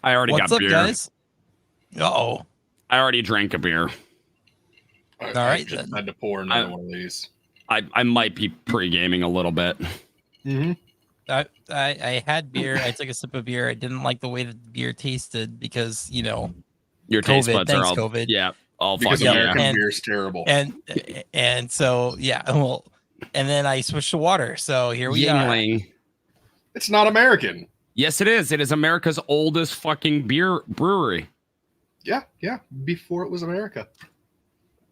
I already What's got up, beer. guys? Uh-oh. I already drank a beer. All right, just then. had to pour another one of these. I might be pre-gaming a little bit. Mm-hmm. I had beer. I took a sip of beer. I didn't like the way the beer tasted because, you know, Your taste COVID. buds are Thanks, all COVID. yeah, all Because fucking American yeah. beer is terrible. And so yeah, well, and then I switched to water. So here we Yingling. It's not American. Yes, it is. It is America's oldest fucking beer brewery. Yeah. Before it was America.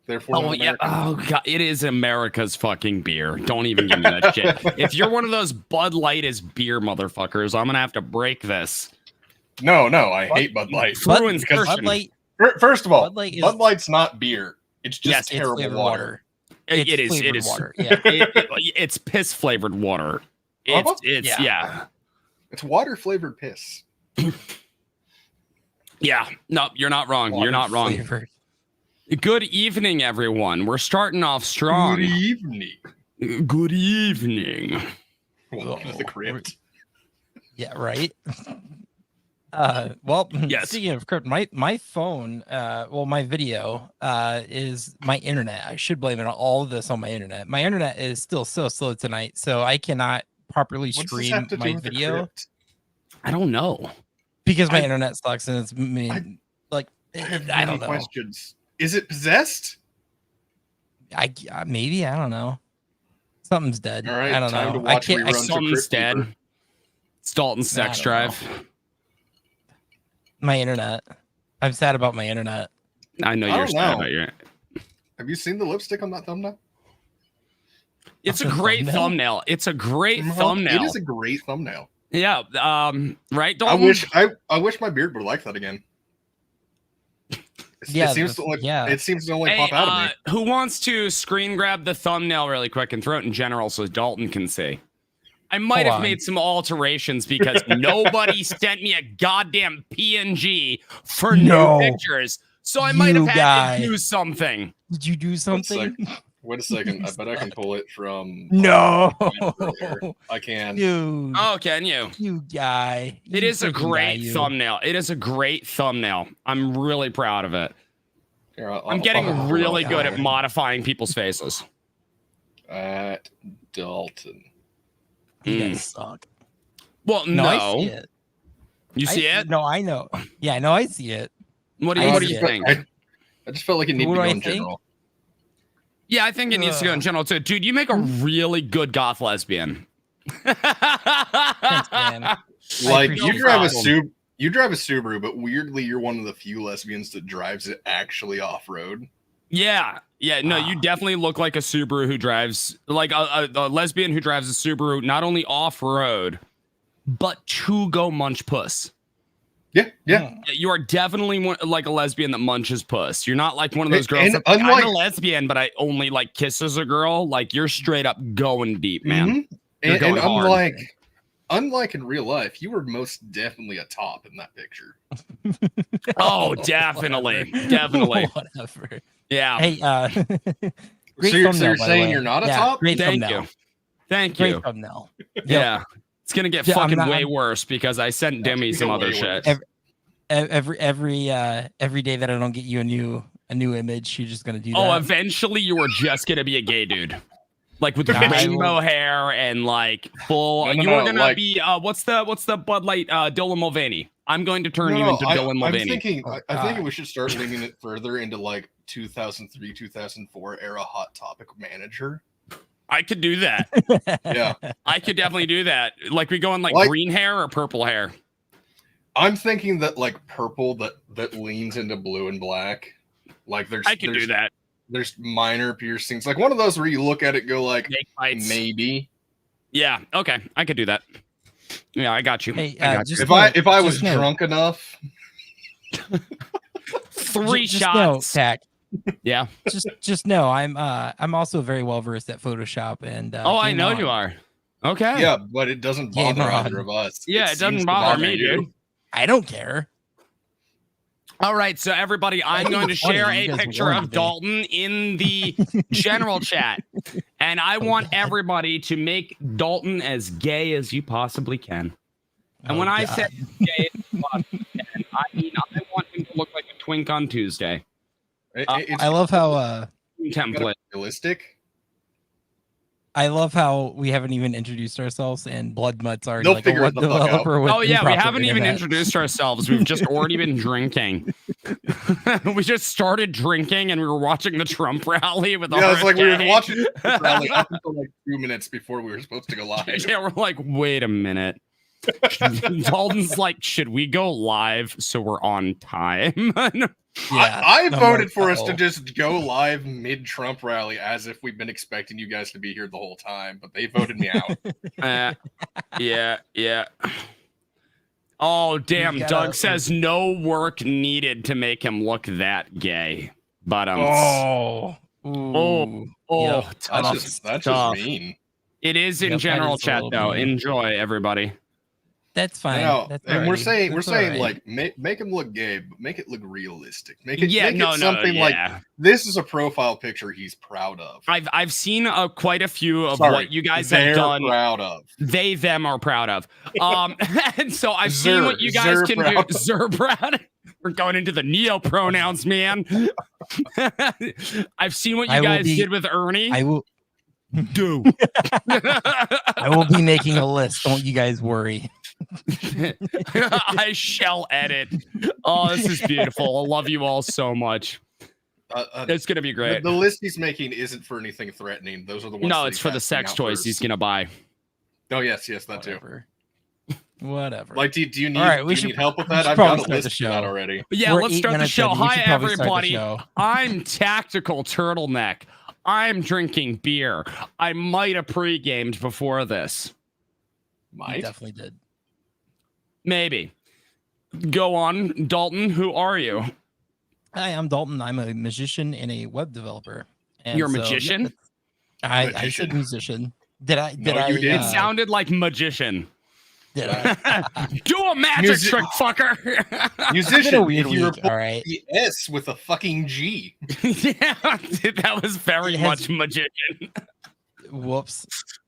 Therefore, Oh not yeah. American. Oh god, it is America's fucking beer. Don't even give me that shit. If you're one of those Bud Light is beer motherfuckers, I'm gonna have to break this. No, I hate Bud Light. Through insertion. Bud Light. First of all, Bud Light is- Bud Light's not beer. It's just Yes, It's terrible flavored water. It's It is. It flavored is. water. Yeah. It's piss flavored water. It's yeah. It's water flavored piss. Yeah. No, you're not wrong. Water You're not wrong. flavored. Good evening, everyone. We're starting off strong. Good evening. Good evening. Welcome to the crypt. Yeah, right. Well, Yes. speaking of crypt, my phone, my video, is my internet. I should blame it on all of this on my internet. My internet is still so slow tonight, so I cannot properly What does this stream have to do my with the video crypt? I don't know. because my I- internet sucks and it's I don't know. Questions. Is it possessed? Maybe I don't know. Something's dead. All right, I don't time to know. I watch can't. reruns. I, of Something's Crypt dead. Keeper. It's Dalton's I sex don't drive. my internet. I'm sad about my internet. I know I you're don't sad know. about your. Have you seen the lipstick on that thumbnail? It's a That's a great thumbnail? thumbnail. It's a great Mhm. thumbnail. It is a great thumbnail. Yeah. Right, I Dalton? wish my beard would like that again. Yeah, it seems to only pop out of me. Who wants to screen grab the thumbnail really quick and throw it in general so Dalton can see? I might Hold have on. made some alterations because nobody sent me a goddamn PNG for No. new pictures. So I might have You had guy. to do something. Did you do something? Wait a second. I bet I can pull it from. No, earlier. I can. dude. Oh, can you? You guy. It You is a freaking guy, great you. thumbnail. It is a great thumbnail. I'm really proud of it. Here, I'm getting really good at God. modifying people's faces. At Dalton. You Mm. guys suck. Well, No, no. I see it. You see it? No, I know. Yeah, I know. I see it. What do I you, what do see you it. think? I just felt like it needed What to do go I in think? general. Yeah, I think it needs to go in general too. Dude, you make a really good goth lesbian. Thanks, man. Like appreciate you drive a problem. you drive a Subaru, but weirdly you're one of the few lesbians that drives it actually off road. Yeah. Yeah. No, you Wow. definitely look like a Subaru who drives, like a lesbian who drives a Subaru, not only off road, but to go munch puss. Yeah. Mm. You are definitely like a lesbian that munches puss. You're not like one of those And girls that, unlike- I'm a lesbian, but I only like kisses a girl. Like you're straight up going deep, man. Mhm. You're And going hard. unlike in real life, you were most definitely a top in that picture. Oh, definitely. Definitely. Whatever. Yeah. Hey, great So you're thumbnail, by the saying way. you're not a Yeah, top? Great Thank thumbnail. you. Thank Great you. thumbnail. Yeah. It's gonna get Yeah, I'm fucking not- way worse because I sent Demi some Way other worse. shit. Every day that I don't get you a new image, you're just gonna do Oh, that. eventually you were just gonna be a gay dude. Like with Nah, I rainbow won't. hair and like full. No, you were gonna like- be what's the Bud Light Dylan Mulvaney. I'm going to turn you into Dylan I'm Mulvaney. thinking, Oh, I think God. we should start leaning it further into like 2003, 2004 era Hot Topic manager. I could do that. Yeah. I could definitely do that. Like we go in like green hair or purple hair. I'm thinking that like purple that leans into blue and black. Like I could do that. There's minor piercings, like one of those where you look at it, go like Snake bites. maybe. Yeah. Okay. I could do that. Yeah, I got you. Hey, I got you. just If I was just know- drunk enough, Three just know, shots. Tack, Yeah. just know I'm also very well versed at Photoshop and Oh, I Game know On. you are. Okay. yeah, but it doesn't Game bother on. either of us. Yeah, it doesn't seems to bother me, you. dude. I don't care. All right, so everybody, I'm think going to it's funny, share you a guys picture warned of me. Dalton in the general chat. And I want everybody to make Dalton as gay as you possibly can. And Oh, when I God. say gay as you possibly can, I mean, I want him to look like a twink on Tuesday. I love how Template. Realistic. I love how we haven't even introduced ourselves, and Blood Mutt's already They'll like figure a it web the fuck out. developer with Oh yeah, we improper haven't even internet. introduced ourselves. We've just already been drinking. We just started drinking, and we were watching the Trump rally with Yeah, it's like we were RFK. watching the rally up until like 2 minutes before we were supposed to go live. Yeah, we're like, wait a minute. Dalton's like, should we go live so we're on time? Yeah, I I'm voted like, for us to uh-oh. just go live mid-Trump rally as if we've been expecting you guys to be here the whole time, but they voted me out. Yeah. Oh, damn. We've got Doug a- says no work needed to make him look that gay. But Oh, Oh, Yep. That's tough. just mean. It is in Yep, that general is a chat little though. mean. Enjoy, everybody. That's fine. No, That's and we're alrighty. saying That's like make him look gay, but make it look realistic. Make it No, like yeah. this is a profile picture he's proud of. I've seen quite a few of Sorry, what you guys they're have done. proud of. They them are proud of. And so I've seen what you guys can do. Zer proud. We're going into the neo pronouns, man. I've seen what you guys did with Ernie. I will. Do. I will be making a list. Don't you guys worry. I shall edit. Oh, this is beautiful. I love you all so much. It's gonna be great. The list he's making isn't for anything threatening. Those are the ones. No, that it's he's for the testing sex out toys first. he's gonna buy. Oh yes, that too. Whatever. Like, do you need? All right, do you need help with that? I've probably got a start the list for that show. already. But yeah, We're let's 8 start the minutes show. in. We Hi, should probably start the everybody. show. I'm Tactical Turtleneck. I'm drinking beer. I might have pre-gamed before this. You Might. definitely did. Maybe. Go on, Dalton. Who are you? Hi, I'm Dalton. I'm a musician and a web developer. And You're a so, magician? I said musician. Did I? No, you did. It sounded like magician. Did I? Do a magic trick, fucker. It's been a Musician. weird If you week. report All right. the S with a fucking G. Yeah, that was very It has- much magician. Whoops.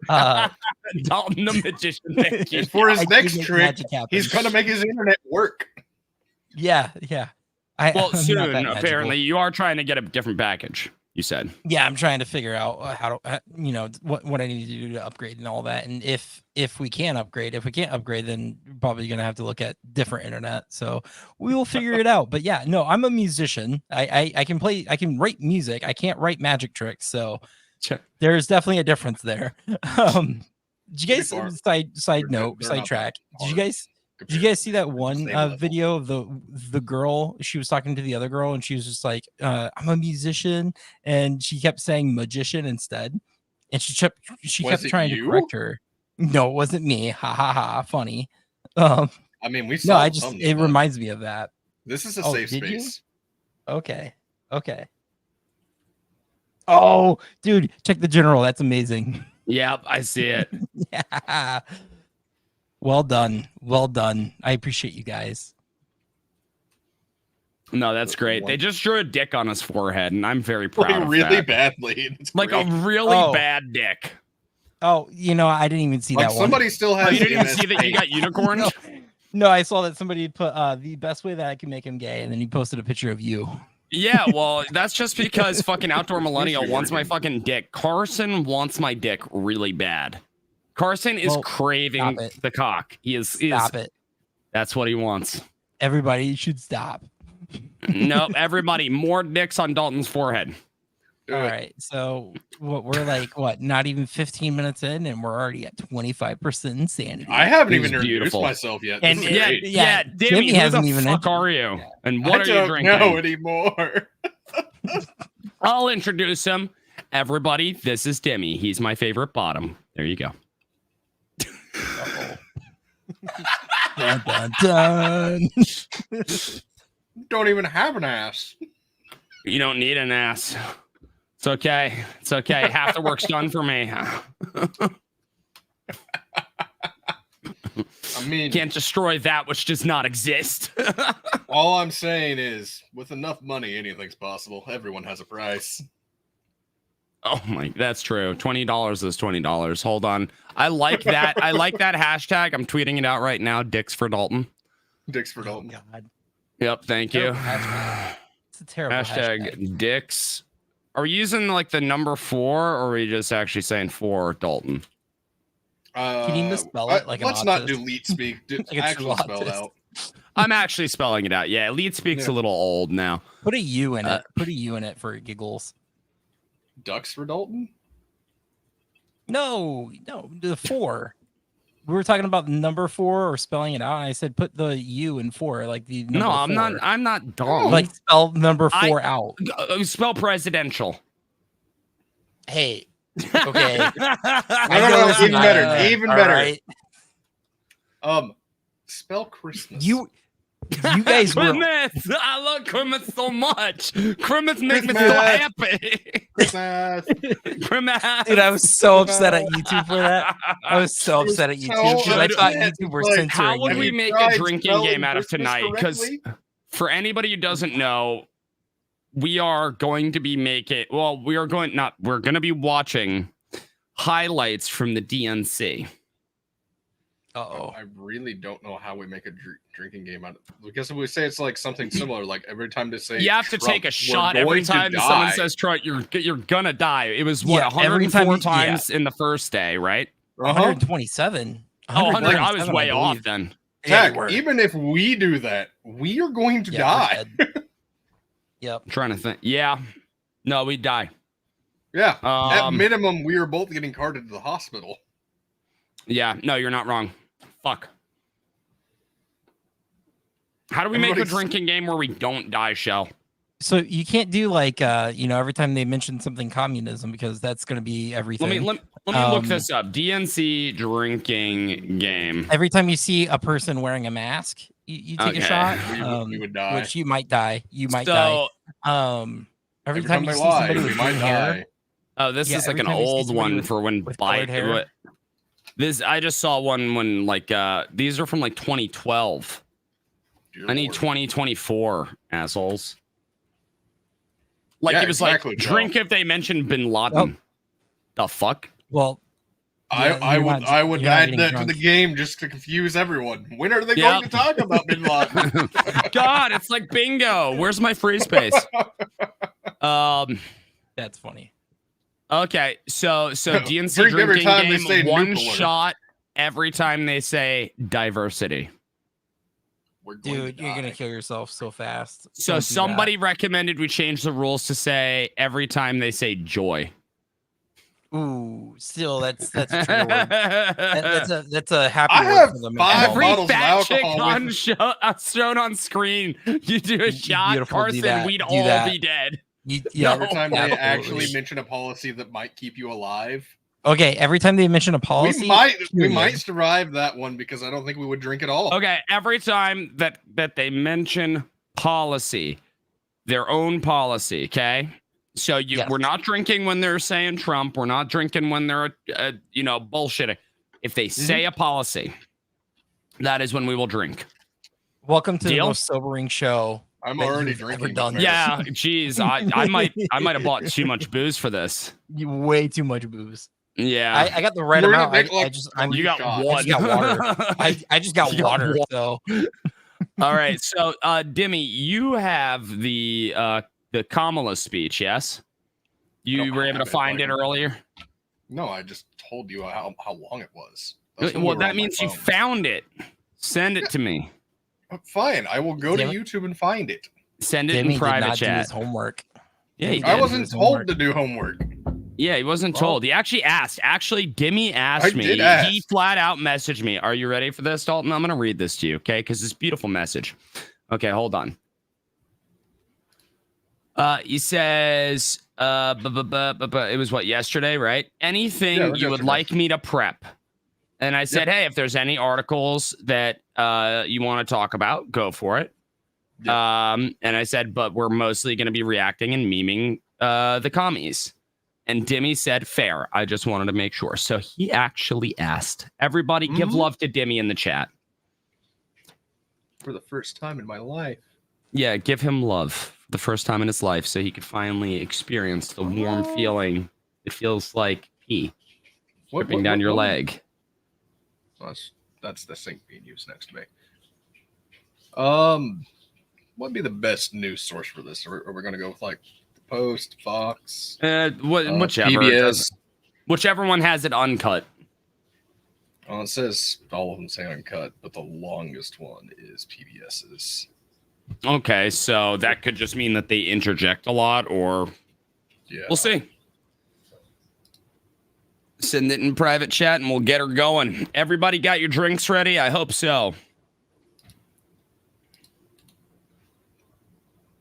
Dalton the magician. Thank you. And for his I did next make trick, magic happen. he's gonna make his internet work. Yeah. Well, I'm not soon, that magical. apparently, you are trying to get a different package. You said. Yeah, I'm trying to figure out how to, what I need to do to upgrade and all that. And if we can upgrade, if we can't upgrade, then we're probably gonna have to look at different internet. So we will figure it out. But yeah, no, I'm a musician. I can write music. I can't write magic tricks. So there's definitely a difference there. Did you guys side note, They're not sidetrack? that Did you guys see that one Same level. video of the girl? She was talking to the other girl, and she was just like, "I'm a musician," and she kept saying magician instead, and she kept Was it trying to you? correct her. No, it wasn't me. Ha ha ha! Funny. I mean, we saw. No, it reminds me of that. This is a Oh, safe did you? space. Okay. Oh, dude, check the general. That's amazing. Yep, I see it. Yeah. Well done. I appreciate you guys. No, that's great. They just drew a dick on his forehead, and I'm very proud Like of really that. badly. It's Like great. a really Oh. bad dick. Oh, I didn't even see Like that somebody one. still Oh, has. you didn't even MS see that you got unicorned? No, I saw that somebody put the best way that I can make him gay, and then he posted a picture of you. Yeah, well, that's just because fucking Outdoor Millennial wants my fucking dick. Carson wants my dick really bad. Carson is Well, craving stop it. the cock. He is. Stop it. That's what he wants. Everybody should stop. No, everybody, more dicks on Dalton's forehead. Do All it. right. So we're like, not even 15 minutes in, and we're already at 25% insanity. I haven't He's even introduced beautiful. myself yet. And- This is Yeah, great. yeah, Jimmy Dimmy, who hasn't the even fuck entered- are you? And I what are you don't drinking? know anymore. I'll introduce him. Everybody, this is Dimmy. He's my favorite bottom. There you go. Dun, dun, dun. Don't even have an ass. You don't need an ass. It's okay. It's okay. Half the work's done for me. I mean, Can't destroy that which does not exist. all I'm saying is, with enough money, anything's possible. Everyone has a price. Oh my, that's true. $20 is $20. Hold on. I like that. I like that hashtag. I'm tweeting it out right now. Dicks for Dalton. Dicks for Oh, Dalton. God. Yep, thank you. Terrible hashtag. It's a terrible Hashtag dicks. Are we using like the number 4, or are we just actually saying 4, Dalton? Can you misspell it like an let's not do autist? leet speak. Do Like a actual true spell autist. out. I'm actually spelling it out. Yeah, lead speaks a little old now. Put a U in it. Put a U in it for giggles. Ducks for Dalton? No, the 4. We were talking about number 4 or spelling it out. And I said put the U in 4, like the number No, I'm 4. not. I'm not dumb. Like spell number 4 out. Spell presidential. Hey, okay. No, even better. Even better. Right. Spell Christmas. You guys were. Christmas. I love Christmas so much. Christmas makes me so happy. Christmas. Christmas. Dude, I was so upset at YouTube for that. I was so upset at YouTube because I thought YouTube were censoring. How would me. we make a drinking game out of tonight? Because for anybody who doesn't know, we are going to be we're going to be watching highlights from the DNC. Uh-oh. I really don't know how we make a drinking game out of it. Because if we say it's like something similar, like every time they say you have to Trump, take a we're shot going every to time die. someone says Trump, you're gonna die. It was what 104 times in the first day, right? 127. Oh, 100, I was 127, way I off believe. then. Tech, Yeah, even if we do that, we are going to die. Yep. I'm trying to think. Yeah. No, we'd die. Yeah. At minimum, we are both getting carted to the hospital. Yeah. No, you're not wrong. Fuck. How do we make a drinking game where we don't die, Shell? So you can't do like every time they mention something communism because that's going to be everything. Let me look this up. DNC drinking game. Every time you see a person wearing a mask, you take a shot. We would die. Which you might die. You might die. Every time you see somebody with green hair. Oh, this is like an old one for when Biden. This I just saw one when these are from like 2012. I need 2024 assholes. Like it was like drink if they mentioned Bin Laden. The fuck? Well, I would add that to the game just to confuse everyone. When are they going to talk about Bin Laden? God, it's like bingo. Where's my free space? That's funny. Okay, so DNC drinking game, one shot every time they say diversity. Dude, you're gonna kill yourself so fast. So somebody recommended we change the rules to say every time they say joy. Ooh, still that's a true word. That's a happy I word have for them. 5 Every bottles of fat chick alcohol shown on screen, you do a shot, Beautiful, Carson, we'd all be dead. Every time they actually mention a policy that might keep you alive. Okay, every time they mention a policy, we might survive that one because I don't think we would drink at all. Okay, every time that they mention policy, their own policy, okay? So we're not drinking when they're saying Trump. We're not drinking when they're bullshitting. If they say a policy, that is when we will drink. Welcome to the most sobering show. I'm already drinking. Yeah, geez, I might have bought too much booze for this. Way too much booze. Yeah, I got the right amount. You got one. I just got water. I just got water. So, all right. So, Dimmy, you have the Kamala speech. Yes, you were able to find it earlier. No, I just told you how long it was. Well, that means you found it. Send it to me. Fine, I will go to YouTube and find it. Send it in private chat. Do his homework. Yeah, he did. I wasn't told to do homework. Yeah, he wasn't told. He actually asked. Actually, Dimmy asked me. He flat out messaged me. Are you ready for this, Dalton? I'm going to read this to you, okay? Because it's a beautiful message. Okay, hold on. He says, it was what, yesterday, right? Anything you would like me to prep? And I said, hey, if there's any articles that you want to talk about, go for it. And I said, but we're mostly going to be reacting and memeing the commies. And Dimmy said, fair. I just wanted to make sure. So he actually asked. Everybody give love to Dimmy in the chat. For the first time in my life. Yeah, give him love for the first time in his life so he could finally experience the warm feeling. It feels like pee dripping down your leg. That's the sink being used next to me. would be the best news source for this? Are we going to go with like the Post, Fox, whichever, PBS? Whichever one has it uncut. Well, it says all of them say uncut, but the longest one is PBS's. Okay, so that could just mean that they interject a lot, or we'll see. Send it in private chat and we'll get her going. Everybody got your drinks ready? I hope so.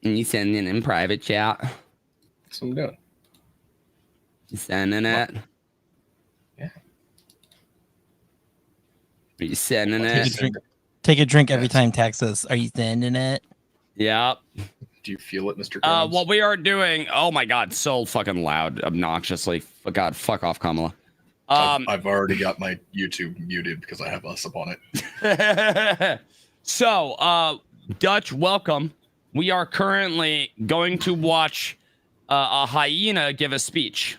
And you send it in private chat? That's what I'm doing. You sending it? Yeah. Are you sending it? Take a drink every time Tax says, are you sending it? Yep. Do you feel it, Mr. Jones? What we are doing, oh my god, so fucking loud, obnoxiously. God, fuck off, Kamala. I've already got my YouTube muted because I have us up on it. So, Dutch, welcome. We are currently going to watch a hyena give a speech.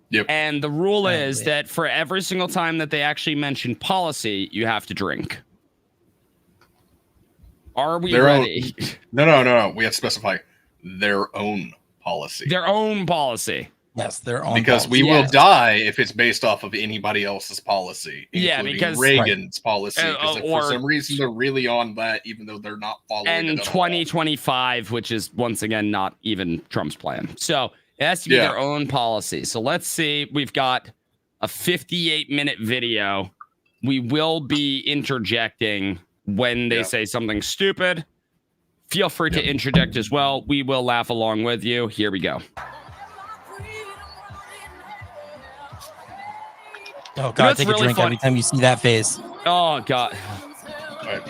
Yep. And the rule is that for every single time that they actually mention policy, you have to drink. Are we ready? No. We have to specify their own policy. Their own policy. Yes, their own. Because policy. we will die if it's based off of anybody else's policy. Yeah, because Reagan's policy. Because or for some reason they're really on that, even though they're not following it. And 2025, which is once again not even Trump's plan. So it has to be their own policy. So let's see. We've got a 58-minute video. We will be interjecting when they say something stupid. Feel free to interject as well. We will laugh along with you. Here we go. Oh God, take a drink every time you see that face. Oh God.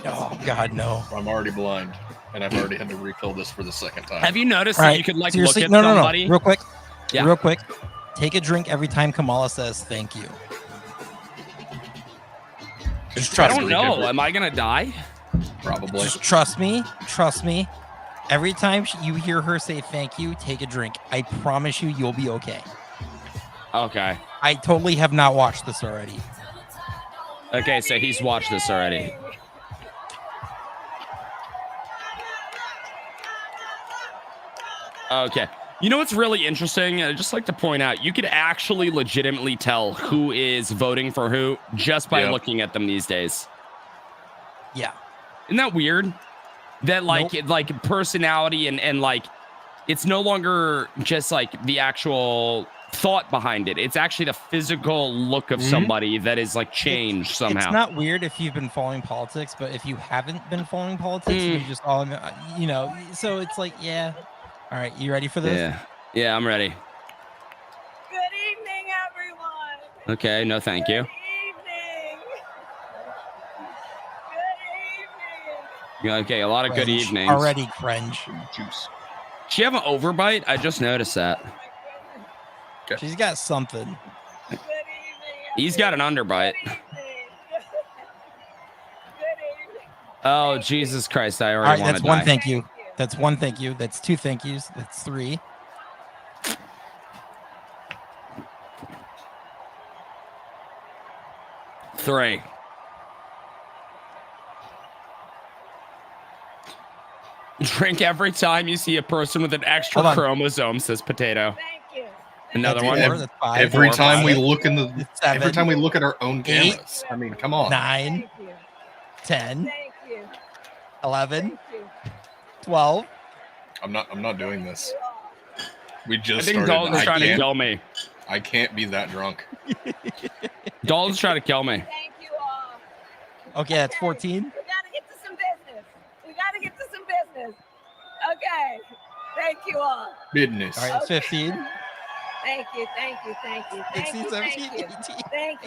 Oh God, no. I'm already blind, and I've already had to refill this for the second time. Have you noticed that you could like look at no, somebody? Real quick. Yeah. Real quick. Take a drink every time Kamala says thank you. Just I don't know. Am I gonna die? Probably. Just trust me. Trust me. Every time you hear her say thank you, take a drink. I promise you, you'll be okay. Okay. I totally have not watched this already. Okay, so he's watched this already. Okay. You know what's really interesting? I'd just like to point out, you could actually legitimately tell who is voting for who just by looking at them these days. Yeah. Isn't that weird? That like personality and like it's no longer just like the actual thought behind it. It's actually the physical look of somebody that is like changed somehow. It's not weird if you've been following politics, but if you haven't been following politics, you just all, you know, so it's like, yeah. All right, you ready for this? Yeah, I'm ready. Good evening, everyone. Okay, no thank you. Good evening. Good evening. Okay, a lot of good evenings. Already cringe. Juice. Does she have an overbite? I just noticed that. Okay. She's got something. Good evening. He's got an underbite. Good evening. Oh, Jesus Christ, I already want to die. That's one thank you. That's one thank you. That's two thank yous. That's three. Three. Drink every time you see a person with an extra chromosome, says Potato. Thank you. Another one. Every time we look in the every time we look at our own cameras. I mean, come on. 9, 10, Thank you. 11, Thank you. 12. I'm not doing this. We I just think started. Dalton's trying to kill me. I can't be that drunk. Dalton's trying to kill me. Thank you all. Okay, that's 14. We gotta get to some business. Okay. Thank you all. Business. All right, it's 15. Thank you. 16, 17, 18. Thank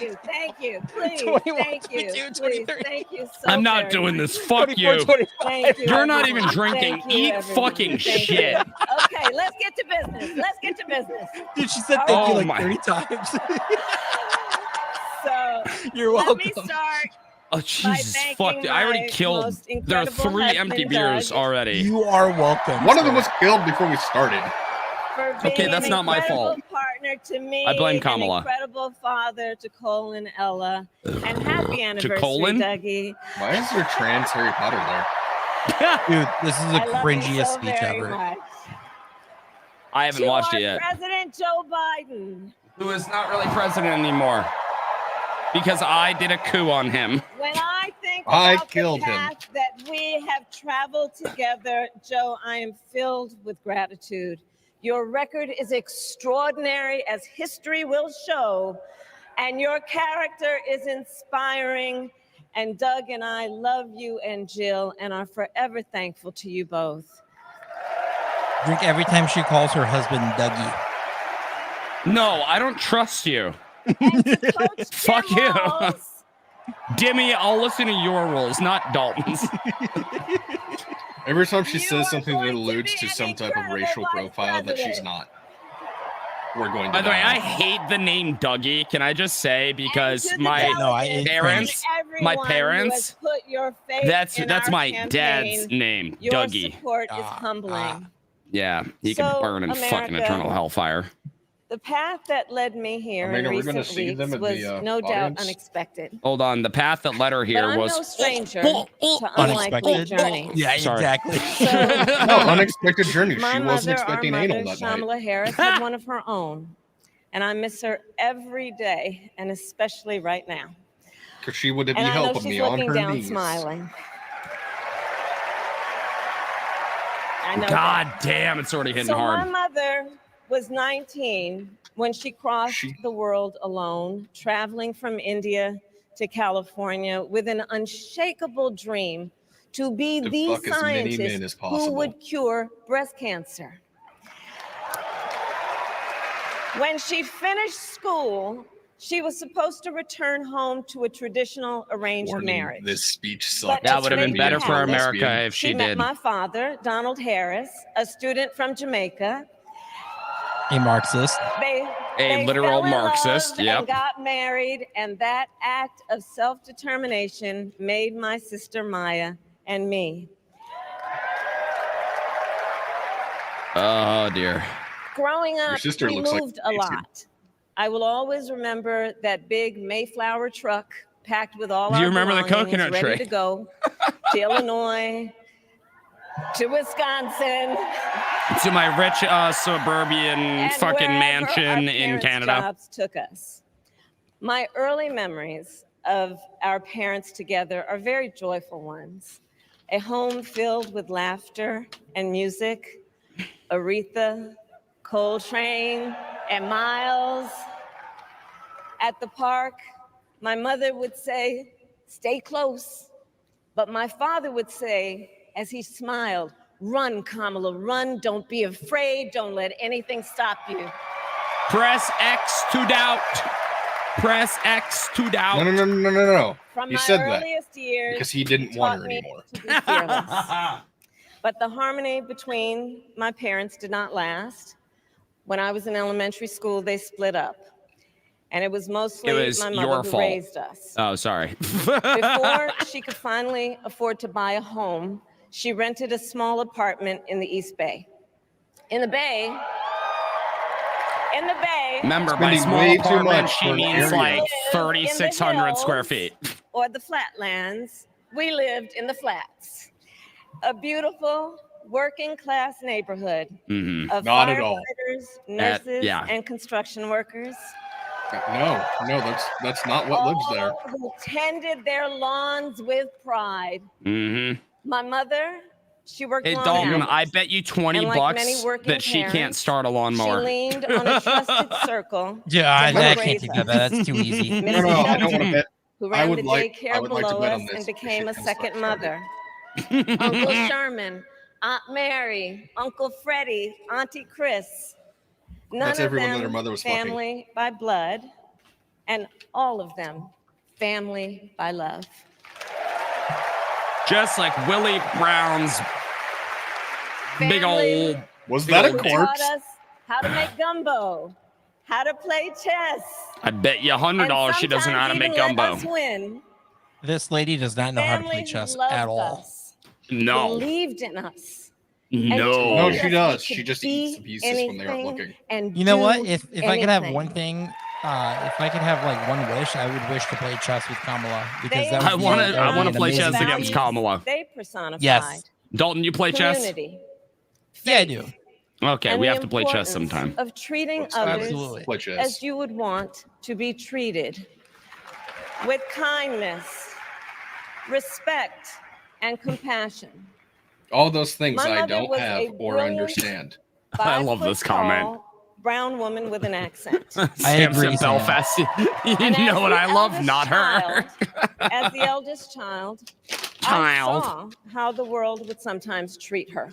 you. Please. 21, thank you. 22, Please. 23. Thank you so I'm not very doing much. this. Fuck 24, you. 25. Thank you. You're not even everyone. drinking. Thank you, Eat everyone. fucking Thank you. shit. Okay, let's get to business. Dude, she said thank you Oh like my- 30 times. So You're let welcome. me start. Oh, Jesus. Fuck. thanking I already my killed. most There are incredible 3 empty husband, beers Doug. already. You are welcome. One of them was killed before we started. For Okay, being that's an not my fault. incredible Partner to me, I blame Kamala. An incredible father to Cole and Ella, and happy anniversary, Colin? Dougie. Why is there trans Harry Potter there? Dude, this is the I love you cringiest so speech very ever. much. I haven't To watched our it yet. President Joe Biden. Who is not really president anymore because I did a coup on him. When I think I about killed the him. path that we have traveled together, Joe, I am filled with gratitude. Your record is extraordinary, as history will show, and your character is inspiring. And Doug and I love you and Jill and are forever thankful to you both. Drink every time she calls her husband Dougie. No, I don't trust you. And to Coach Fuck Jim you. Walz, Dimmy, I'll listen to your rules, not Dalton's. Every time she You says are something that going to alludes be to an some type of incredible racial vice profile that she's president. not, we're going to By the way, die. I hate the name Dougie. Can I just say, because and to the my delegates parents, and everyone who has parents, put your faith that's in that's our my campaign, dad's name, Your Dougie. support is humbling. Yeah, he So, can burn in fucking America, eternal hellfire. The path that led me here I mean, in are we gonna recent see weeks them in was the, no doubt audience? unexpected. Hold on, the path that led her But here I'm was no stranger to unlikely Unexpected. journeys. Yeah, Sorry. exactly. No, unexpected journey. My She wasn't mother, our expecting mother, anal that night. Kamala Harris, had one of her own. And I miss her every day, and especially right now. Because she would be And I know helping she's me on looking her down knees. smiling. I know God damn, it's already hitting so hard. my mother was 19 when she crossed She- the world alone, traveling from India to California with an unshakable dream to be To the fuck as many men as scientist who possible. would cure breast cancer. When she finished school, she was supposed to return home to a traditional arranged Warning, marriage. this speech But sucked. That it's would have been made better me for happy. America if she met did. my father, Donald Harris, a student from Jamaica. A Marxist. They literal fell in Marxist, love yep. and got married, and that act of self-determination made my sister Maya and me. Oh dear. Growing up, sister we looks like moved a me, too. lot. I will always remember that big Mayflower truck packed with all Do you our remember the belongings, coconut ready tree? to go to Illinois, to Wisconsin, To my rich suburban and fucking wherever mansion our in parents' Canada. jobs took us. My early memories of our parents together are very joyful ones. A home filled with laughter and music, Aretha, Coltrane, and Miles. At the park, my mother would say, "Stay close." But my father would say, as he smiled, "Run, Kamala, run. Don't be afraid. Don't let anything stop you." Press X to doubt. Press X to doubt. No. From He my said that earliest years, because he didn't taught want her me anymore. to be fearless. But the harmony between my parents did not last. When I was in elementary school, they split up. And it was mostly It was my your mother who fault. raised us. Oh, sorry. Before she could finally afford to buy a home, she rented a small apartment in the East Bay. In the Bay, Remember, by Spending small way too apartment, much she for an means area. like in the 3,600 square hills feet. or the flatlands, we lived in the flats. A beautiful working class neighborhood Mhm. of Not at all. firefighters, nurses, yeah. and construction workers. No, that's not what lives there. All who tended their lawns with pride. Mm-hmm. My mother, she worked Hey, long Dalton, hours. I bet you 20 And like many bucks working that she can't parents, start a She lawnmower. leaned on a trusted circle. Yeah, I to can't raise take us. that. That's too easy. No, I don't want to bet. Who I ran would the like- daycare I would like to below bet on us this and if became she a can second start mother. Uncle Sherman, Aunt Mary, Uncle Freddie, Auntie Chris. None That's of everyone them that her mother was fucking. family by blood, and all of them family by love. Just like Willie Brown's big Family old. Was that a who corpse? taught us how to make gumbo, how to play chess. I bet you and $100 she doesn't know how to sometimes make even let gumbo. us win. This lady does not know how to Family play who chess loved at all. us, No. believed in us. No. No, told she us does. we She could just be eats the pieces when they aren't anything looking. And You know what? do If I could have anything. one thing, if I could have like one wish, I would wish to play chess with Kamala because They that I would be, wanna- that would I be wanna an play amazing chess against feat. Kamala. They personified. Yes. Dalton, you play chess? community, Yeah, I do. Okay, and we the have to play chess importance sometime. of treating Let's others Absolutely. Play chess. as you would want to be treated, with kindness, respect, and compassion. All those things My I mother don't was have a or brilliant understand. I love this comment. 5-foot-tall brown woman with an accent. Sam agree, said Sam. Belfast. You And as know what the I love? eldest Not her. As the eldest child, I saw how the world would sometimes treat her.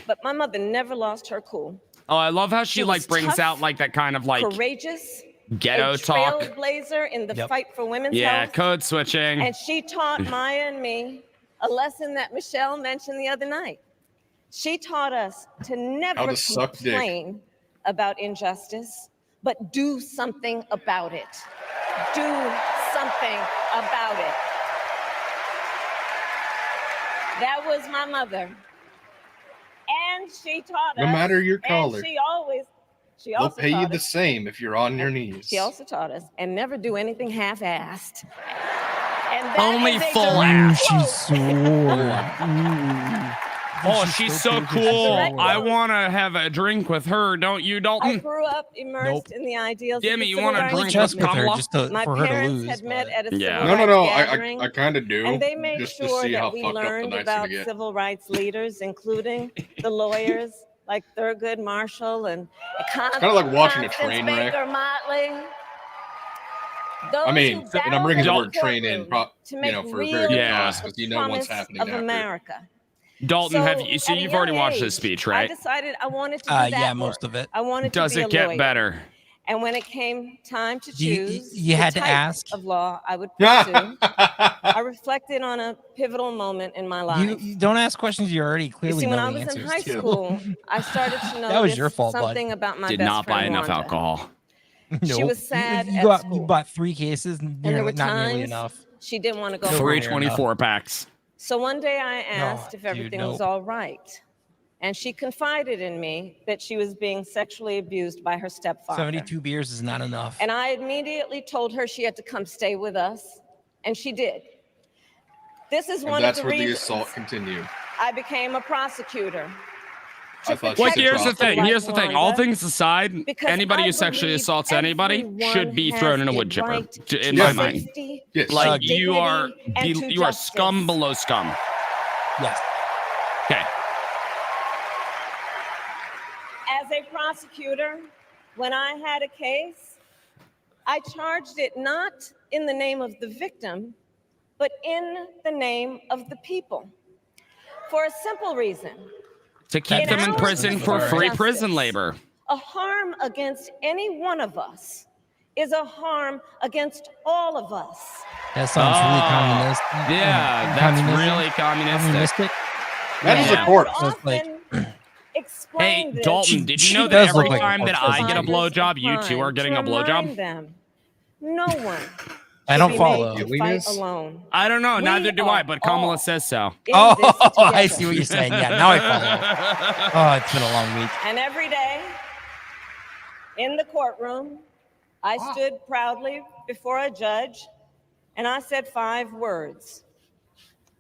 But my mother never lost her cool. Oh, I love how she was like brings tough, out like that kind of like Courageous, ghetto a talk. trailblazer in the Yep. fight for women's Yeah, health. code switching. And she taught Maya and me a lesson that Michelle mentioned the other night. She taught us to never to suck dick. complain about injustice, but do something about it. Do something about it. That was my mother. And she taught us. No matter your color. And she They'll also pay you taught the us. same if you're on your knees. She also taught us, and never do anything half-assed. And that Only is a full direct ass. quote. Oh, she's so cool. Direct I quote. want to have a drink with her, don't you, I Dalton? grew up immersed in the ideals Gimme, of the you civil wanna rights drink Chess with with her Kamala? just to, My for her to parents lose. had met at a Yeah. civil No, rights I gathering, kind of do. and they made just to sure see how that we fucked up the learned night's about gonna get. civil rights leaders, including the lawyers like Thurgood Marshall and It's kind of like watching a Constance train wreck. Baker Motley. I mean, Those who and I'm bringing the battled word in train in, courtroom to make for a very real good Yeah. cause, because you know what's promise happening of after. America. Dalton, have you? at So a you've already young watched this age, speech, I right? decided I wanted to do that Yeah, work. most of it. I wanted Does to be it a get lawyer. better? And when it came time to You- choose you the had to type ask? of law I would pursue, I reflected on a pivotal moment in my life. You don't ask questions you already You clearly see, when know I the was in answers high to. school, I started to notice That was your fault, bud. something about my Did best not buy friend enough Wanda. alcohol. She Nope. was sad You at got school. you bought 3 cases, And there were not nearly times enough. she didn't want to go Nowhere Three home. near enough. 24 packs. So one day I asked if dude, everything was nope. all right. And she confided in me that she was being sexually abused by her stepfather. 72 beers is not enough. And I immediately told her she had to come stay with us, and she did. This is And one that's of the where the reasons assault continued. I became a prosecutor. I thought Well, she here's the said thing. like Here's the thing. All Wanda, things aside, because anybody I who sexually believe assaults anybody everyone should be has thrown in a the wood chipper. right In to my mind, safety, Yes. like to you are, dignity, and to you are justice. scum below scum. Yes. Okay. As a prosecutor, when I had a case, I charged it not in the name of the victim, but in the name of the people. For a simple reason. To keep In them in our prison for system of free justice, prison labor. A harm against any one of us is a harm against all of us. That sounds really Oh, communist. Yeah, that's Communism? really communistic. Communistic. That is And a I corpse. would So it's like- often explain Hey, this Dalton, did you she know that does every look like a time that corpse, I get a doesn't she? blowjob, you two are getting a to remind blowjob? them, no one I should don't be follow. made to Lewdness? fight alone. I don't know. We Neither do I, are but Kamala all says so. in Oh, this I together. see what you're saying. Yeah, now I follow. Oh, it's been a long week. And every day in the courtroom, I stood proudly before a judge and I said 5 words.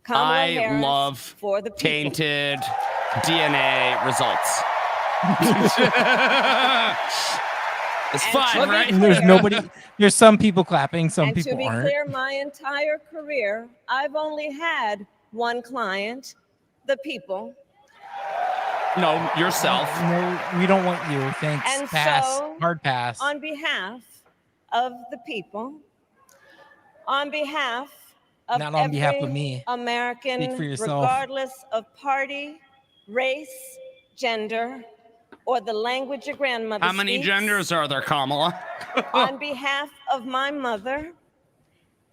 Kamala I Harris love for the people. tainted DNA results. It's And fine, to be right? And there's clear- nobody. There's some people clapping, some And to people be aren't. clear, my entire career, I've only had one client, the people. No, yourself. No, we don't want you. Thanks. And Pass. so, Hard pass. On behalf of the people, on behalf of Not on behalf of every me. American, Speak for yourself. regardless of party, race, gender, or the language your grandmother How many speaks, genders are there, Kamala? on behalf of my mother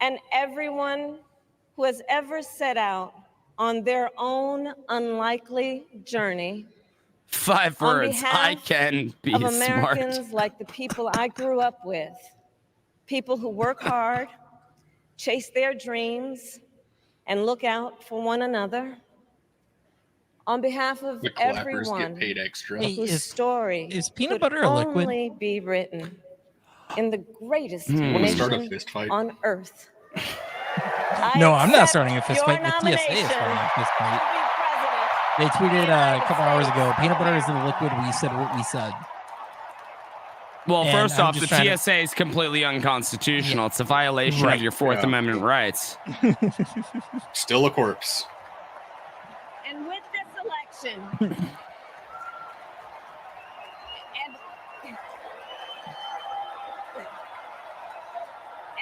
and everyone who has ever set out on their own unlikely journey 5 on words. behalf I can be of smart. Americans like the people I grew up with, people who work hard, chase their dreams, and look out for one another. On behalf of The clappers everyone get paid extra. Hey, whose is story peanut could butter a liquid? only be written in the greatest Wanna start a nation fist fight? on earth. No, I'm not accept starting a fist your fight. The TSA is nomination starting a fist fight. to be They tweeted a couple hours ago, peanut butter is the liquid we said what we said. Well, And first I'm off, the just trying TSA is completely unconstitutional. Yeah. It's a violation Right. of your Fourth Amendment rights. Still a corpse. And with this election,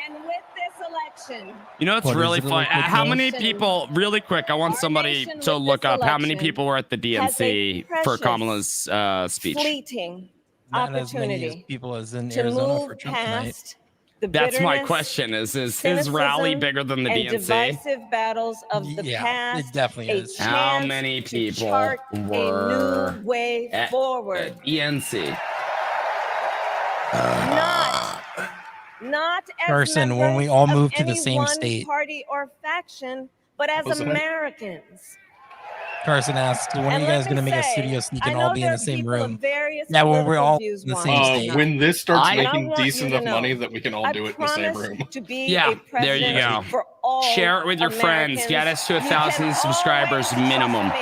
and with this election, You know, it's What, really is it a fun. liquid How now? many people, really quick, I want Our somebody nation to with look this up how many election people were at the has a DNC for precious Kamala's speech. fleeting Not as many as opportunity people as in to Arizona for move Trump tonight. past the That's my bitterness, question. Is his rally cynicism, bigger than the and DNC? divisive battles of the Yeah, past. it definitely a is. How chance many to people chart were a new way at forward? the DNC? Not as Carson, when we members all of move to the any same one state. party or faction, but as What's that? Americans. Carson asks, when are And you let guys going to me make a say, studio so you I can know all be in there the are same people of room? various Yeah, when we're political all views in the watching same state. tonight. When this starts I- And I making want you decent to enough know, money that we can all I do it in the same promise room. to be Yeah, a there you president go. for all Share it with your friends. Get us to Americans. 1,000 You can subscribers always trust minimum. me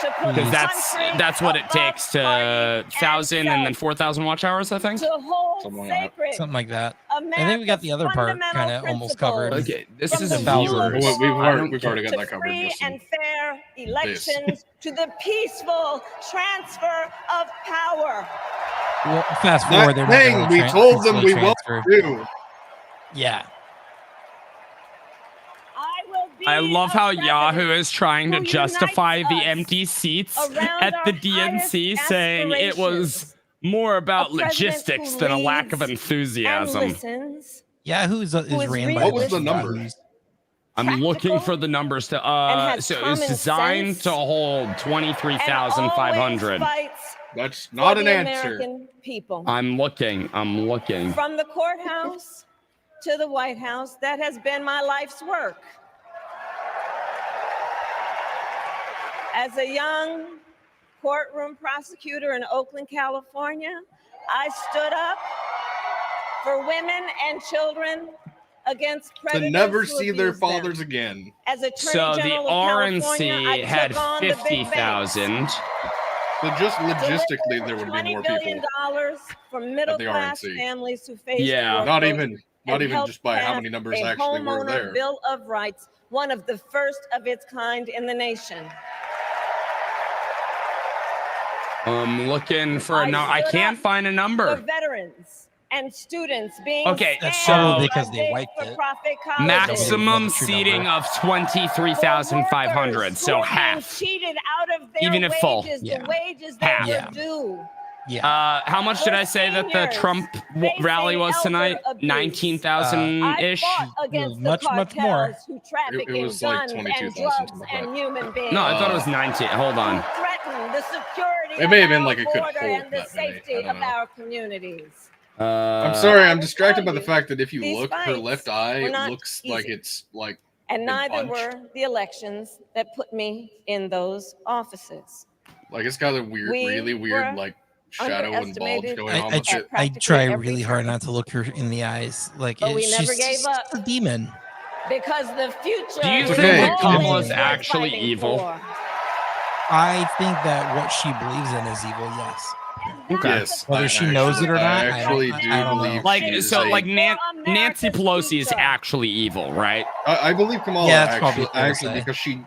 to put Because country that's what it above takes to party 1,000 and then self, 4,000 watch hours, I think. to hold Something like that. sacred Something like that. America's I think we got the other part fundamental kind of almost covered. principles. Okay, this From is the the rule of viewers. Well, we've law already got to that covered. free Just in and fair elections to the peaceful transfer of power. Well, fast that forward, they're not thing gonna we told them peacefully we won't transfer. do. Yeah. I will be I love a how president Yahoo is trying to who justify unites the us empty seats around at the our DNC, highest saying it was aspirations. more about A president logistics who than a lack of leads enthusiasm. and listens. Yahoo is ran by really a What was bunch the of number? yahoos. I'm Practical looking for the numbers to and has so it common was designed sense to hold and 23,500. always fights That's for not an the answer. American people. I'm looking. From the courthouse to the White House, that has been my life's work. As a young courtroom prosecutor in Oakland, California, I stood up for women and children against To predators never who see their abuse them. fathers again. As Attorney So the General of California, I RNC took had on the big banks. 50,000. So just logistically, there would be more $20 billion people. from middle-class RNC. families who face Yeah. Not foreclosure even and just by how helped many numbers pass a actually were homeowner there. Bill of Rights, one of the first of its kind in the nation. I'm looking for a number. I stood can't up find a For number. veterans and students being Okay, That's scammed so- because by they wiped it. big-for-profit colleges. Maximum Nobody true seating number. of 23,500. For So workers who are being half. cheated out of their Even if full. wages, Yeah. the wages that Half. were Yeah. due. Yeah. How much did I say that the seniors Trump facing rally was elder tonight? abuse. 19,000-ish? I fought against much, the much more. cartels who traffic It in was like guns 22,000, and drugs something like and that. human beings. No, I thought it was 19. Hold on. Who threaten the security It may have of been our like it could border hold and the that many. I safety don't of know. our communities. I'm sorry, I I'm will distracted tell by the you, fact that if you these look, her fights left eye were not looks like easy. it's like And been neither punched. were the elections that put me in those offices. it's got a weird, We really were weird like shadow and bulge underestimated. going on I with it. I try practically every really hard turn. not to look her in the eyes. Like But we she's never gave just up. a demon. Because the future Do you It's is think that always Kamala's worth actually fighting evil? for. I think that what she believes in is evil. Yes. Okay. Yes, Whether I she knows it or not, I I actually don't- do I don't know. believe Like, she is so, a- like Nancy America's Pelosi is future. actually evil, right? I believe Kamala Yeah, that's probably fair to actually say. because she,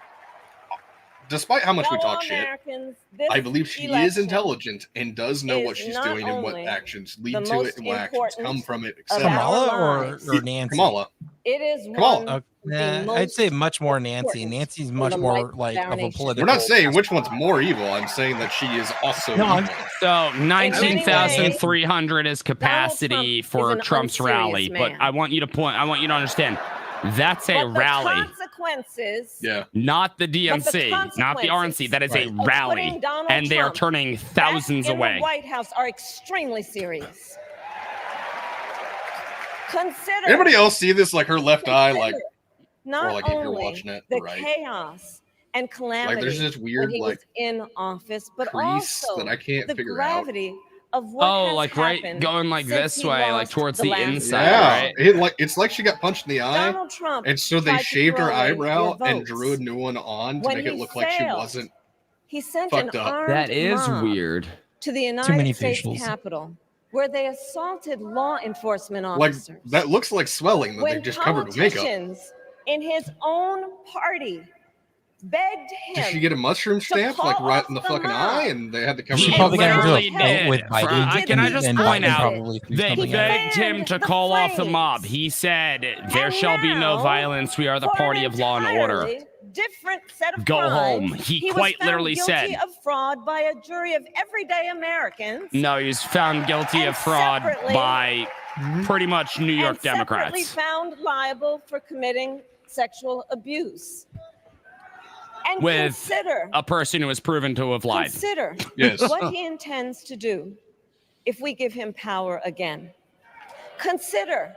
despite how much we Fellow talk shit, Americans, this I believe she is election intelligent and does know what is she's not doing and what only actions the lead to most it and what actions important come from it, of etc. our Kamala lives. or Nancy? Kamala. It is Kamala. one Nah, I'd say much more Nancy. important Nancy's in much the more life of like our of a nation. political. We're not saying which one's more evil. I'm saying that she is also No, I'm- evil. So 19,300 is capacity Trump for is an Trump's unserious rally, but man. I want you to understand that's a But the rally, consequences Yeah. not the DNC, not the RNC. That is a Right. of rally, putting Donald and they are Trump turning thousands back in away. the White House are extremely serious. Consider Anybody else see this? Like her left eye, like not or like if you're only watching it, the right? chaos and calamity there's this weird, when he like, was in office, but crease also that I can't the figure out. gravity of what Oh, has like right, happened going like since this he way, like lost towards the the last inside, Yeah, right? it's like she got punched in the eye, Donald Trump and so they tried to shaved her throw away eyebrow your and votes. drew a new one on to When make it he look like she failed wasn't He sent Fucked an up. armed That is mob weird. to the Too many United States facials. Capitol, where they assaulted law enforcement Like officers. that looks like swelling that they When just covered with makeup. politicians in his own party begged him Did she get a mushroom stamp call like right off in the the fucking mob. eye, and they had to cover She it probably got into literally a fight did. with Biden. Can I just and point Biden out, probably threw they something at begged him to the call off the flames. mob. He said, there And shall be no now, violence. We are the for party an of law and order. entirely different set of Go crimes, home. He was quite found literally guilty said. of fraud by a jury of everyday Americans. No, he was found guilty And of fraud separately- by pretty much New York and separately Democrats. found liable for committing sexual abuse. And With consider, a person who was proven to have lied. consider Yes. what he intends to do if we give him power again. Consider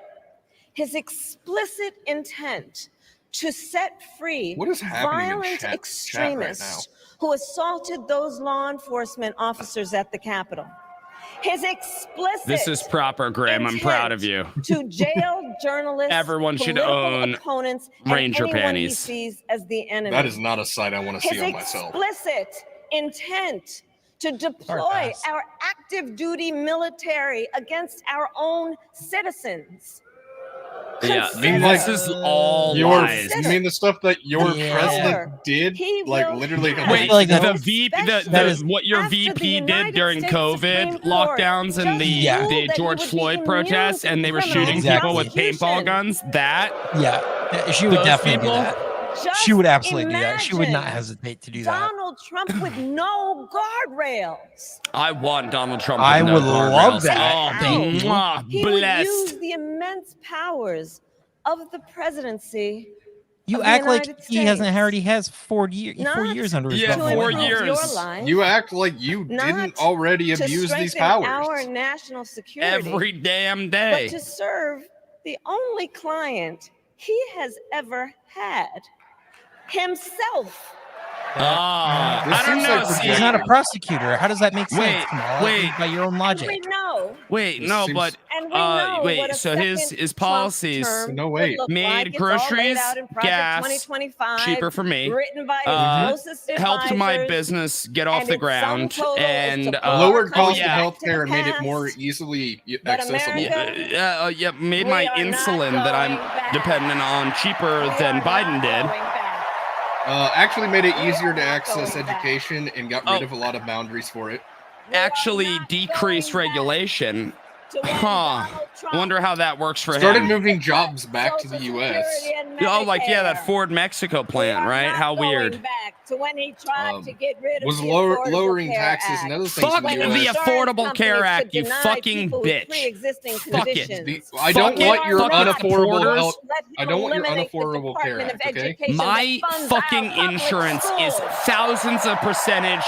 his explicit intent to set free What is happening in violent chat right extremists who assaulted those law enforcement officers at the Capitol. His explicit This is proper, Graham. I'm proud of you. to jail journalists, Everyone should political own opponents, and Ranger anyone panties. he sees as the enemy. That is not a sight I want to His see on myself. explicit intent to deploy pass. our active duty military against our own citizens. Yeah, Consider- this is all You lies. mean the stuff that your Yeah. president did? He Like will literally. have- Wait, like the that- VP, that is- what your After the VP did United during States COVID Supreme Court lockdowns and the, Yeah. ruled the that he George would be Floyd immune protests, to and they were criminal shooting Exactly. people with paintball prosecution. guns. That Yeah, she would Those definitely people? do that. Just She would absolutely do that. She would not imagine hesitate to do that. Donald Trump with no guardrails. I want Donald Trump. I with no would love guardrails. that. Oh, Thank you. mwah, He would use blessed. the immense powers of the presidency. You of the act like United he hasn't States. already has 4 Not years under his Yeah, belt. to 4 improve years. your life, You act like you Not didn't already to abuse these strengthen powers. our national security, Every damn but day. to serve the only client he has ever had, himself. Ah, This I don't seems know. like see, He's not a prosecutor. How does that make sense? Wait, Kamala? wait. By your own And logic. we know, wait, This no, seems- but and we know wait, what a so his second his Trump policies term No, would wait. look made like. It's all laid groceries, out in Project gas, 2025, cheaper for me, written by his closest helped my advisors, business get off and the its sum ground, total is and to pull Lower our cost country yeah. of back to healthcare the made it more past. easily But accessible. America- made We my are not insulin that I'm going back. dependent on cheaper We than are Biden not did. going back. Actually made it We easier are to not access going back. education and got rid of a lot of boundaries for it. We are Actually not decreased going back regulation. to when Huh. Donald Trump Wonder how that works for Started him. moving jobs back to the Social U.S. Security and Oh, like yeah, that Medicare. Ford Mexico We plant, are right? not How going weird. back to when he tried to get rid of Was the lowering Affordable Care taxes and Act. other things Fuck in the the U.S. Affordable Care Insurance Act, companies you could deny fucking people with bitch. pre-existing Fuck it. conditions. I don't Fuck want it, your fuck it, unaffordable supporters. health. Let him I don't want your eliminate the Unaffordable Care Department of Act, okay? Education My that funds fucking our public insurance is schools. thousands of percentage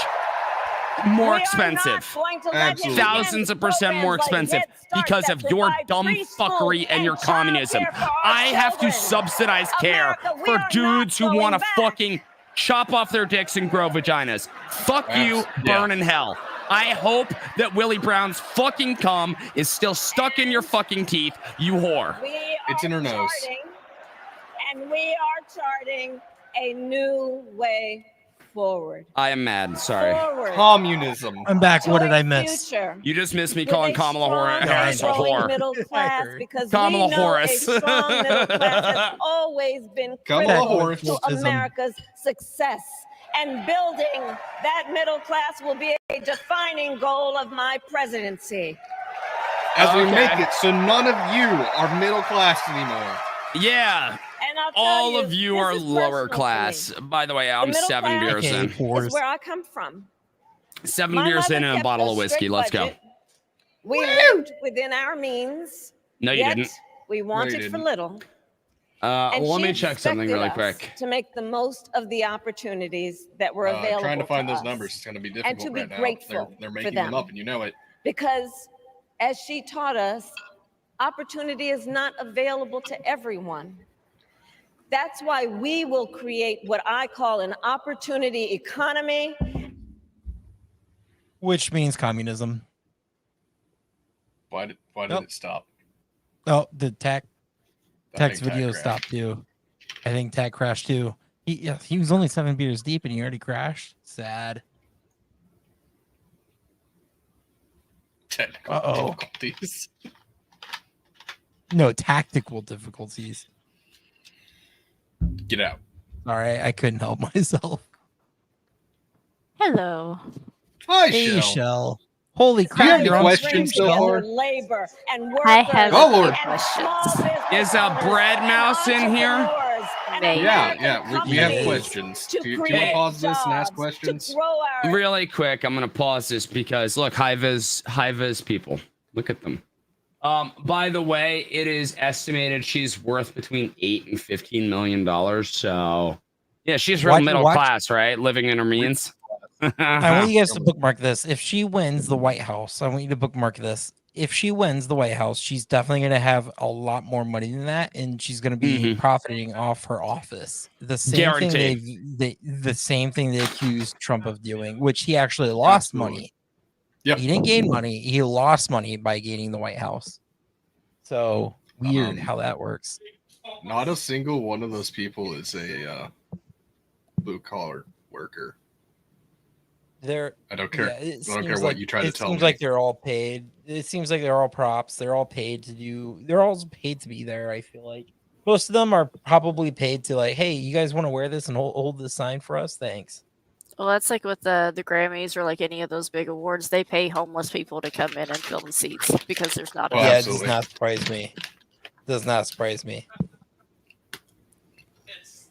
more We are expensive. not going to let him Absolutely. Thousands of against percent more programs like expensive Head Start because that of your provide dumb free fuckery schools and your child communism. care for our I have to children. subsidize care America, we for are not dudes who going want to back. fucking chop off their dicks and grow vaginas. Fuck you, Yeah. burn in hell. I hope that Willie Brown's fucking cum is still stuck in your fucking teeth, you whore. We It's are in her nose. and we are charting a new way forward. I am mad. Sorry. Forward. Communism. I'm back. to What did a I miss? future You just missed me with calling a Kamala strong Harris a and growing whore. Middle class, heard. because Kamala we know Harris. a strong middle class has always been Kamala critical Harris. to Autism. America's success. And building that middle class will be a defining goal of my presidency. As we Okay. make it so none of you are middle class anymore. Yeah, And I'll tell all of you this are is lower personal to class. me. By the way, I'm middle 7 class- beers Okay, in. whores. It's where I come from. 7 My beers mother in and a kept bottle of strict whiskey. Let's go. budget. We lived within our means. No, you yet didn't. We wanted for didn't. little. And Well, let she me check something really expected us quick. to make the most of the opportunities that were available. Trying to find those us. numbers is going to be And difficult to be right now. grateful They're for making them them. up, and you know it. Because as she taught us, opportunity is not available to everyone. That's why we will create what I call an opportunity economy. Which means communism. Why did Nope. it stop? Oh, the tax I think video crashed. stopped too. I think Tag crashed too. He was only 7 beers deep and he already crashed. Sad. Technical difficulties. No, tactical difficulties. Get out. All right, I couldn't help myself. Hello. Hi, Hey, Shell. Shell. Holy Do you have crap, any you're on questions stream, so Shell. far? Labor and workers I have Oh, Lord. questions. Is a bread mouse in here? Maybe. Yeah, we have questions. Do you want to pause this and ask questions? Really quick, I'm gonna pause this because look, Hiva's people. Look at them. By the way, it is estimated she's worth between $8 and $15 million. So yeah, she's real middle class, right? Living in her means. I want you guys to bookmark this. If she wins the White House, I want you to bookmark this. If she wins the White House, she's definitely going to have a lot more money than that, and she's going to be profiting off her office. The same thing the same thing they accused Trump of doing, which he actually lost money. Yep. He didn't gain money; he lost money by gaining the White House. So weird how that works. Not a single one of those people is a blue collar worker. I don't care. Yeah, I don't care what you try to tell me. It seems like they're all paid. It seems like they're all props. They're all paid to do. They're all paid to be there. I feel like most of them are probably paid to like, hey, you guys want to wear this and hold this sign for us? Thanks. Well, that's like with the Grammys or like any of those big awards. They pay homeless people to come in and fill the seats because there's not. Yeah, it does not surprise me. Does not surprise me.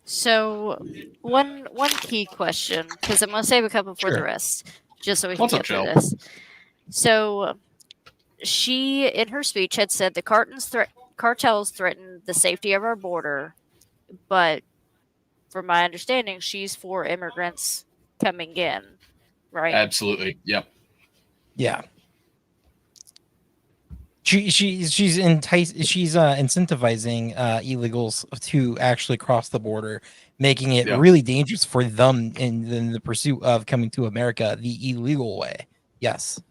So, one key question, because I'm going to save a couple for the rest, just so we can get through this. So, she, in her speech, had said the cartels threaten the safety of our border, but from my understanding, she's for immigrants coming in, right? Absolutely. Yep. Yeah. She's incentivizing illegals to actually cross the border, making it really dangerous for them in the pursuit of coming to America the illegal way. Yes.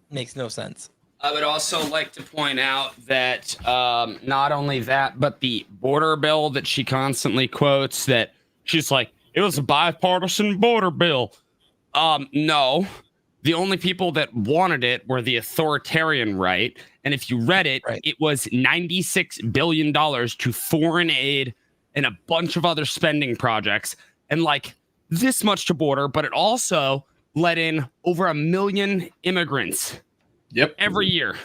Makes no sense. I would also like to point out that not only that, but the border bill that she constantly quotes, that she's like, it was a bipartisan border bill. No. The only people that wanted it were the authoritarian right. And if you read it, it was $96 billion to foreign aid and a bunch of other spending projects. And like this much to border, but it also let in over 1 million immigrants. Yep. Every year.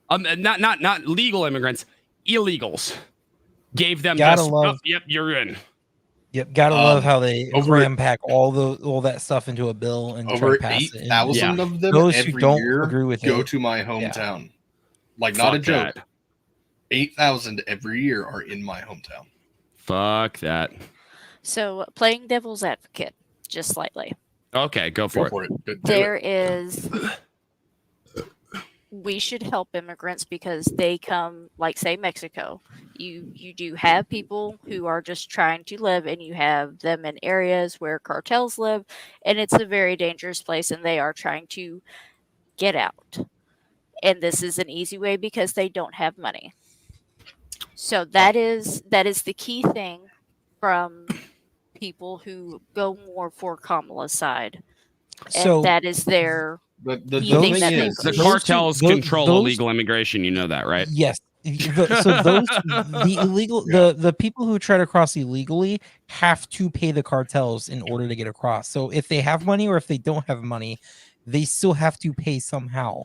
Not legal immigrants, illegals. Gave them Gotta this. love. Yep, you're in. Yep, gotta love how they cram pack all that stuff into a bill and over try to pass 8,000 of them Those every who don't year agree with go it. to my hometown. Like, Fuck not a joke. that. 8,000 every year are in my hometown. Fuck that. So, playing devil's advocate, just slightly. Okay, go for it. We should help immigrants because they come, like, say, Mexico. You do have people who are just trying to live, and you have them in areas where cartels live, and it's a very dangerous place, and they are trying to get out. And this is an easy way because they don't have money. So that is the key thing from people who go more for Kamala's side. And that is their... The cartels control illegal immigration. You know that, right? Yes. The people who try to cross illegally have to pay the cartels in order to get across. So if they have money or if they don't have money, they still have to pay somehow.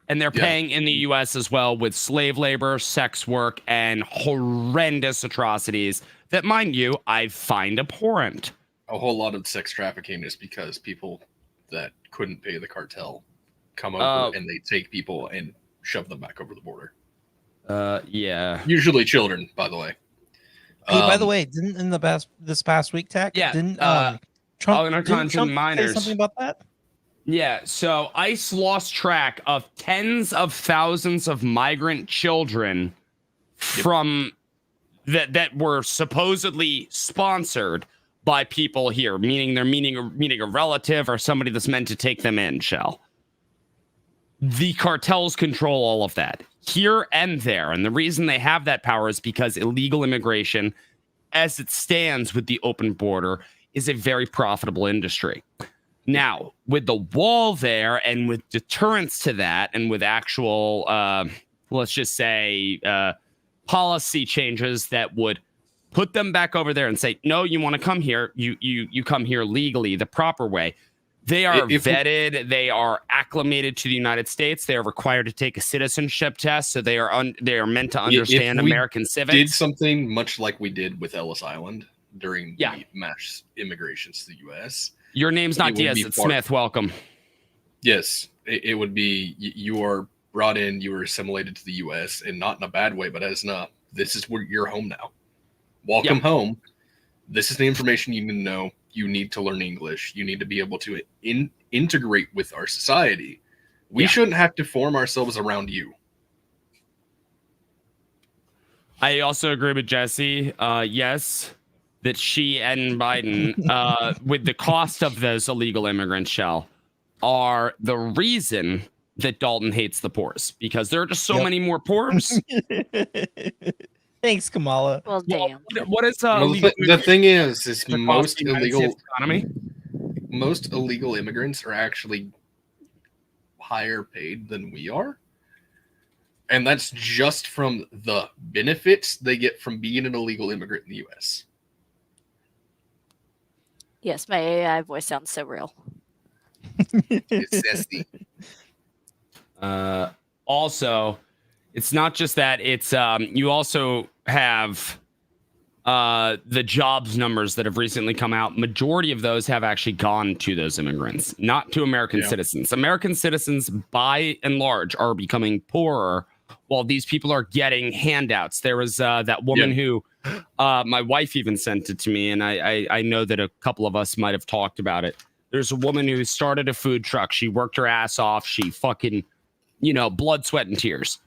And they're paying in the U.S. as well with slave labor, sex work, and horrendous atrocities that, mind you, I find abhorrent. A whole lot of sex trafficking is because people that couldn't pay the cartel come over and they take people and shove them back over the border. Yeah. Usually children, by the way. Hey, by the way, didn't in this past week, Tac? Yeah. Didn't Trump say something about that? Yeah. So ICE lost track of tens of thousands of migrant children from that were supposedly sponsored by people here, meaning they're meeting a relative or somebody that's meant to take them in, Shell. The cartels control all of that here and there. And the reason they have that power is because illegal immigration, as it stands with the open border, is a very profitable industry. Now, with the wall there and with deterrence to that and with actual, let's just say, policy changes that would put them back over there and say, no, you want to come here. You come here legally, the proper way. They are vetted. They are acclimated to the United States. They are required to take a citizenship test. So they are meant to understand American civics. Did something much like we did with Ellis Island during the mass immigrations to the U.S. Your name's not Diaz, it's Smith. Welcome. Yes, it would be you are brought in, you are assimilated to the U.S. and not in a bad way, but as not. This is where you're home now. Welcome home. This is the information you need to know. You need to learn English. You need to be able to integrate with our society. We shouldn't have to form ourselves around you. I also agree with Jesse. Yes, that she and Biden, with the cost of those illegal immigrants, are the reason that Dalton hates the poors, because there are just so many more poors. Thanks, Kamala. Well, damn. What is the thing is most illegal economy? Most illegal immigrants are actually higher paid than we are. And that's just from the benefits they get from being an illegal immigrant in the U.S. Yes, my AI voice sounds so real. It's zesty. Also, it's not just that. It's you also have the jobs numbers that have recently come out. Majority of those have actually gone to those immigrants, not to American citizens. American citizens, by and large, are becoming poorer while these people are getting handouts. There was that woman who my wife even sent it to me, and I know that a couple of us might have talked about it. There's a woman who started a food truck. She worked her ass off. She fucking, blood, sweat, and tears.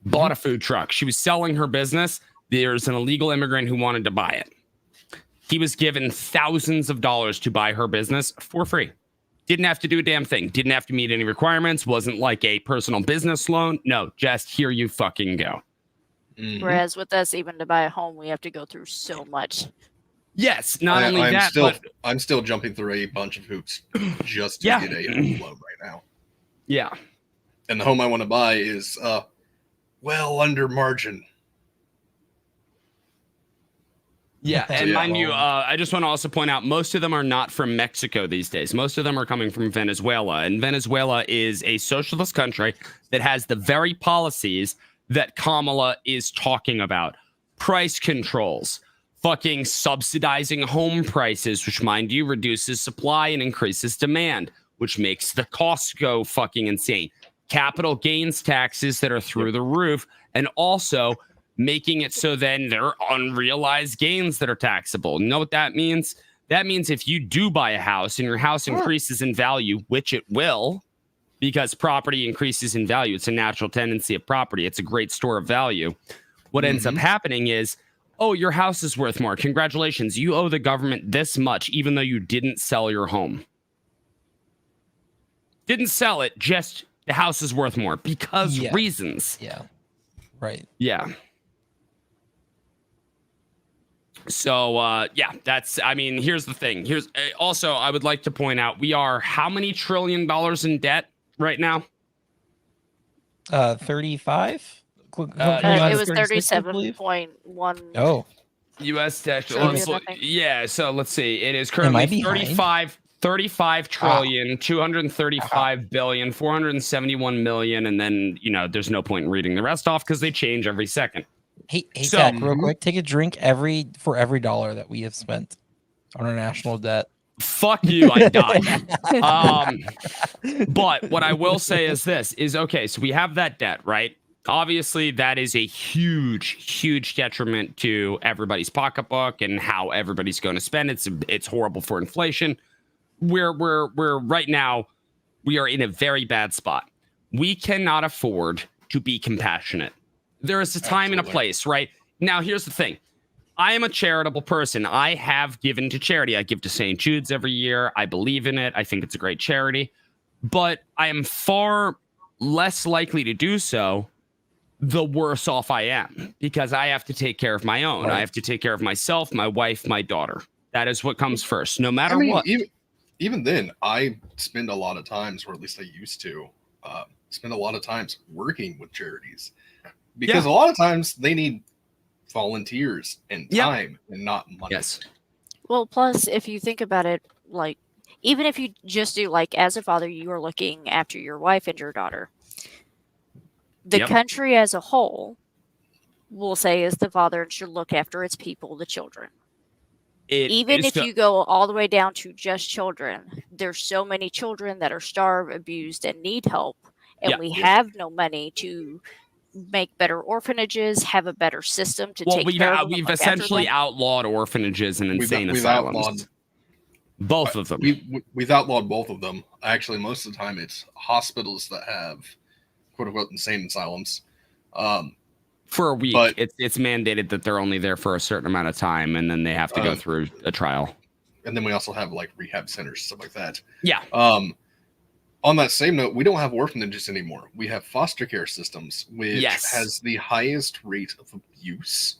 Bought a food truck. She was selling her business. There's an illegal immigrant who wanted to buy it. He was given thousands of dollars to buy her business for free. Didn't have to do a damn thing. Didn't have to meet any requirements. Wasn't like a personal business loan. No, just here you fucking go. Mm-hmm. Whereas with us, even to buy a home, we have to go through so much. Yes, not only that, but I'm still jumping through a bunch of hoops just to get a home loan right now. Yeah. And the home I want to buy is well under margin. Yeah, and mind you, I just want to also point out, most of them are not from Mexico these days. Most of them are coming from Venezuela. And Venezuela is a socialist country that has the very policies that Kamala is talking about. Price controls, fucking subsidizing home prices, which, mind you, reduces supply and increases demand, which makes the costs go fucking insane. Capital gains taxes that are through the roof, and also making it so then there are unrealized gains that are taxable. You know what that means? That means if you do buy a house and your house increases in value, which it will, because property increases in value. It's a natural tendency of property. It's a great store of value. What ends up happening is, oh, your house is worth more. Congratulations. You owe the government this much, even though you didn't sell your home. Didn't sell it, just the house is worth more because reasons. Yeah. Right. Yeah. So, that's, here's the thing. Here's also, I would like to point out, we are how many $1 trillion in debt right now? 35? It was 37.1. Oh. U.S. debt. So let's see. It is currently 35 trillion, 235 billion, 471 million. And then, there's no point in reading the rest off because they change every second. Hey, Zach, real quick, take a drink for every dollar that we have spent on our national debt. Fuck you, I died. But what I will say is this, okay, so we have that debt, right? Obviously, that is a huge detriment to everybody's pocketbook and how everybody's going to spend. It's horrible for inflation. We're right now, we are in a very bad spot. We cannot afford to be compassionate. There is a time and a place, right? Now, here's the thing. I am a charitable person. I have given to charity. I give to St. Jude's every year. I believe in it. I think it's a great charity. But I am far less likely to do so the worse off I am, because I have to take care of my own. Right. I have to take care of myself, my wife, my daughter. That is what comes first, no matter what. even then, I spend a lot of times, or at least I used to, spend a lot of times working with charities because a lot of times they need volunteers and time and not money. Yes. Well, plus, if you think about it, like, even if you just do, like, as a father, you are looking after your wife and your daughter. The country as a whole will say is the father should look after its people, the children. Even if you go all the way down to just children, there's so many children that are starved, abused, and need help. And we have no money to make better orphanages, have a better system to take care of them. We've essentially outlawed orphanages and insane asylums. Outlawed, both of them. We've outlawed both of them. Actually, most of the time it's hospitals that have quote-unquote insane asylums. For a week, it's mandated that they're only there for a certain amount of time, and then they have to go through a trial. And then we also have like rehab centers, stuff like that. Yeah. On that same note, we don't have orphanages anymore. We have foster care systems, which has the highest rate of abuse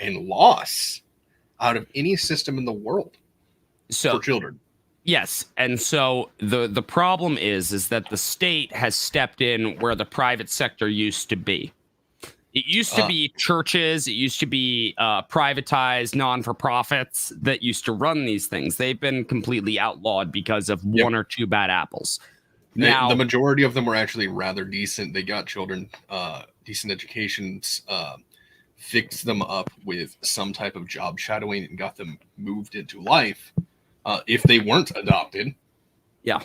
and loss out of any system in the world for children. Yes, and so the problem is that the state has stepped in where the private sector used to be. It used to be churches. It used to be privatized non-for-profits that used to run these things. They've been completely outlawed because of one or two bad apples. Now, the majority of them were actually rather decent. They got children decent educations, fixed them up with some type of job shadowing, and got them moved into life if they weren't adopted. Yeah.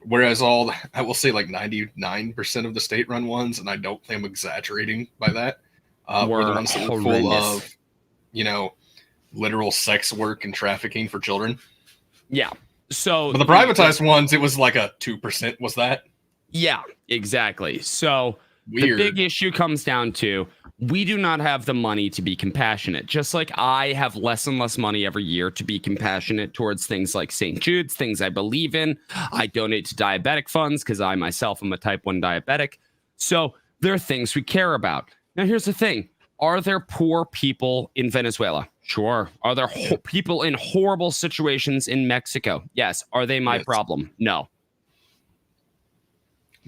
Whereas I will say like 99% of the state-run ones, and I don't think I'm exaggerating by that, were the ones that were full of, literal sex work and trafficking for children. Yeah. So, but the privatized ones, it was like a 2%. Was that? Yeah, exactly. So weird. The big issue comes down to we do not have the money to be compassionate. Just like I have less and less money every year to be compassionate towards things like St. Jude's, things I believe in. I donate to diabetic funds because I myself am a type 1 diabetic. So there are things we care about. Now, here's the thing. Are there poor people in Venezuela? Sure. Are there people in horrible situations in Mexico? Yes. Are they my problem? No.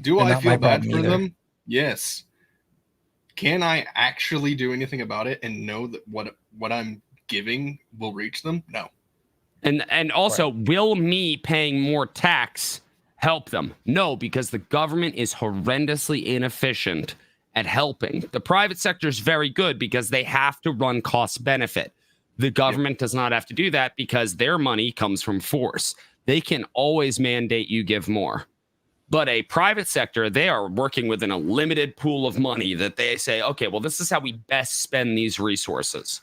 Do I feel bad for them? Yes. Can I actually do anything about it and know that what I'm giving will reach them? No. And also, will me paying more tax help them? No, because the government is horrendously inefficient at helping. The private sector is very good because they have to run cost benefit. The government does not have to do that because their money comes from force. They can always mandate you give more. But a private sector, they are working within a limited pool of money that they say, okay, well, this is how we best spend these resources.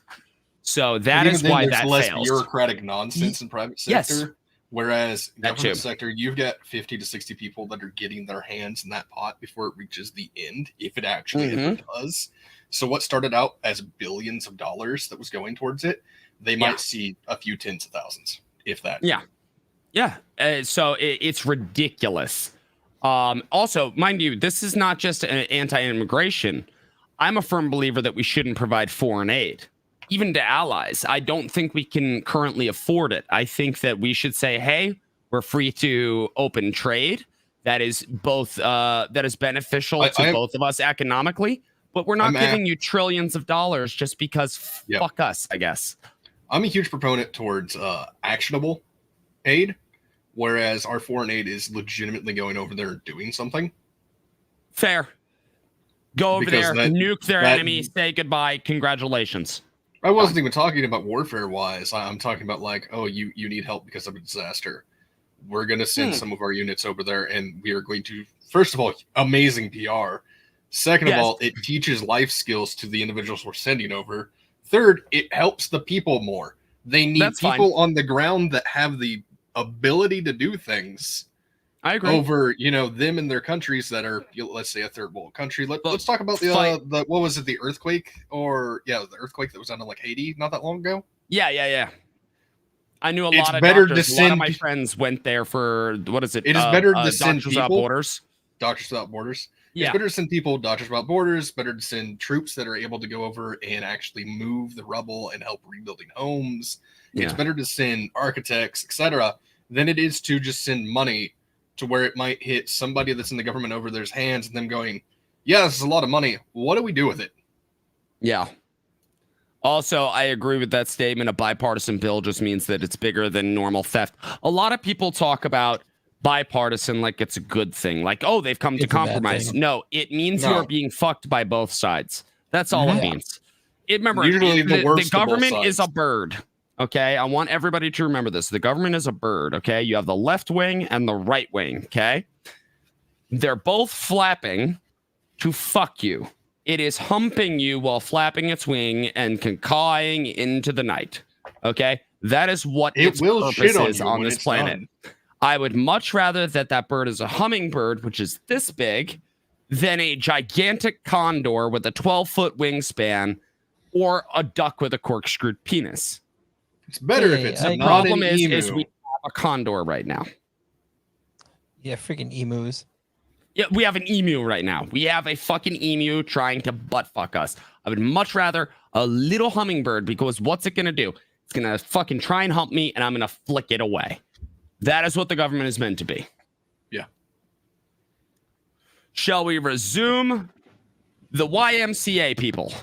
So that is why that less fails. Bureaucratic nonsense in private sector. Whereas government sector, you've got 50 to 60 people that are getting their hands in that pot before it reaches the end, if it actually ever does. So what started out as billions of dollars that was going towards it, they might see a few tens of thousands, if that. Yeah. So it's ridiculous. Also, mind you, this is not just an anti-immigration. I'm a firm believer that we shouldn't provide foreign aid, even to allies. I don't think we can currently afford it. I think that we should say, hey, we're free to open trade. That is both that is beneficial to both of us economically, but we're not giving you trillions of dollars just because fuck us, I guess. I'm a huge proponent towards actionable aid. Whereas our foreign aid is legitimately going over there and doing something. Fair. Go over there, nuke their enemy, say goodbye, congratulations. I wasn't even talking about warfare-wise. I'm talking about like, oh, you need help because of a disaster. We're going to send some of our units over there, and we are going to, first of all, amazing PR. Second of all, it teaches life skills to the individuals we're sending over. Third, it helps the people more. They need people on the ground that have the ability to do things. I agree. Over, them in their countries that are, let's say, a third world country. Let's talk about the what was it, the earthquake? The earthquake that was on like Haiti not that long ago. Yeah. I knew a lot of doctors. A lot of my friends went there for, what is it? It is better to send Doctors Without Borders. Doctors Without Borders. Yeah. It's better to send people, Doctors Without Borders, better to send troops that are able to go over and actually move the rubble and help rebuilding homes. Yeah. It's better to send architects, etc., than it is to just send money to where it might hit somebody that's in the government over their hands and them going, yeah, this is a lot of money. What do we do with it? Yeah. Also, I agree with that statement. A bipartisan bill just means that it's bigger than normal theft. A lot of people talk about bipartisan like it's a good thing. Like, oh, they've come to compromise. No, it means you are being fucked by both sides. That's all it means. Remember, the government is a bird. Okay, I want everybody to remember this. The government is a bird. Okay, you have the left wing and the right wing. Okay, they're both flapping to fuck you. It is humping you while flapping its wing and cawing into the night. Okay? That is what its purpose is on this planet. I would much rather that bird is a hummingbird, which is this big, than a gigantic condor with a 12-foot wingspan or a duck with a corkscrewed penis. It's better if it's the problem is we have a condor right now. Yeah, freaking emus. Yeah, we have an emu right now. We have a fucking emu trying to butt fuck us. I would much rather a little hummingbird, because what's it going to do? It's going to fucking try and hump me, and I'm going to flick it away. That is what the government is meant to be. Yeah. Shall we resume the YMCA people?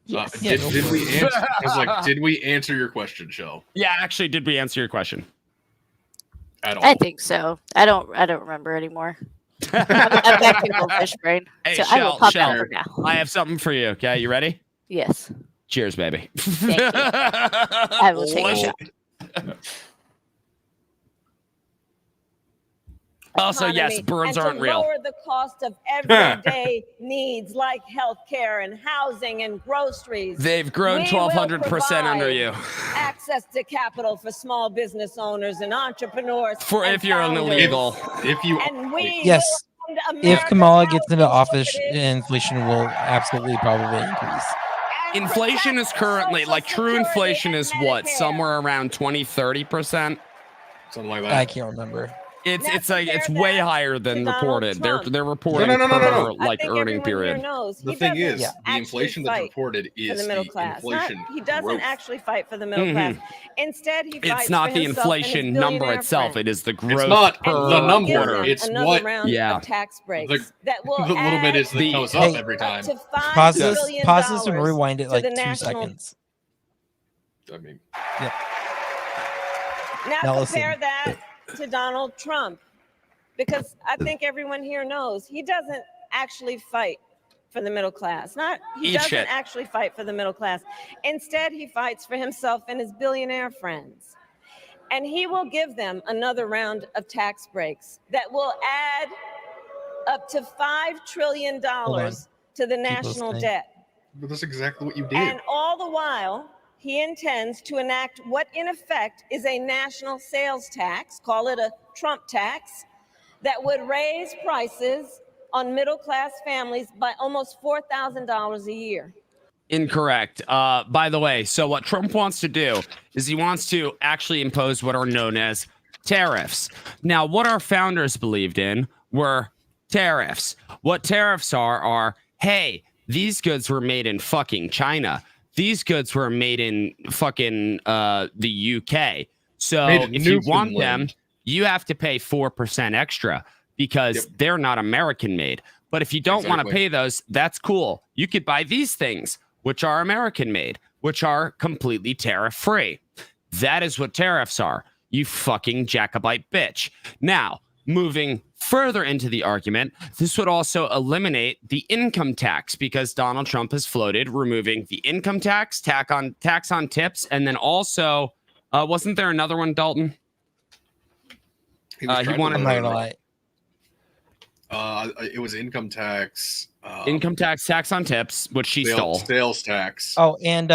Yes. Did we answer? I was like, did we answer your question, Shell? Yeah, actually, did we answer your question? At all? I think so. I don't remember anymore. I'm back to goldfish brain. Hey, so I will pop out for now. I have something for you. Okay, you ready? Yes. Cheers, baby. Thank you. I will take a shot. Also, yes, birds aren't real. Lower the cost of everyday needs like healthcare and housing and groceries. They've grown 1,200% under you. Access to capital for small business owners and entrepreneurs. For if you're an illegal. Yes. If Kamala gets into office, inflation will absolutely probably increase. Inflation is currently, like, true inflation is what? Somewhere around 20-30%? Something like that. I can't remember. It's way higher than reported. They're reporting no. like earning period. The thing is, the inflation that's reported is the middle class. He doesn't actually fight for the middle class. Instead, he fights it's not for the himself inflation and his number billionaire itself. friends. It is the growth. It's not per the number. quarter. It's another what round of tax breaks that will the little bit is that goes up every time. Pause this and rewind it like 2 seconds. I mean, Now compare that to Donald Trump. Because I think everyone here knows he doesn't actually fight for the middle class. He doesn't actually fight for the middle class. Instead, he fights for himself and his billionaire friends. And he will give them another round of tax breaks that will add up to $5 trillion to the national debt. But that's exactly what you did. And all the while, he intends to enact what in effect is a national sales tax, call it a Trump tax, that would raise prices on middle-class families by almost $4,000 a year. Incorrect. By the way, so what Trump wants to do is he wants to actually impose what are known as tariffs. Now, what our founders believed in were tariffs. What tariffs are, hey, these goods were made in fucking China. These goods were made in fucking the UK. So if you want them, you have to pay 4% extra because they're not American made. But if you don't want to pay those, that's cool. You could buy these things, which are American made, which are completely tariff free. That is what tariffs are. You fucking Jacobite bitch. Now, moving further into the argument, this would also eliminate the income tax because Donald Trump has floated removing the income tax, tax on tips, and then also, wasn't there another one, Dalton? He wanted. I'm not gonna lie. It was income tax. Income tax on tips, which she stole. Sales tax. Oh, and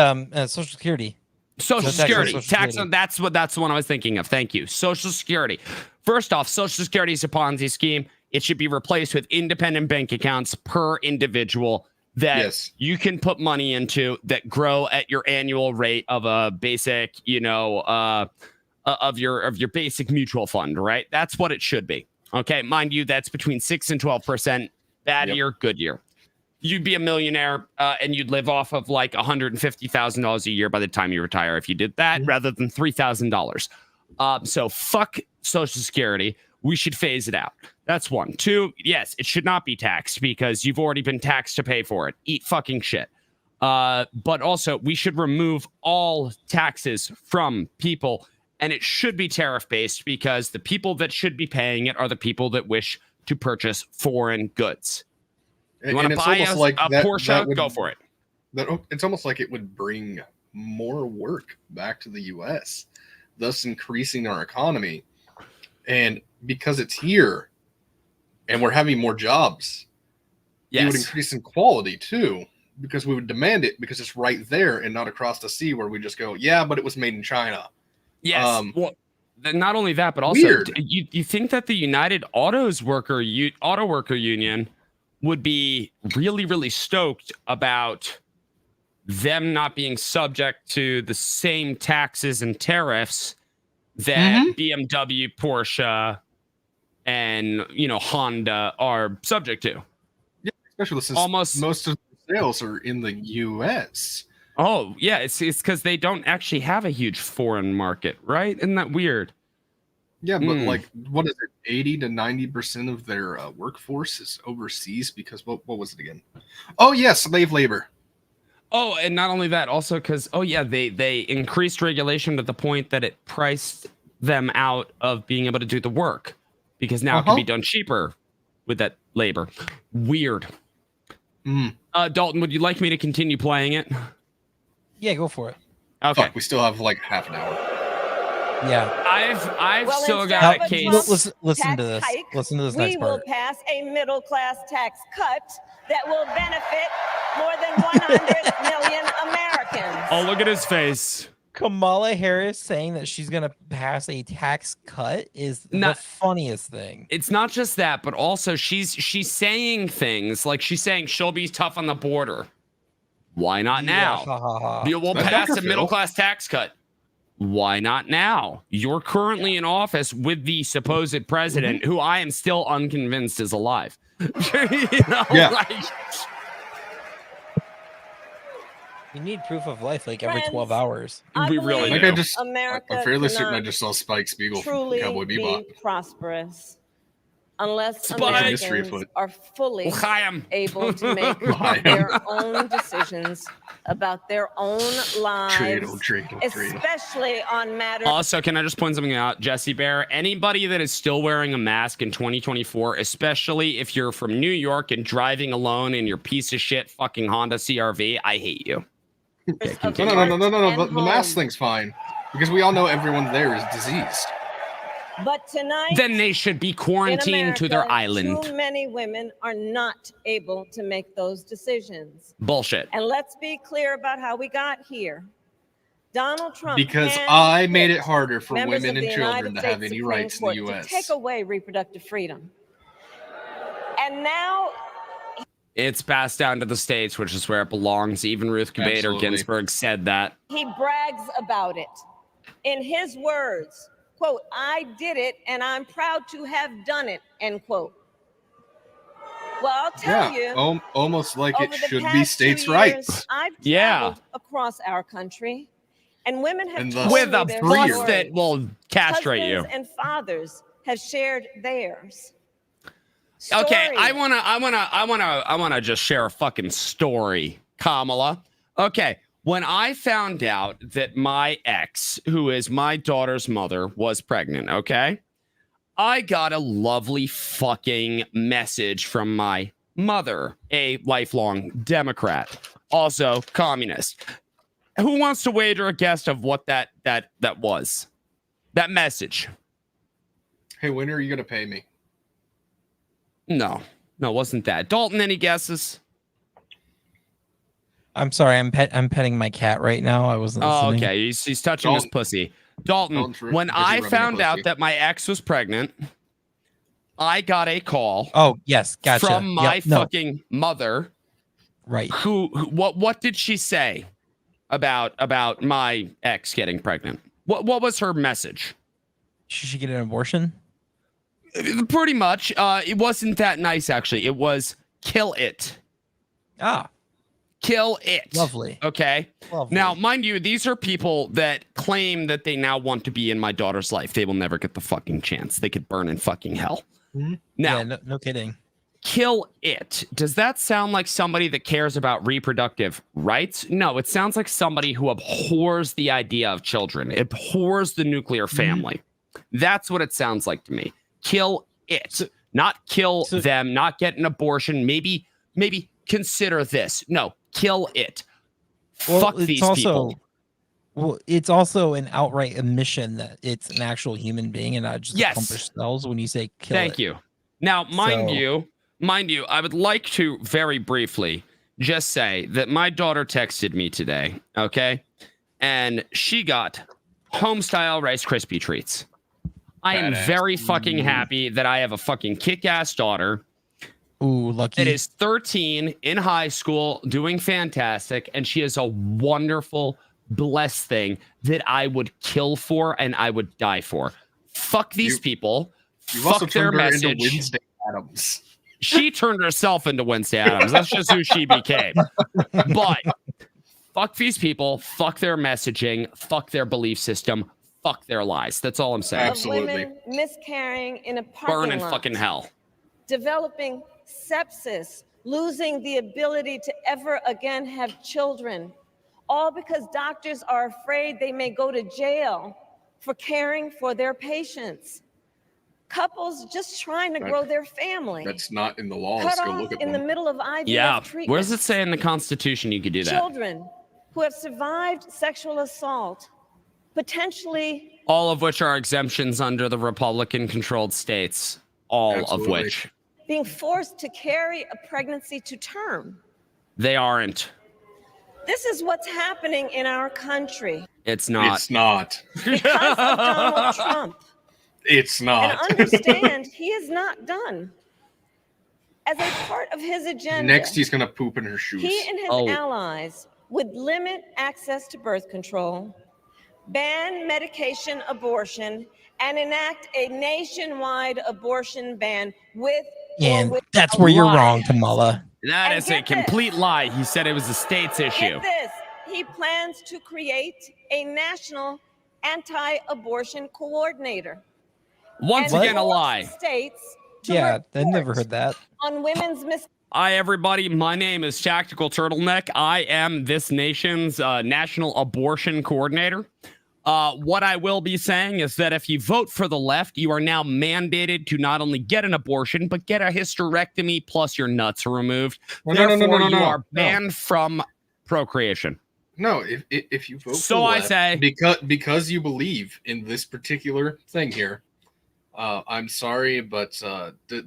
Social Security. Social Security. Tax on that's the one I was thinking of. Thank you. Social Security. First off, Social Security is a Ponzi scheme. It should be replaced with independent bank accounts per individual that you can put money into that grow at your annual rate of a basic, of your basic mutual fund, right? That's what it should be. Okay, mind you, that's between 6 and 12%. Bad year, good year. You'd be a millionaire and you'd live off of like $150,000 a year by the time you retire if you did that, rather than $3,000. So fuck Social Security. We should phase it out. That's one. Two, yes, it should not be taxed because you've already been taxed to pay for it. Eat fucking shit. But also, we should remove all taxes from people, and it should be tariff-based because the people that should be paying it are the people that wish to purchase foreign goods. You want to buy a Porsche? Go for it. It's almost like it would bring more work back to the U.S., thus increasing our economy. And because it's here and we're having more jobs, it would increase in quality too, because we would demand it because it's right there and not across the sea where we just go, yeah, but it was made in China. Yes. Well, not only that, but also you think that the United Auto Worker Union would be really, really stoked about them not being subject to the same taxes and tariffs that BMW, Porsche, and Honda are subject to. Yeah, especially since most of the sales are in the U.S. Oh yeah, it's because they don't actually have a huge foreign market, right? Isn't that weird? Yeah, but like, what is it? 80 to 90% of their workforce is overseas because what was it again? Oh yeah, slave labor. Oh, and not only that, also because they increased regulation to the point that it priced them out of being able to do the work because now it can be done cheaper with that labor. Weird. Dalton, would you like me to continue playing it? Yeah, go for it. Okay. Fuck, we still have like half an hour. Yeah. I've still got a case. Listen to this. Listen to this next part. We will pass a middle-class tax cut that will benefit more than 100 million Americans. Oh, look at his face. Kamala Harris saying that she's going to pass a tax cut is the funniest thing. It's not just that, but also she's saying things like she's saying she'll be tough on the border. Why not now? We'll pass a middle-class tax cut. Why not now? You're currently in office with the supposed president, who I am still unconvinced is alive. You need proof of life like every 12 hours. We really do. I'm fairly certain I just saw Spike Spiegel from Cowboy Bebop. Prosperous unless Americans are fully able to make their own decisions about their own lives, especially on matters. Also, can I just point something out, Jesse Bear? Anybody that is still wearing a mask in 2024, especially if you're from New York and driving alone in your piece of shit fucking Honda CRV, I hate you. No. The mask thing's fine because we all know everyone there is diseased. But tonight, then they should be quarantined to their island. Too many women are not able to make those decisions. Bullshit. And let's be clear about how we got here. Donald Trump. Because I made it harder for women and children to have any rights in the U.S. To take away reproductive freedom. And now it's passed down to the states, which is where it belongs. Even Ruth Bader Ginsburg said that. He brags about it. In his words, quote, I did it and I'm proud to have done it, end quote. Well, I'll tell you. Almost like it should be states' rights. I've traveled across our country, and women have told with me a bus that will castrate you. And fathers have shared theirs. Okay, I wanna just share a fucking story, Kamala. Okay. When I found out that my ex, who is my daughter's mother, was pregnant, okay, I got a lovely fucking message from my mother, a lifelong Democrat, also communist. Who wants to wager a guess of what that was? That message. Hey, when are you gonna pay me? No, it wasn't that. Dalton, any guesses? I'm sorry, I'm petting my cat right now. I wasn't listening. Okay. He's touching his pussy. Dalton, when I found out that my ex was pregnant, I got a call. Oh, yes, gotcha. From my fucking mother. Right. What did she say about my ex getting pregnant? What was her message? She should get an abortion? Pretty much. It wasn't that nice, actually. It was kill it. Ah. Kill it. Lovely. Okay. Lovely. Now, mind you, these are people that claim that they now want to be in my daughter's life. They will never get the fucking chance. They could burn in fucking hell. Mm-hmm. Now, yeah, no kidding. kill it. Does that sound like somebody that cares about reproductive rights? No, it sounds like somebody who abhors the idea of children, abhors the nuclear family. That's what it sounds like to me. Kill it. Not kill them, not get an abortion. Maybe consider this. No, kill it. Well, Fuck these people. Well, it's also an outright admission that it's an actual human being and not just accomplished cells when you say kill it. Thank you. Now, mind you, I would like to very briefly just say that my daughter texted me today, okay? And she got home-style Rice Krispie treats. I am very fucking happy that I have a fucking kick-ass daughter. Ooh, lucky. That is 13 in high school, doing fantastic, and she is a wonderful, blessed thing that I would kill for and I would die for. Fuck these people. You've Fuck also their turned her message. into Wednesday Addams. She turned herself into Wednesday Addams. That's just who she became. But fuck these people. Fuck their messaging. Fuck their belief system. Fuck their lies. That's all I'm saying. Absolutely. Of women miscarrying in a parking Burn in lot, fucking hell. developing sepsis, losing the ability to ever again have children, all because doctors are afraid they may go to jail for caring for their patients. Couples just trying to grow their family. That's not in the law. Cut Let's go off look at in them. the middle of IVF Yeah. treatment. Where does it say in the Constitution you could do that? Children who have survived sexual assault, potentially All of which are exemptions under the Republican-controlled states. All Absolutely. of which. being forced to carry a pregnancy to term. They aren't. This is what's happening in our country It's not. It's not. because of Donald Trump. It's And not. understand, he is not done. As a part of his agenda, Next, he's gonna poop in her shoes. he and his Oh. allies would limit access to birth control, ban medication abortion, and enact a nationwide abortion ban with or And without that's where you're lie. wrong, Kamala. That And is a get this. complete lie. He said it was a state's issue. Get this, he plans to create a national anti-abortion coordinator. Once and again, a force lie. States to Yeah, I've never report heard that. on women's Hi, everybody. My name is Tactical Turtleneck. I am this nation's national abortion coordinator. What I will be saying is that if you vote for the left, you are now mandated to not only get an abortion, but get a hysterectomy plus your nuts removed. Well, no, Therefore, no, you are banned from procreation. No, if you vote So for the I left, say- because you believe in this particular thing here, I'm sorry, but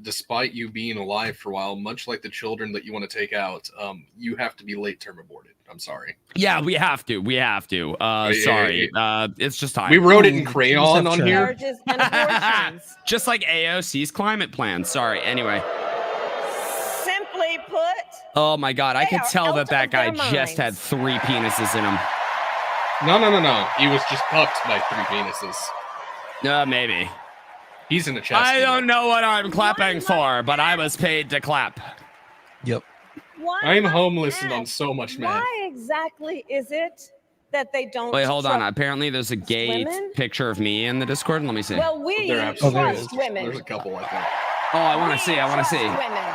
despite you being alive for a while, much like the children that you want to take out, you have to be late term aborted. I'm sorry. Yeah, we have to. We have to. Sorry. It's just time. We wrote it in Ooh, crayon on sure. here. marriages and abortions. Just like AOC's climate plan. Sorry. Anyway. Simply put, Oh my God. I They could are tell that out that of guy their just had minds. 3 penises in him. No. He was just cucked by 3 penises. Maybe. He's in the chest. I don't know what I'm clapping for, but I was paid to clap. Yep. why I'm must homeless and ask, on so much math. why exactly is it that they don't Wait, hold on. trust Apparently there's a gay women? picture of me in the Discord. Let me see. Well, we There absolutely there trust is. women. There's a couple, I think. Oh, I want to see. I want to We see. trust women.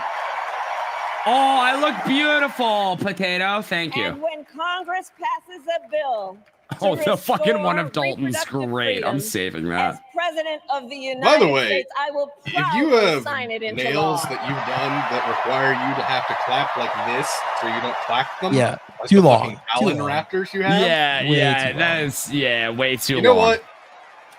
Oh, I look beautiful, Potato. Thank you. And when Congress passes a bill Oh, to the fucking one of restore Dalton's reproductive great. I'm freedom, saving as that. President of the United By the way, States, I will If proudly you have sign it into nails law. that you've done that require you to have to clap like this so you don't clack them, Yeah, like too the long, fucking too Allen long. Raptors you have. Yeah, Way yeah. too That long. is, yeah, way too You know long. what?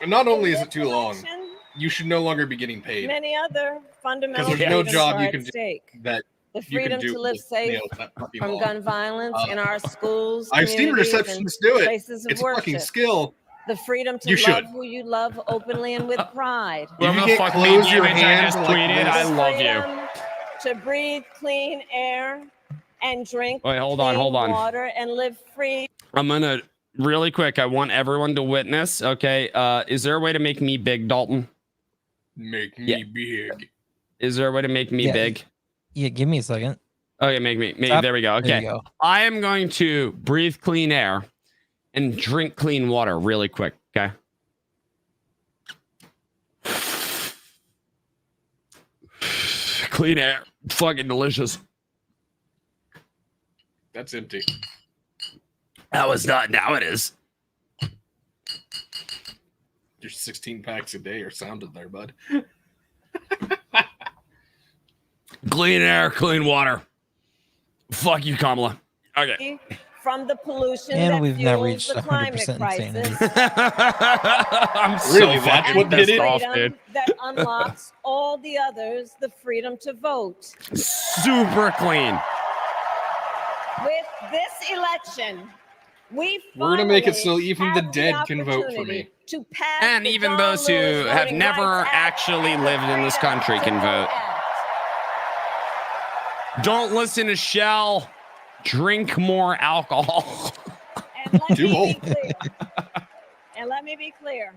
Not only is In it too long, this election, you should no longer be getting paid. many other fundamental there's no freedoms job are you at can do stake. That The you can freedom do to live with safe nails that fucking from long. gun violence in our schools, I've seen communities, and receptionists do it. places of It's a fucking worship. skill. The freedom to You love should. who you love openly and with pride. If you Whoever the can't fuck close made the your image I hands just like tweeted, this- I The love you. freedom to breathe clean air and drink Wait, hold clean on. water and live free. I'm gonna really quick. I want everyone to witness. Okay. Is there a way to make me big, Dalton? Make me Yeah. big. Is there a way to make me Yeah. big? Yeah, give me a second. Okay, make me. Stop. There we go. There Okay. you go. I am going to breathe clean air and drink clean water really quick. Okay. Clean air. Fucking delicious. That's empty. That was not. Now it is. Your 16 packs a day are sounded there, bud. Clean air, clean water. Fuck you, Kamala. Okay. From the pollution And that we've now fuels reached the 100% climate insanity. crisis. I'm so Really, that's fucking what did pissed it? off, Freedom dude. that unlocks all the others the freedom to vote. Super clean. With this election, we're We're gonna make it so even the dead can vote for me. To pass And the even John those who Lewis have Voting never Rights Act, actually lived in this country can vote. Don't listen to Shell. Drink more alcohol. And let Do me both. be clear. And let me be clear.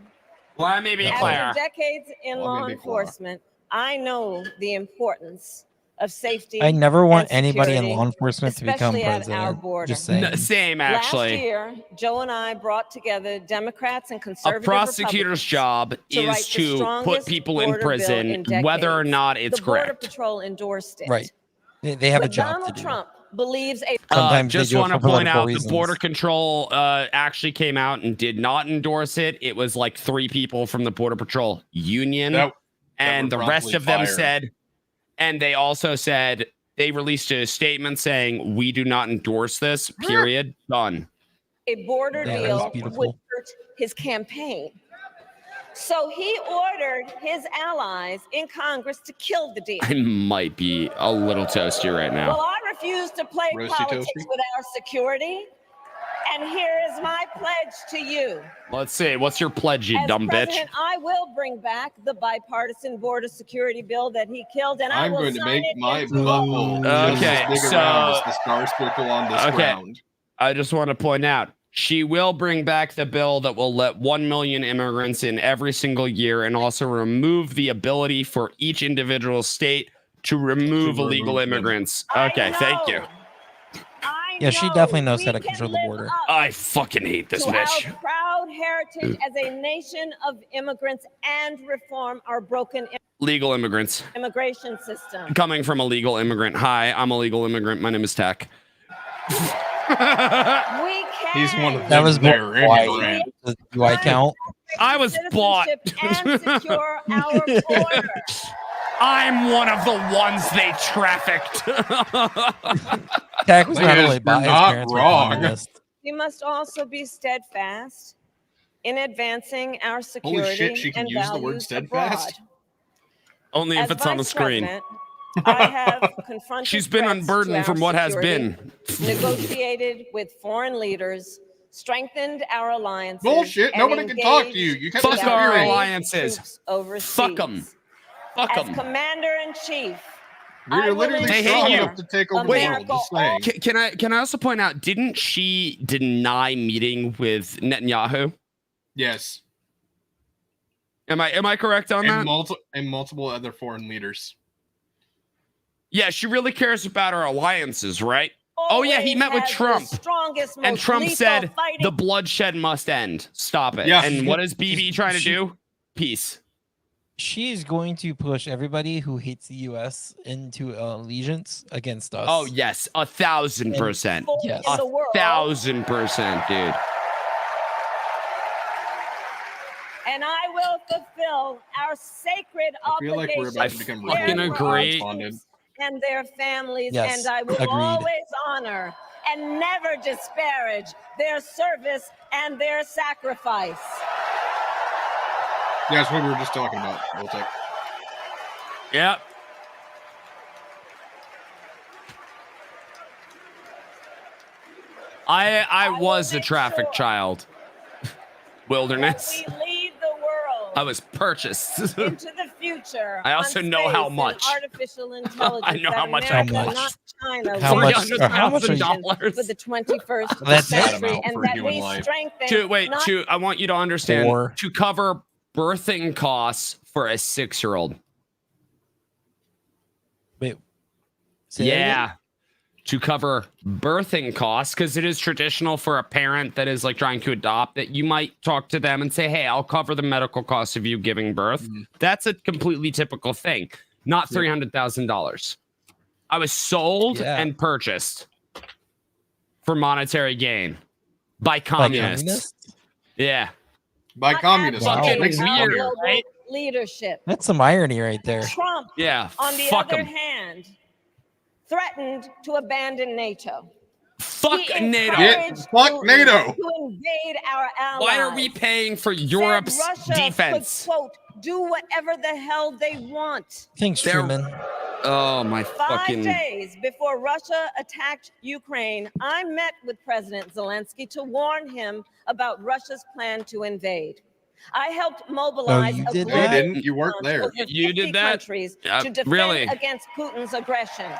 Let me be After clear. decades in Let law me be clear. enforcement, I know the importance of safety. I never want and anybody in security, law enforcement to become especially at our president. border. Just saying. Same, Last actually. year, Joe and I brought together Democrats and A conservative prosecutor's Republicans job to write is the to put strongest people in border bill in prison, whether or decades. not it's the Border correct. Patrol endorsed it. Right. They have a But job Donald to do. Trump believes a Sometimes they just do it want to for point political out reasons. the Border Control actually came out and did not endorse it. It was like 3 people from the Border Patrol union, That and were the rest promptly of them fired. said, and they also said they released a statement saying we do not endorse this. Period. Done. border Yeah, that deal was would beautiful. hurt his campaign. So he ordered his allies in Congress to kill the deal. I might be a little toasty right now. Well, I refuse to play Roasty politics toasty? with our security. And here is my pledge to you. Let's see. What's your pledge, you As dumb bitch? president, I will bring back the bipartisan border security bill that he killed, and I I'm will going to sign make it my into law. butthole Okay, just as big so- around as the star circle on this Okay. ground. I just want to point out she will bring back the bill that will let 1 million immigrants in every single year and also remove the ability for each individual state to remove illegal remove them. immigrants. I Okay, thank you. know. I Yeah, she know definitely knows we how to can control the live border. up I fucking hate this to bitch. our proud heritage as a nation of immigrants and reform our broken Legal immigrants. immigration system. Coming from a legal immigrant. Hi, I'm a legal immigrant. My name is Tech. We can. He's one of That them was there, more white. immigrant. Do I count? I was bought. Citizenship and secure our border. I'm one of the ones they trafficked. Tech was Thing not is, only by you're his not parents were wrong. communist. We must also be steadfast in advancing our security Holy shit, she can and use the word values steadfast? abroad. Only if As it's on the Vice screen. President, I have confronted She's been threats to unburdened our from what has security, been. negotiated with foreign leaders, strengthened our alliances. Bullshit, and nobody can talk to engaged you. You can't Fuck with listen to our your brave alliances. troops overseas. Fuck 'em. Fuck As 'em. Commander-in-Chief, I We're will literally They hate strong you. enough to take over the Wait. world. Just saying. Can I also point out, didn't she deny meeting with Netanyahu? Yes. Am I correct on that? And multiple other foreign leaders. Yeah, she really cares about our alliances, right? Oh, yeah, he always met with has the Trump. strongest, And most Trump lethal said fighting the bloodshed must end. Stop it. Yeah. And what is BB trying to she- do? Peace. She's going to push everybody who hates the U.S. into allegiance against us. Oh, yes. 1,000%. force Yes. in the world. 1,000%, dude. And I will fulfill our sacred I feel like we're obligations about to become I fucking really agree. correspondent. and their families, Yes, and I will agreed. always honor and never disparage their service and their sacrifice. Yeah, that's what we were just talking about. Voltec. Yep. I was a make traffic sure child. Wilderness. We lead the world I was purchased. into the future. I also on know how space and much. Artificial intelligence. I know that how much I America, cost. not China, How will much- be how much are you- $300,000. for the 21st That's it. century, Amount and for a that human we life. strengthen. not I want you to understand, Or- to cover birthing costs for a 6-year-old. Wait. Say that again? Yeah. to cover birthing costs, because it is traditional for a parent that is like trying to adopt that you might talk to them and say, hey, I'll cover the medical costs of you giving birth. That's a completely typical thing, not $300,000. I was sold and purchased for monetary gain by communists. Yeah. By communists. Wow. Fucking weird, right? Leadership. That's some irony right there. Trump, on the other hand, threatened to abandon NATO. Fuck NATO. Fuck NATO. To invade our allies. Why are we paying for Europe's defense? Could, quote, do whatever the hell they want. Thanks, Truman. Oh, my 5 days before Russia attacked Ukraine, I met with President Zelensky to warn him about Russia's plan to invade. I helped mobilize you a did global that? You didn't. You weren't there. over You did 50 that? countries to defend against Putin's aggression.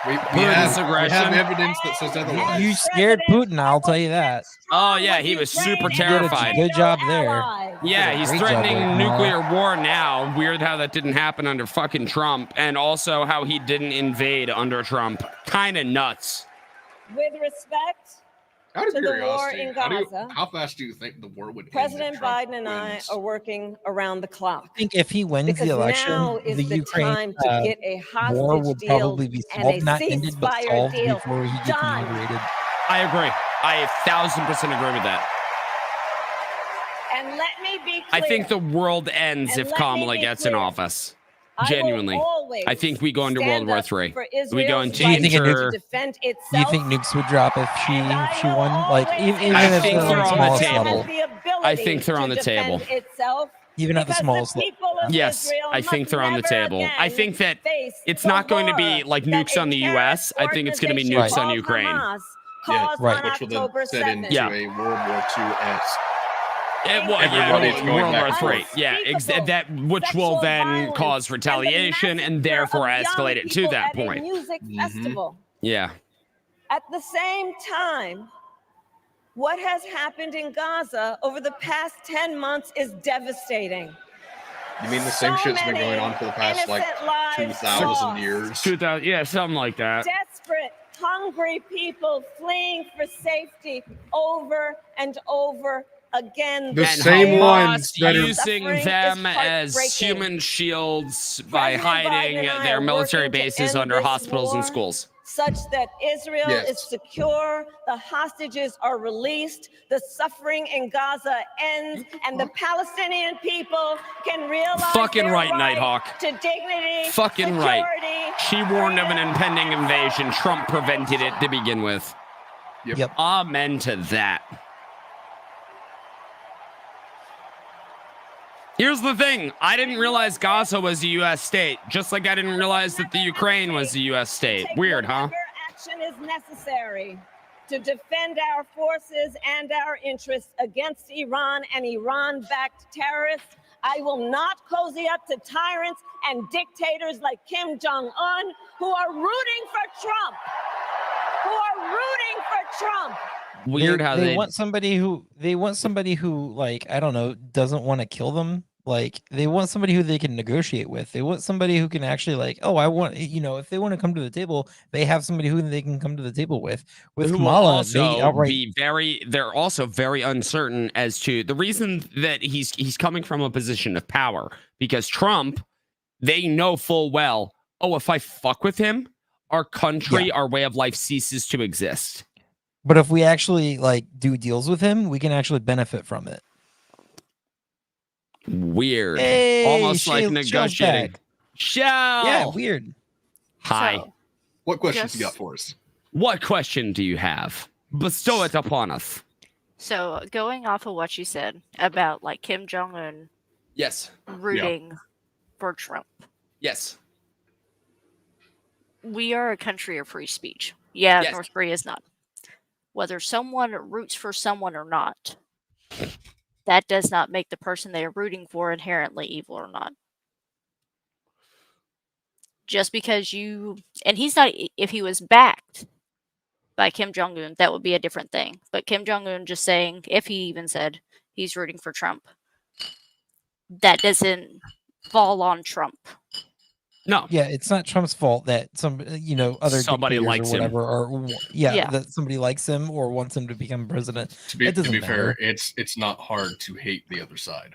We Putin's have aggression. evidence that says otherwise. You scared Putin, I'll tell you that. Oh, yeah, he was super terrified. Good job there. Yeah, he's Great job threatening there. nuclear war now. Weird how that didn't happen under fucking Trump, and also how he didn't invade under Trump. Kind of nuts. With respect Out of to the war curiosity, in Gaza, how fast do you think the war would end? President if Trump Biden and I wins? are working around the clock. I think if he wins Because the election, now is the the Ukraine time to get a war hostage would deal probably be and solved, a not ended, but ceasefire solved deal before he gets done. inaugurated. I agree. I 1,000% agree with that. And let me be clear. I think the world ends And if let me Kamala be gets in clear. office. I will Genuinely. always I think we go into World stand War up III. for We go Israel's into right inter- to defend Do you itself. think nukes would drop if she won? Like even I if think they're they're on the on the smallest table. level. I think they're on the table. Even at the smallest level. Yes, I think they're on the table. I think that it's not going to be like nukes on the US. I think it's going to be nukes on Ukraine. Right. Which will then set into a World War II-esque. World going back War and III. forth. Yeah, that which will then cause retaliation and therefore escalate it to that point. Music festival. Yeah. At the same time, what has happened in Gaza over the past 10 months is devastating. You mean the same shit's been going on for the past like 2,000 years? 2,000, yeah, something like that. Desperate, hungry people fleeing for safety over and over again. The And same Hamas ones that are using them as human shields by hiding their military bases under hospitals and schools. Such that Israel is secure, the hostages are released, the suffering in Gaza ends, and the Palestinian people can realize Fucking their right, right Nighthawk. to dignity, Fucking security, right. She warned of an impending invasion. Trump prevented it to begin with. Yep. Amen to that. Here's the thing. I didn't realize Gaza was a U.S. state, just like I didn't realize that the Ukraine was a U.S. state. Weird, huh? Whatever action is necessary to defend our forces and our interests against Iran and Iran-backed terrorists. I will not cozy up to tyrants and dictators like Kim Jong-un who are rooting for Trump. Weird how they want somebody who like, I don't know, doesn't want to kill them. Like they want somebody who they can negotiate with. They want somebody who can actually like, oh, I want, if they want to come to the table, they have somebody who they can come to the table with. With who Kamala, will also they outright they're also very uncertain as to the reason that he's coming from a position of power, because Trump, they know full well, oh, if I fuck with him, our country, our way of life ceases to exist. But if we actually like do deals with him, we can actually benefit from it. Weird. Hey, almost like negotiating. Shell. Yeah, weird. Hi. So, What questions you got for us? What question do you have? Bestow it upon us. So going off of what you said about like Kim Jong-un Yes. rooting for Trump. Yes. We are a country of free speech. Yeah, Yes. North Korea is not. Whether someone roots for someone or not, that does not make the person they are rooting for inherently evil or not. Just because and he's not, if he was backed by Kim Jong-un, that would be a different thing. But Kim Jong-un just saying, if he even said he's rooting for Trump, that doesn't fall on Trump. No. Yeah, it's not Trump's fault that some, other Somebody dictators likes or him. whatever, or that somebody likes him or wants him to become president. To be matter. fair, it's not hard to hate the other side.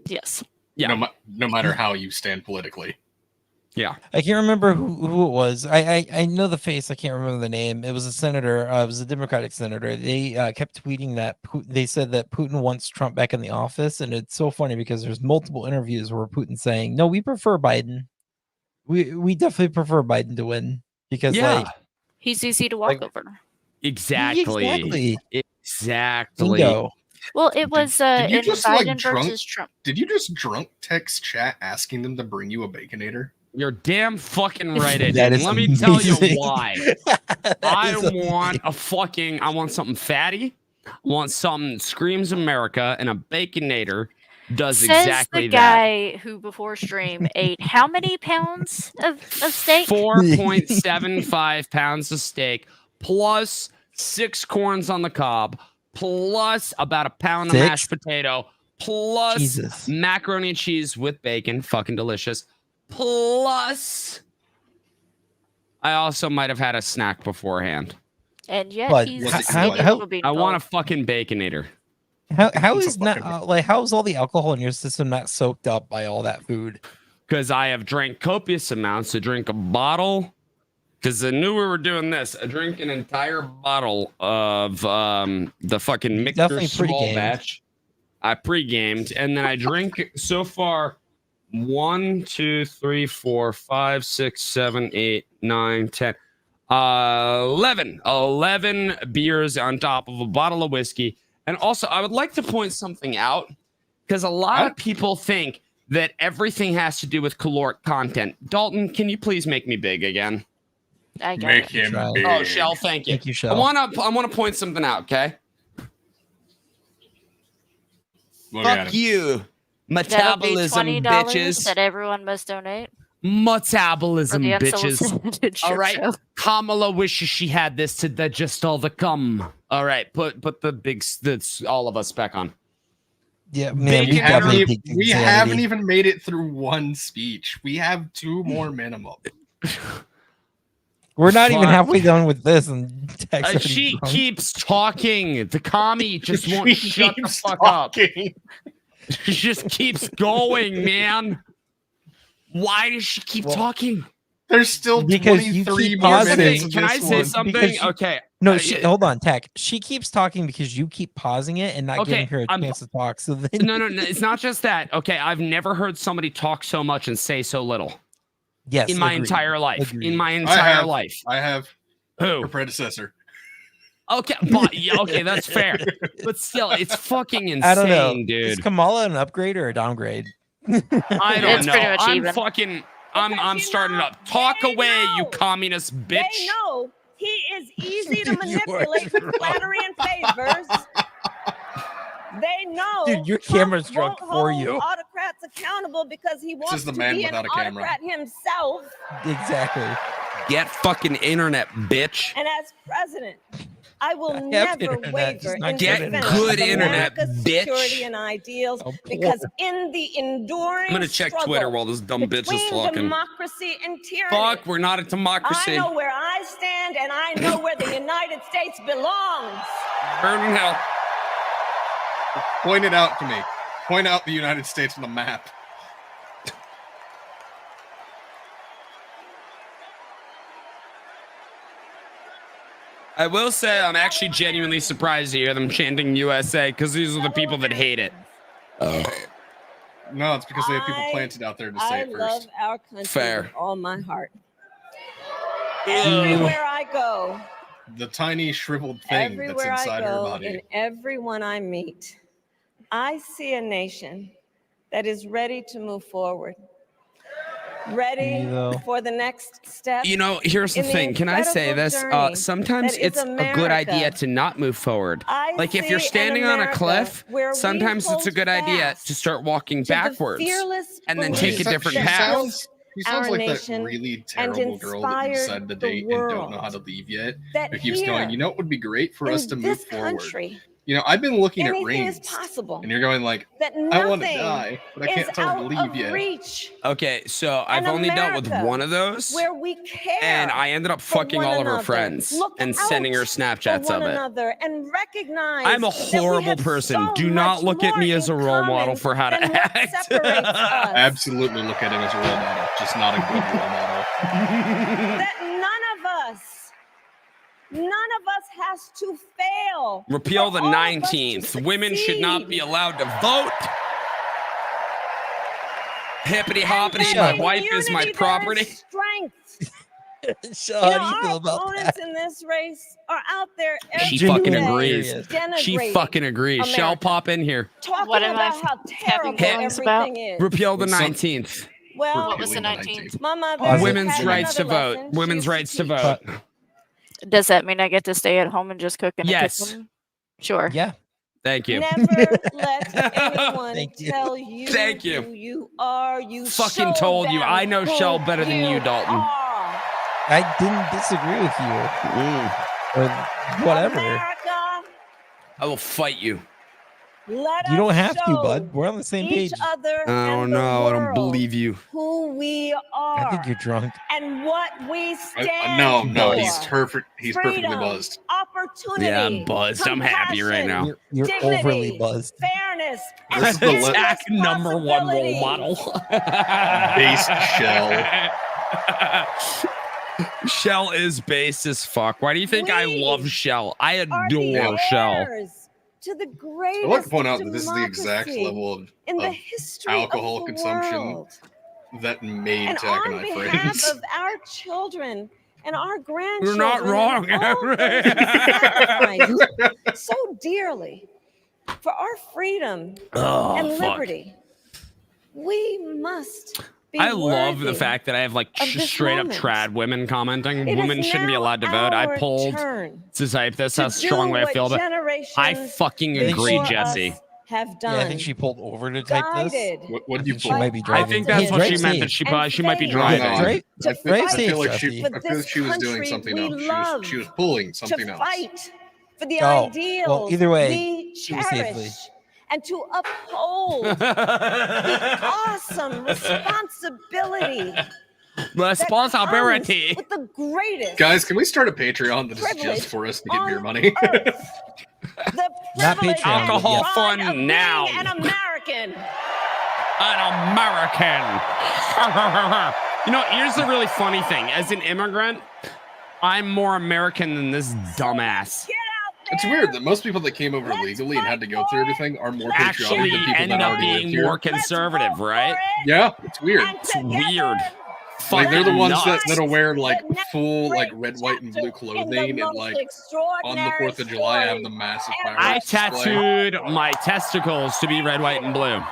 Yes. Yeah. No matter how you stand politically. Yeah. I can't remember who it was. I know the face. I can't remember the name. It was a senator. It was a Democratic senator. They kept tweeting that they said that Putin wants Trump back in the office, and it's so funny because there's multiple interviews where Putin's saying, "No, we prefer Biden. We definitely prefer Biden to win because he's easy to walk over." Exactly. Bingo. Well, it was did you in just, Biden versus Trump. Did you just drunk text chat asking them to bring you a Baconator? You're damn fucking right, I That did. is Let me tell you amazing. why. I want something fatty. I want something that screams America, and a Baconator does Says exactly the guy who before stream ate how many pounds of steak? 4.75 pounds of steak plus 6 corns on the cob plus about a pound of mashed potato plus macaroni and cheese with bacon, fucking delicious. Plus, I also might have had a snack beforehand. And yet But he's I want a fucking Baconator. How is not how is all the alcohol in your system not soaked up by all that food? Because I have drank copious amounts. I drink a bottle. Because I knew we were doing this. I drink an entire bottle of the fucking Michter small batch. I pre-gamed, and then I drink so far 1, 2, 3, 4, 5, 6, 7, 8, 9, 10, 11 beers on top of a bottle of whiskey. And also, I would like to point something out, because a lot of people think that everything has to do with caloric content. Dalton, can you please make me big again? I got Make him big. Oh, Shell, thank you. Thank you, Shell. I want to point something out, okay? Fuck you. Metabolism, $20 bitches. that everyone must donate. Metabolism, For the bitches. unsolicited All right. show. Kamala wishes she had this to digest all the cum. All right. Put all of us back on. Yeah, man. We haven't even made it through one speech. We have 2 more minimum. We're not even halfway done with this, and she keeps talking. The commie just won't shut the fuck up. She just keeps going, man. Why does she keep talking? There's still 23 more minutes. Can I say something? Okay. No, hold on, Tech. She keeps talking because you keep pausing it and not giving her a chance to talk. So then... No, it's not just that. Okay, I've never heard somebody talk so much and say so little. Yes, in my entire life. In my entire life. I have. Who? Your predecessor. Okay, but okay, that's fair. But still, it's fucking insane, I don't know, dude. Is Kamala an upgrade or a downgrade? I don't know. I'm starting up. Talk away, you communist bitch. They know he is easy to manipulate for flattery and favors. They know. Dude, your camera's drunk for you. Autocrats accountable because he wants to be an autocrat himself. Exactly. Get fucking internet, bitch. And as president, I will never waver in get defense good of internet, America's bitch. Security and ideals, because in the enduring I'm gonna check Twitter while this dumb bitch is talking. Democracy and tyranny. Fuck, we're not a democracy. I know where I stand, and I know where the United States belongs. Burn in hell. Point it out to me. Point out the United States on the map. I will say I'm actually genuinely surprised to hear them chanting USA, because these are the people that hate it. No, it's because they have people planted out there to say it first. I love our country with all my heart. Everywhere I go, the tiny shriveled thing that's inside her body. And everyone I meet, I see a nation that is ready to move forward. Ready for the next step. You know, here's the thing. Can I say this? Sometimes it's a good idea to not move forward. Like if you're standing on a cliff, sometimes it's a good idea to start walking backwards and then take a different path. He sounds like that really terrible girl that you decided to date and don't know how to leave yet. Who keeps going, you know what would be great for us to move forward? You know, I've been looking Anything at rings, is possible. and you're going like, That I want to nothing die, but I is can't tell out him to of leave yet. reach. Okay, so I've In only dealt with America, one of those, where we care and I ended up for fucking one all of her another. friends Look and sending her out Snapchats for one of it. another and recognize I'm a that we horrible have person. so Do not much look at me more as a in role model common for how to than what act. separates us. Absolutely look at him as a role model, just not a good role model. That none of us has to fail. Repeal for the all of us to 19th. Women should not be succeed. allowed to vote. Hippity hoppity, And my in wife is my unity, there is property. strength. So You how know, do you feel our about opponents that? in this race are out there She every fucking day agrees. She denigrating fucking agrees. America. Shall pop in here. talking What am I about how having terrible feelings about? everything is. Repeal the Some- 19th. Well, What was the Repealing 19th? my mother Pause it. Women's had rights to another vote. lesson. She Women's used rights to teach. vote. Does that mean I get to stay at home and just cook in Yes. the kitchen? Sure. Yeah. Thank you. Never let anyone Thank you. tell you Thank you. who you are. You Fucking show told you. them I know who Shell better than you, Dalton. are. I didn't disagree with you or whatever. America, I will fight you. let You don't us have to, show bud. We're on the same page. each other Oh and the no, I don't world believe you. who we are I think you're drunk. and what we stand No, for. he's perfect. He's perfectly Freedom, buzzed. Opportunity. Yeah, I'm buzzed. I'm happy right now. compassion, You're dignity, overly buzzed. Fairness. And This is the le- Attack number one role responsibility. model. Base Shell. Shell is base as fuck. Why do you think I We love Shell? I Are adore the Shell. heirs to the greatest I like to point out that this is the exact democracy level of in the of history alcohol of the consumption world. that made And Tack on and I behalf friends. of our children and our You're grandchildren, not wrong. and all those who sacrificed so dearly for our freedom Oh, and fuck. liberty, we must be I love the worthy fact that I have like of this straight up moment. trad women commenting. It Women is shouldn't be now allowed to vote. I our pulled turn to type this to how strongly do I feel what about. I generations fucking think agree, before Jesse. us have done. Yeah, I think she pulled over to type this. guided What I did you think she pull? might be I driving. think that's what she Drive meant. safe. That she and probably she might be faith. driving. No, Drive- to I drive feel safe, like Jesse. I feel like she was doing country something we else. love, She was pulling something to else. fight for the Oh, ideals well, either way, we she was cherish safely. and to uphold the awesome responsibility that Responsibility. comes with the greatest Guys, can we start a Patreon that is privilege just for us to give on beer money? earth. The Not privilege Patreon, and Alcohol pride fund of being now. an American. An American. You know, here's the really funny thing. As an immigrant, I'm more American than this dumbass. Get out there. It's weird that most people that came over legally and had to go through everything are more patriotic Actually than people end that up already lived being here. more conservative, Let's vote right? for it. Yeah, it's weird. And It's together, weird. Like they're the Fucking ones nuts. that'll wear like the next full like great red, white, and blue chapter in the clothing and most like on the extraordinary 4th of July have story the massive ever I fireworks display. tattooed my testicles to be red, white, and blue. God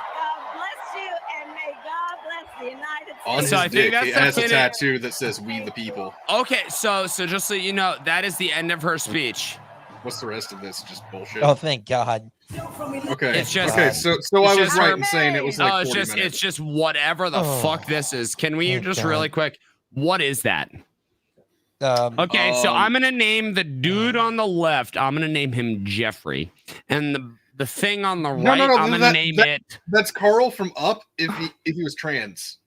bless you, and may God bless the United On States. his So I think dick, that's he the has a finish- tattoo that says "We the People." Okay, so just so you know, that is the end of her speech. What's the rest of this? Just bullshit. Oh, thank God. Okay. It's just- okay. So it's I was just right her- in saying it was like Oh, it's 40 just minutes. it's just whatever the Oh, fuck this is. Can we thank just God. really quick? What is that? Okay, so Um, I'm gonna name the dude on the left. I'm gonna name him Jeffrey, and the thing on the No, right. no, I'm gonna name it That's Carl from Up. If he was trans.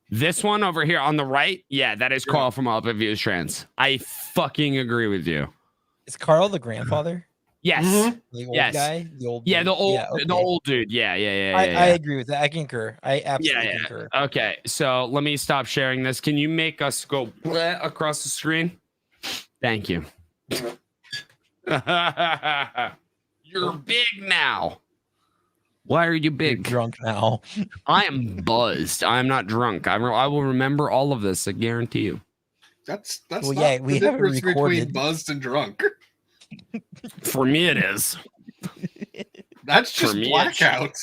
this one over here on the right. Yeah, that is Yeah. Carl from Up if he was trans. I fucking agree with you. Is Carl the grandfather? Yes. Mhm. The old Yes. guy? The old Yeah, dude? the old okay. the old dude. Yeah. I agree with that. I concur. I absolutely Yeah. concur. Okay, so let me stop sharing this. Can you make us go bleh across the screen? Thank you. You're big now. Why are you You're big? drunk now. I am buzzed. I'm not drunk. I will remember all of this. I guarantee you. That's Well, not yeah, the we have it difference between recorded. buzzed and drunk. For me, it is. That's For just me, blackout.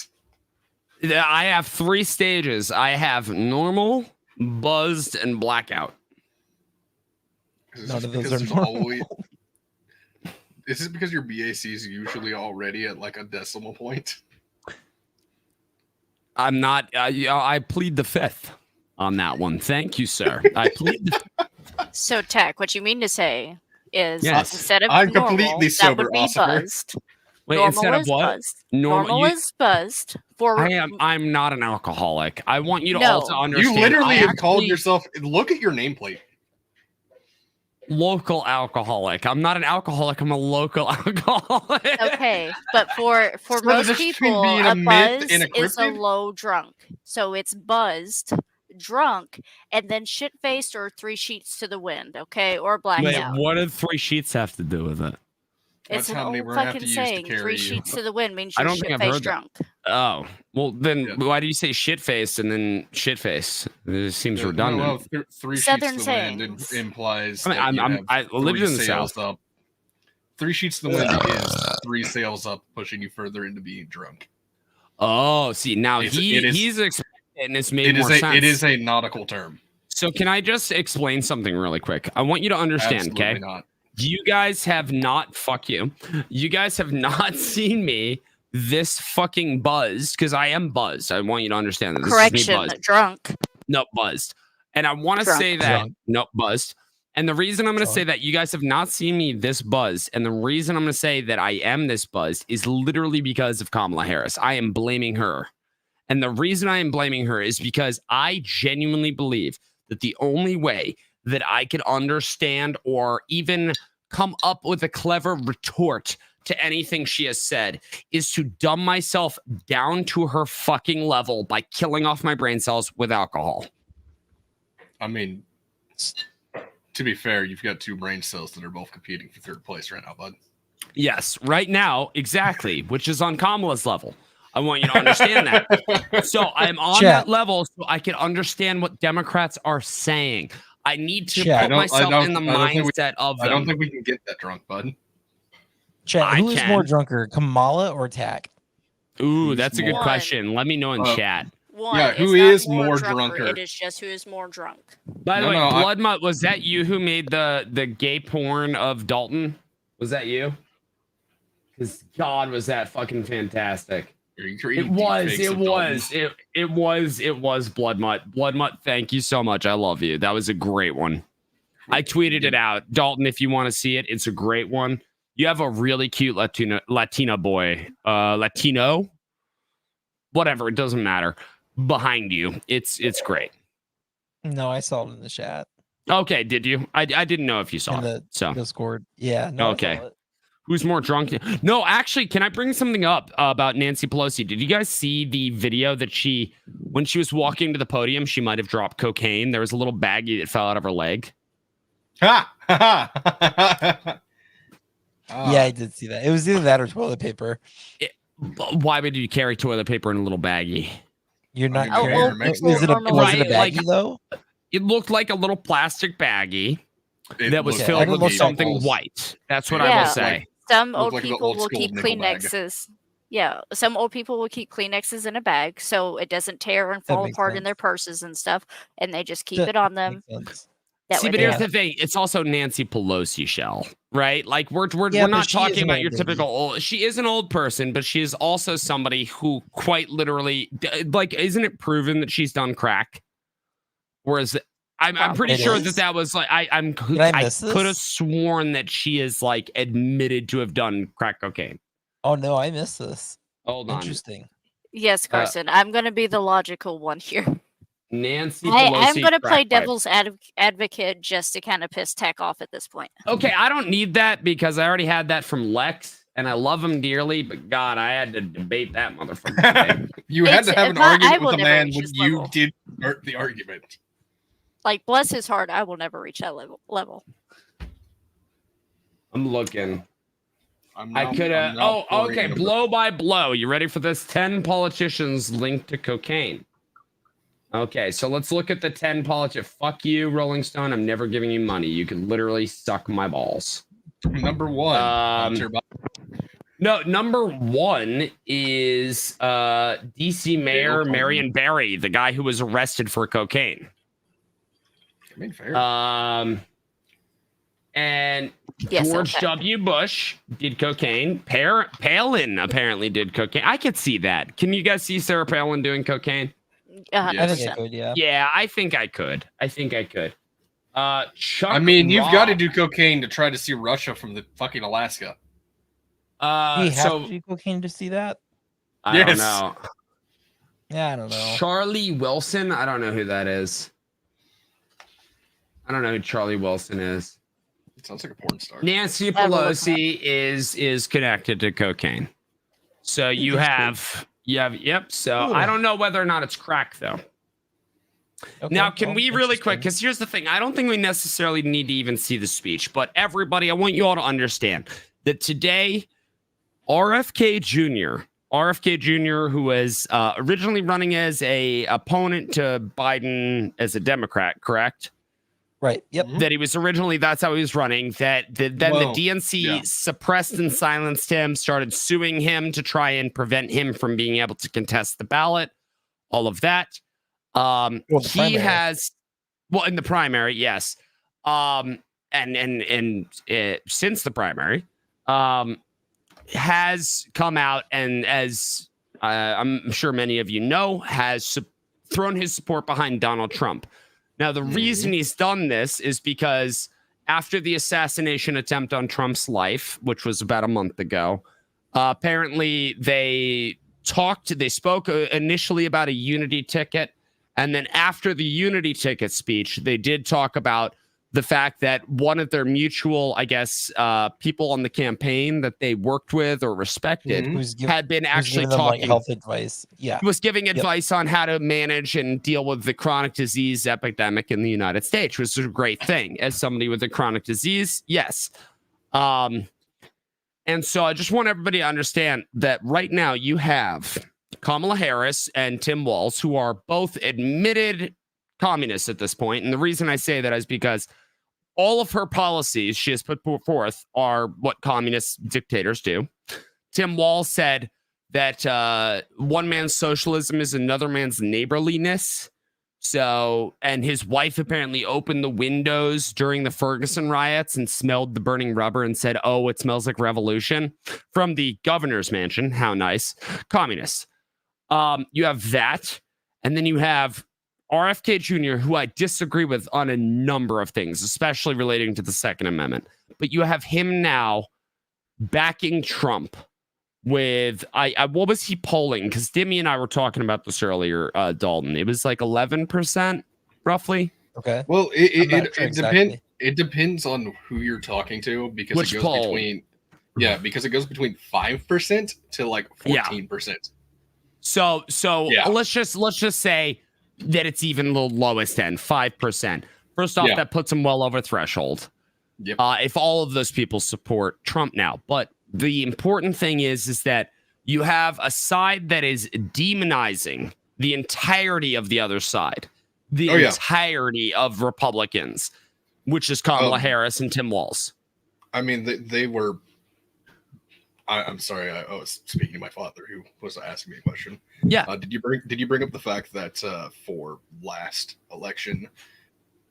I have 3 stages. I have normal, buzzed, and blackout. Is None this of those because are there's normal. always- Is it because your BAC is usually already at like a decimal point? I'm not. I plead the 5th on that one. Thank you, sir. I plead. So, Tech, what you mean to say is Yes. instead of I'm normal, completely that sober, would be Ossifer. buzzed. Wait, Normal instead of is what? buzzed. Normal is buzzed. For I'm not an alcoholic. I want you to No. also understand. You literally have called actually- yourself. Look at your nameplate. local alcoholic. I'm not an alcoholic. I'm a local alcoholic. Okay, but for So the most difference between people, being a a myth buzz and a is a cryptid? low drunk. So it's buzzed, drunk, and then shit faced or 3 sheets to the wind. Okay, or blacked Wait, out. what do 3 sheets have to do with it? It's That's an how many old we're gonna have fucking to use to saying. carry 3 you. sheets to the wind means I you're don't think shit I've heard faced that. drunk. Oh, well then Yeah. why do you say shit face and then shit face? It seems Yeah, redundant. Well, 3 Southern sheets to the wind sayings. implies I mean, that you have I lived 3 in the sails South. up. 3 sheets to the wind is 3 sails up, pushing you further into being drunk. Oh, see, now It is- he's explaining and it's made It more is sense. it is a nautical term. So can I just explain something really quick? I want you to understand, Absolutely okay? not. You guys have not fuck you. You guys have not seen me this fucking buzzed because I am buzzed. I want you to understand that. This is me Correction, buzzed. drunk. Nope, buzzed. And I want to Drunk. say that Drunk. nope, buzzed. And the reason I'm going to say Drunk. that you guys have not seen me this buzzed, and the reason I'm going to say that I am this buzzed is literally because of Kamala Harris. I am blaming her. And the reason I am blaming her is because I genuinely believe that the only way that I could understand or even come up with a clever retort to anything she has said is to dumb myself down to her fucking level by killing off my brain cells with alcohol. I mean, to be fair, you've got 2 brain cells that are both competing for 3rd place right now, bud. Yes, right now, exactly, which is on Kamala's level. I want you to understand that. So I'm on Chat. that level so I can understand what Democrats are saying. I need to Chat. put myself in the I don't think we- mindset of I them. don't think we can get that drunk, bud. Chat, I who is more can. drunker, Kamala or Tack? Ooh, Who's that's a good more- question. Let me know in chat. One, Yeah, it's who not is more drunker, drunker? It is just who is more drunk. By the No, way, no, Bloodmutt, was that you who made the gay porn of Dalton? Was that you? Because God, was that fucking fantastic. It was Bloodmutt. Bloodmutt, thank you so much. I love you. That was a great one. I tweeted it out. Dalton, if you want to see it, it's a great one. You have a really cute Latino boy. Latino? Whatever, it doesn't matter. Behind you. It's great. No, I saw it in the chat. Okay, did you? I didn't know if you saw In it. the So Discord. Yeah. No, I Okay. saw it. who's more drunk? No, actually, can I bring something up about Nancy Pelosi? Did you guys see the video that when she was walking to the podium, she might have dropped cocaine? There was a little baggie that fell out of her leg. Ha! Yeah, I did see that. It was either that or toilet paper. Why would you carry toilet paper in a little baggie? You're not Oh, carrying. well, Was people it a normally- was it a Right, baggie though? It looked like a little plastic baggie It that was looked filled like with little something balls. white. That's what Yeah. I will Yeah. say. Some Looked old like the people old will school keep nickel bag. Kleenexes. Yeah, some old people will keep Kleenexes in a bag so it doesn't tear and fall makes apart in sense. their purses and stuff, and they just keep That it on them. makes sense. That See, way but they here's have the thing: it's also Nancy Pelosi shell, right? Like we're Yeah, but not she is talking an about old your lady. typical old. She is an old person, but she is also somebody who quite literally, like, isn't it proven that she's done crack? Whereas I'm pretty It sure is? that was like I I miss could have this? sworn that she is like admitted to have done crack cocaine. Oh no, I missed this. Hold on, Interesting. Yes, Carson, I'm going to be the logical one here. Nancy I'm Pelosi. going to play crack pipe. devil's advocate just to kind of piss Tech off at this point. Okay, I don't need that because I already had that from Lex, and I love him dearly. But God, I had to debate that motherfucker today. You had to It's- have an I argument will with a never man reach when his you level. did start the argument. Like, bless his heart, I will never reach that level. I'm looking. I'm I now- could I'm have. now Oh, pouring okay. over- Blow by blow. You ready for this? 10 politicians linked to cocaine. Okay, so let's look at the 10 politicians. Fuck you, Rolling Stone. I'm never giving you money. You could literally suck my balls. Number one. Hunter Biden. No, number one is DC Mayor Oklahoma. Marion Barry, the guy who was arrested for cocaine. I mean, fair. And Yes, George okay. W. Bush did cocaine. Palin apparently did cocaine. I could see that. Can you guys see Sarah Palin doing cocaine? 100%. I think I could, yeah. Yeah, I think I could. Chuck I mean, you've got to Robb. do cocaine to try to see Russia from the fucking Alaska. Do you have So to do cocaine to see that? I don't Yes. know. Yeah, I don't know. Charlie Wilson. I don't know who that is. I don't know who Charlie Wilson is. It sounds like a porn star. Nancy I will look Pelosi is connected to cocaine. So you have yep. So I don't know whether or not it's crack though. Okay, Now, can well, we really quick? interesting. Because here's the thing: I don't think we necessarily need to even see the speech, but everybody, I want you all to understand that today, RFK Jr., who was originally running as a opponent to Biden as a Democrat, correct? Right. Yep. Mhm. That he was originally, that's how he was running. Then the DNC suppressed and silenced him, started suing him to try and prevent him from being able to contest the ballot. All of that. the He primary. has, well, in the primary, yes. And since the primary, has come out and, as I'm sure many of you know, has thrown his support behind Donald Trump. Now, the reason he's done this is because after the assassination attempt on Trump's life, which was about a month ago, apparently they spoke initially about a unity ticket. And then after the unity ticket speech, they did talk about the fact that one of their mutual, I guess, people on the campaign that they worked with or respected had been actually talking health advice. Yeah. Was giving advice on how to manage and deal with the chronic disease epidemic in the United States, which is a great thing. As somebody with a chronic disease, yes. And so I just want everybody to understand that right now you have Kamala Harris and Tim Walz, who are both admitted communists at this point. And the reason I say that is because all of her policies she has put forth are what communist dictators do. Tim Walz said that one man's socialism is another man's neighborliness. So, and his wife apparently opened the windows during the Ferguson riots and smelled the burning rubber and said, "Oh, it smells like revolution," from the governor's mansion. How nice. Communists. You have that. And then you have RFK Jr., who I disagree with on a number of things, especially relating to the Second Amendment. But you have him now backing Trump with, what was he polling? Because Dimmy and I were talking about this earlier, Dalton. It was like 11%, roughly. Okay. Well, Exactly. it depends on who you're talking to, because Which it goes poll? because it goes between 5% to like 14%. So let's just say that it's even the lowest end, 5%. First off, that puts him well over threshold. Yep. If all of those people support Trump now. But the important thing is that you have a side that is demonizing the entirety of the other side, the entirety of Republicans, which is Kamala Harris and Tim Walz. I mean, they were. I'm sorry. I was speaking to my father, who was asking me a question. Yeah. Did you bring up the fact that for last election,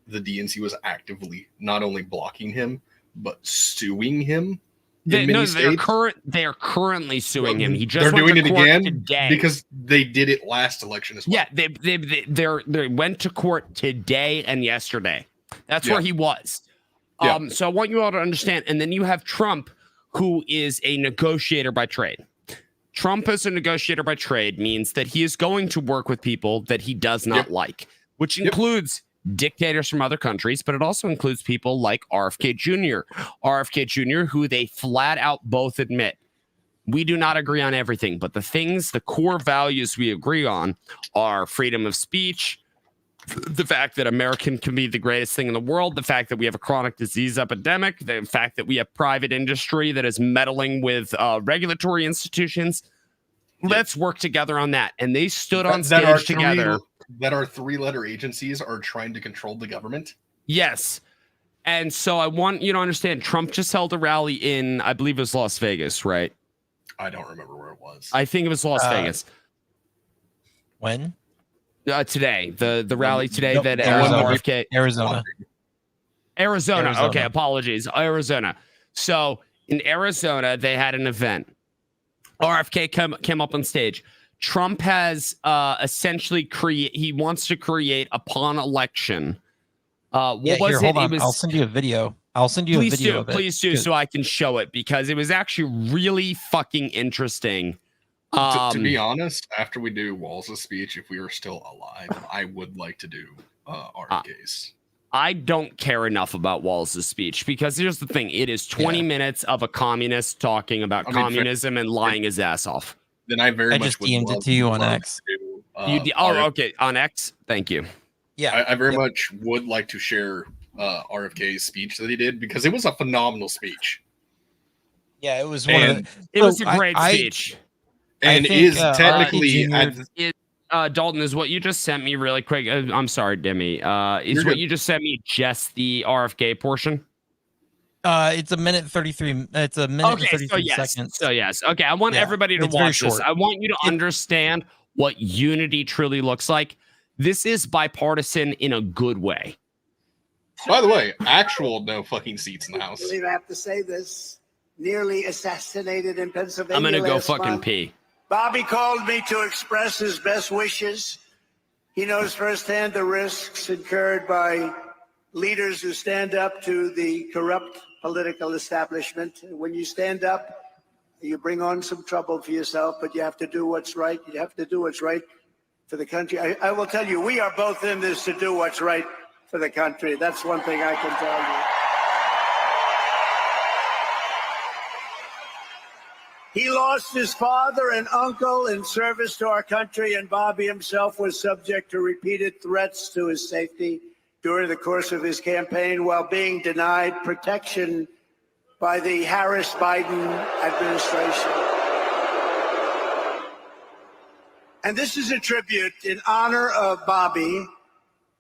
the DNC was actively not only blocking him but suing him? They are currently suing him. He just they're doing it again today because they did it last election as well. Yeah, they went to court today and yesterday. That's where he was. So I want you all to understand. And then you have Trump, who is a negotiator by trade. Trump as a negotiator by trade means that he is going to work with people that he does not like, which includes dictators from other countries, but it also includes people like RFK Jr. RFK Jr., who they flat out both admit, we do not agree on everything, but the core values we agree on are freedom of speech, the fact that American can be the greatest thing in the world, the fact that we have a chronic disease epidemic, the fact that we have private industry that is meddling with regulatory institutions. Let's work together on that. And they stood on stage together. That our three-letter agencies are trying to control the government. Yes. And so I want you to understand, Trump just held a rally in, I believe it was Las Vegas, right? I don't remember where it was. I think it was Las Vegas. When? Today, the rally today that Arizona. Okay, apologies. Arizona. So in Arizona, they had an event. RFK came up on stage. Trump has essentially he wants to create upon election. Hold on. I'll send you a video. I'll send you a video of it. Please do, so I can show it, because it was actually really fucking interesting. To be honest, after we do Walz's speech, if we were still alive, I would like to do RFK's. I don't care enough about Walz's speech, because here's the thing. It is 20 minutes of a communist talking about communism and lying his ass off. Then I just DM'd it to you on X. Okay, on X? Thank you. Yeah. I very much would like to share RFK's speech that he did, because it was a phenomenal speech. Yeah, it was it was a great speech. And is technically Dalton, is what you just sent me really quick. I'm sorry, Demi. Is what you just sent me just the RFK portion? It's a minute 33. It's a minute and 33 seconds. So yes. Okay, I want everybody to watch this. I want you to understand what unity truly looks like. This is bipartisan in a good way. By the way, actual no fucking seats in the House. I believe I have to say this. Nearly assassinated in Pennsylvania. I'm gonna go fucking month. pee. Bobby called me to express his best wishes. He knows firsthand the risks incurred by leaders who stand up to the corrupt political establishment. When you stand up, you bring on some trouble for yourself, but you have to do what's right. You have to do what's right for the country. I will tell you, we are both in this to do what's right for the country. That's one thing I can tell you. He lost his father and uncle in service to our country, and Bobby himself was subject to repeated threats to his safety during the course of his campaign, while being denied protection by the Harris-Biden administration. And this is a tribute in honor of Bobby.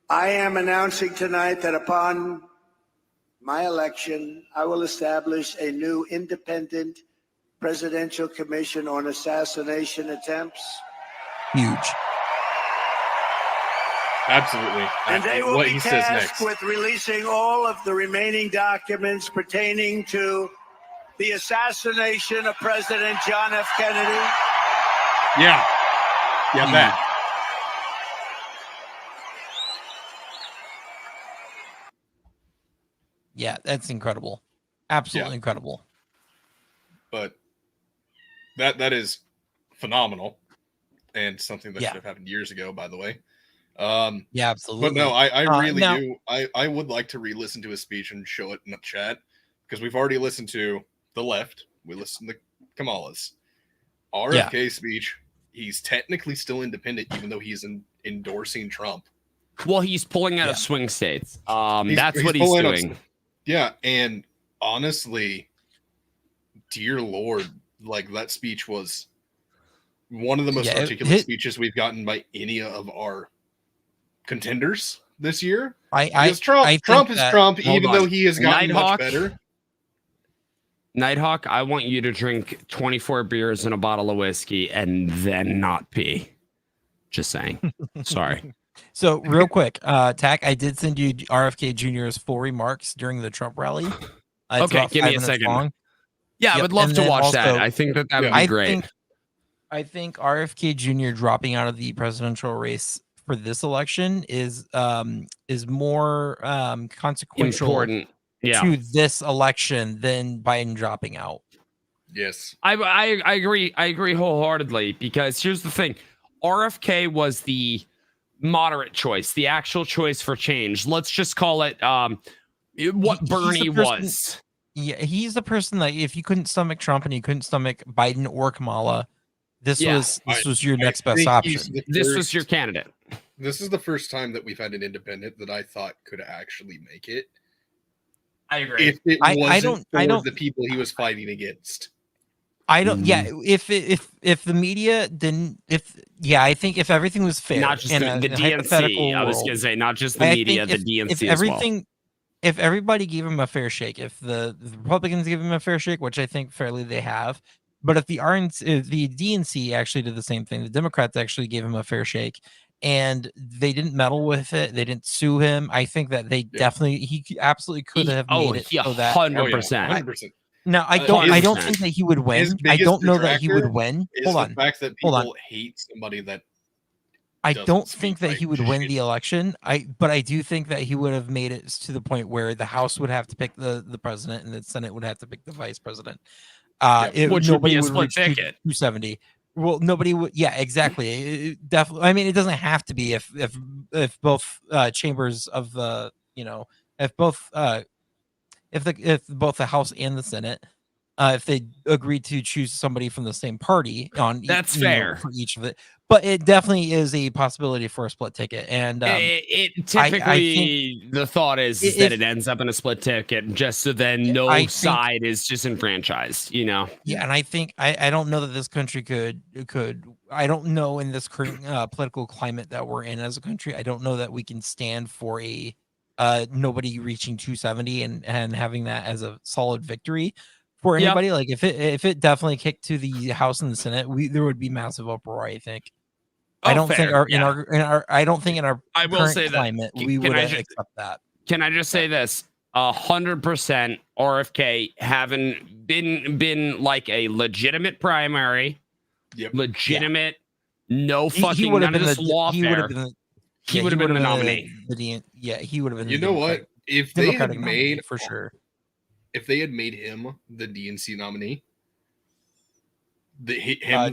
I am announcing tonight that upon my election, I will establish a new independent Presidential Commission on Assassination Attempts. Huge. Absolutely. And they will be tasked with releasing all of the remaining documents pertaining to the assassination of President John F. Kennedy. Yeah. Yeah, that. Yeah, that's incredible. Absolutely incredible. But that is phenomenal, and something that should have happened years ago, by the way. Yeah, absolutely. But no, I really do. I would like to re-listen to his speech and show it in the chat, because we've already listened to the left. We listened to Kamala's RFK speech. He's technically still independent, even though he's endorsing Trump. Well, he's pulling out of swing states. That's what he's doing. Yeah, and honestly, dear Lord, like, that speech was one of the most articulate speeches we've gotten by any of our contenders this year. Trump is Trump, even though he has gotten much better. Nighthawk, I want you to drink 24 beers and a bottle of whiskey and then not pee. Just saying. Sorry. So real quick, Tack, I did send you RFK Jr.'s full remarks during the Trump rally. Okay, give me a second. Long. Yeah, I would love to watch that. I think that would be great. I think RFK Jr. dropping out of the presidential race for this election is more consequential important to this election than Biden dropping out. Yes. I agree. I agree wholeheartedly, because here's the thing. RFK was the moderate choice, the actual choice for change. Let's just call it what Bernie was. Yeah, he's the person that if you couldn't stomach Trump and you couldn't stomach Biden or Kamala, this was your next best option. This was your candidate. This is the first time that we've had an independent that I thought could actually make it. I agree. If it wasn't for the people he was fighting against. I don't. Yeah, if the media didn't, I think if everything was fair, not just the DNC. I was gonna say not just the media, the DNC if everything, as well. If everybody gave him a fair shake, if the Republicans gave him a fair shake, which I think fairly they have, but if the DNC actually did the same thing, the Democrats actually gave him a fair shake, and they didn't meddle with it, they didn't sue him. I think that they he absolutely could have made it so that 100%. No, I don't think that he would win. I don't know that he would win. Hold on. The fact that people hate somebody that I doesn't don't speak think that like he would win shit. the election. But I do think that he would have made it to the point where the House would have to pick the president and the Senate would have to pick the vice president. Which would be a split reach ticket. 270. Well, nobody would. Yeah, exactly. Definitely. I mean, it doesn't have to be if both chambers of the if both if both the House and the Senate if they agreed to choose somebody from the same party on That's fair for each of it. But it definitely is a possibility for a split ticket. And it typically the thought is that it ends up in a split ticket just so then no side is disenfranchised, Yeah, and I think I don't know that this country could I don't know in this current political climate that we're in as a country, I don't know that we can stand for a nobody reaching 270 and having that as a solid victory for anybody. Like if it definitely kicked to the House and the Senate, there would be massive uproar, I think. I don't think in our I don't think in our I will current say climate that, we would accept that. Can I just say this? 100% RFK having been like a legitimate primary, legitimate, no fucking none of this lawfare. He would have been the nominee. He would have been. You know what? If they had made for sure, if they had made him the DNC nominee,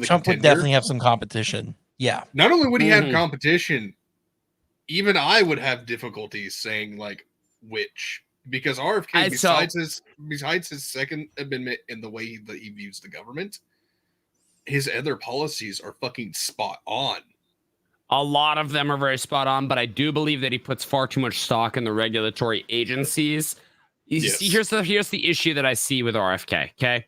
Trump would definitely have some competition. Yeah. Not only would he have competition, even I would have difficulties saying like which, because RFK, besides his Second Amendment and the way that he views the government, his other policies are fucking spot on. A lot of them are very spot on, but I do believe that he puts far too much stock in the regulatory agencies. See, here's the issue that I see with RFK, okay?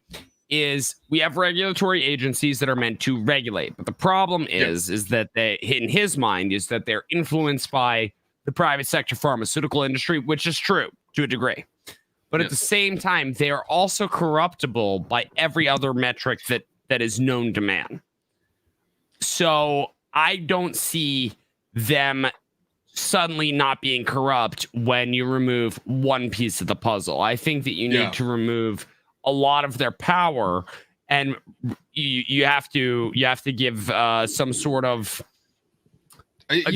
Is we have regulatory agencies that are meant to regulate, but the problem is that they, in his mind, is that they're influenced by the private sector pharmaceutical industry, which is true to a degree. But at the same time, they are also corruptible by every other metric that is known to man. So I don't see them suddenly not being corrupt when you remove one piece of the puzzle. I think that you need to remove a lot of their power, and you have to give some sort of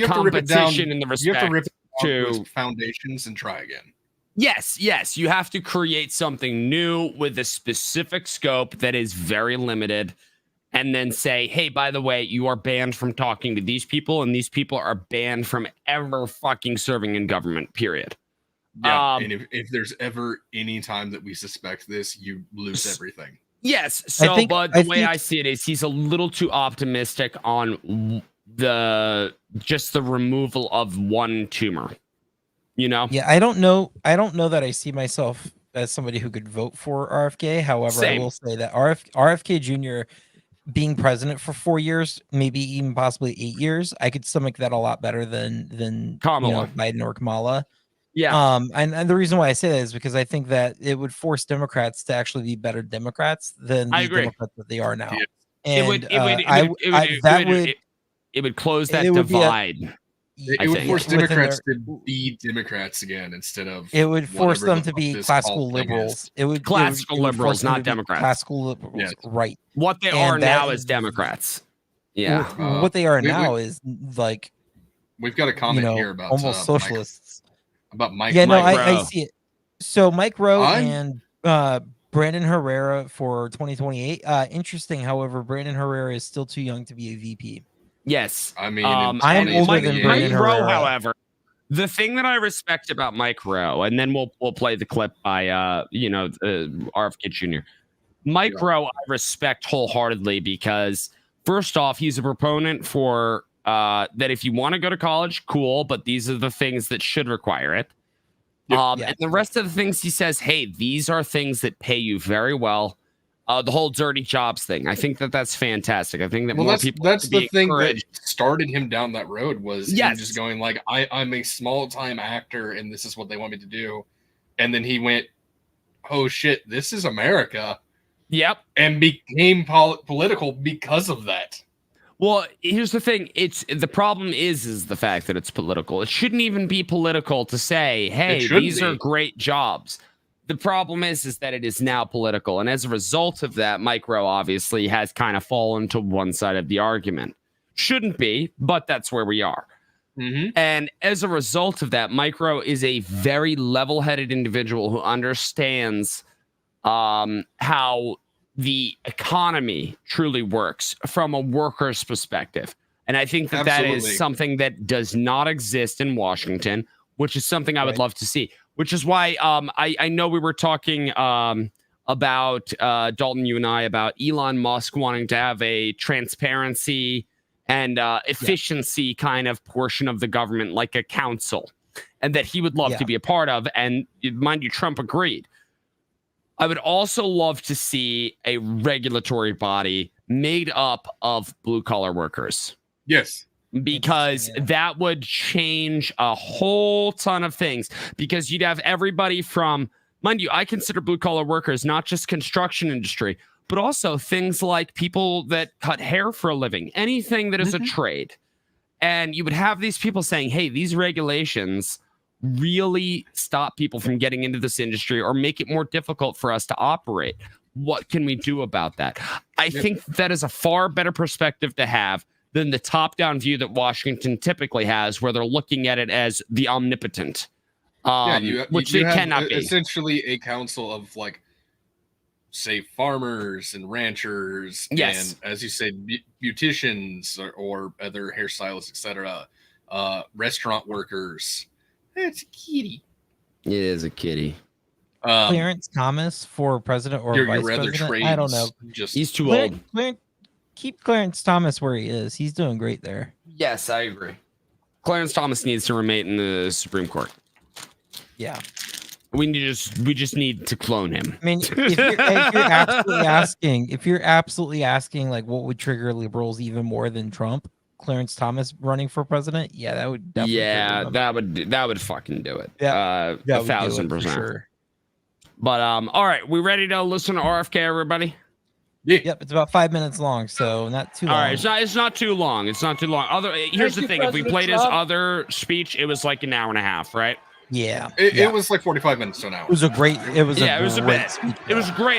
competition in the respect you have to rip to foundations and try again. Yes, you have to create something new with a specific scope that is very limited, and then say, hey, by the way, you are banned from talking to these people, and these people are banned from ever fucking serving in government, period. Yeah, and if there's ever any time that we suspect this, you lose everything. Yes, but the way I see it is he's a little too optimistic on the removal of one tumor. Yeah, I don't know that I see myself as somebody who could vote for RFK. However, I will say that RFK Jr. being president for 4 years, maybe even possibly 8 years, I could stomach that a lot better than Kamala. Biden or Kamala. Yeah. And the reason why I say that is because I think that it would force Democrats to actually be better Democrats than the Democrats that they are now. Yeah. And it would close that divide. It would force Democrats to be Democrats again instead of. It would force them to be classical liberals. It would classical liberals, not Democrats. Classical liberals, right? What they are now is Democrats. Yeah. What they are now is like. We've got a comment here about almost socialists. About Mike. Yeah, no, Mike I see it. So Mike Rowe and Brandon Herrera for 2028. Interesting. However, Brandon Herrera is still too young to be a VP. Yes. I mean, I am older than Brandon Herrera. Rowe, however, the thing that I respect about Mike Rowe, and then we'll play the clip by RFK Jr. Mike Rowe, I respect wholeheartedly because first off, he's a proponent for that if you want to go to college, cool, but these are the things that should require it. And the rest of the things he says, hey, these are things that pay you very well. The whole dirty jobs thing, I think that's fantastic. I think that more people. That's the thing that started him down that road was him just going like, I'm a small time actor and this is what they want me to do, and then he went, oh shit, this is America. Yep, and became political because of that. Well, here's the thing. The problem is the fact that it's political. It shouldn't even be political to say, hey, these are great jobs. The problem is that it is now political. And as a result of that, Mike Rowe obviously has kind of fallen to one side of the argument. Shouldn't be, but that's where we are. And as a result of that, Micro is a very level-headed individual who understands how the economy truly works from a worker's perspective. And I think that that is something that does not exist in Washington, which is something I would love to see, which is why I know we were talking about, Dalton, you and I, about Elon Musk wanting to have a transparency and efficiency kind of portion of the government, like a council, and that he would love to be a part of. And mind you, Trump agreed. I would also love to see a regulatory body made up of blue-collar workers. Yes. Because that would change a whole ton of things. Because you'd have everybody from, mind you, I consider blue-collar workers not just construction industry, but also things like people that cut hair for a living, anything that is a trade. And you would have these people saying, hey, these regulations really stop people from getting into this industry or make it more difficult for us to operate. What can we do about that? I think that is a far better perspective to have than the top-down view that Washington typically has, where they're looking at it as the omnipotent, which they cannot be. Essentially a council of, like, say, farmers and ranchers, and, as you said, beauticians or other hairstylists, etc., restaurant workers. It's a kitty. It is a kitty. Clarence Thomas for president or vice president? I don't know. He's too old. Keep Clarence Thomas where he is. He's doing great there. Yes, I agree. Clarence Thomas needs to remain in the Supreme Court. Yeah. We just need to clone him. I mean, if you're absolutely asking, like, what would trigger liberals even more than Trump? Clarence Thomas running for president? Yeah, that would definitely. that would fucking do it. Yeah, 1,000%. Sure. But all right, we ready to listen to RFK, everybody? Yeah. Yep, it's about 5 minutes long, so not too long. All right, it's not too long. It's not too long. Here's the thing: if we played his other speech, it was like an hour and a half, right? Yeah, it was like 45 minutes to an hour. It was a great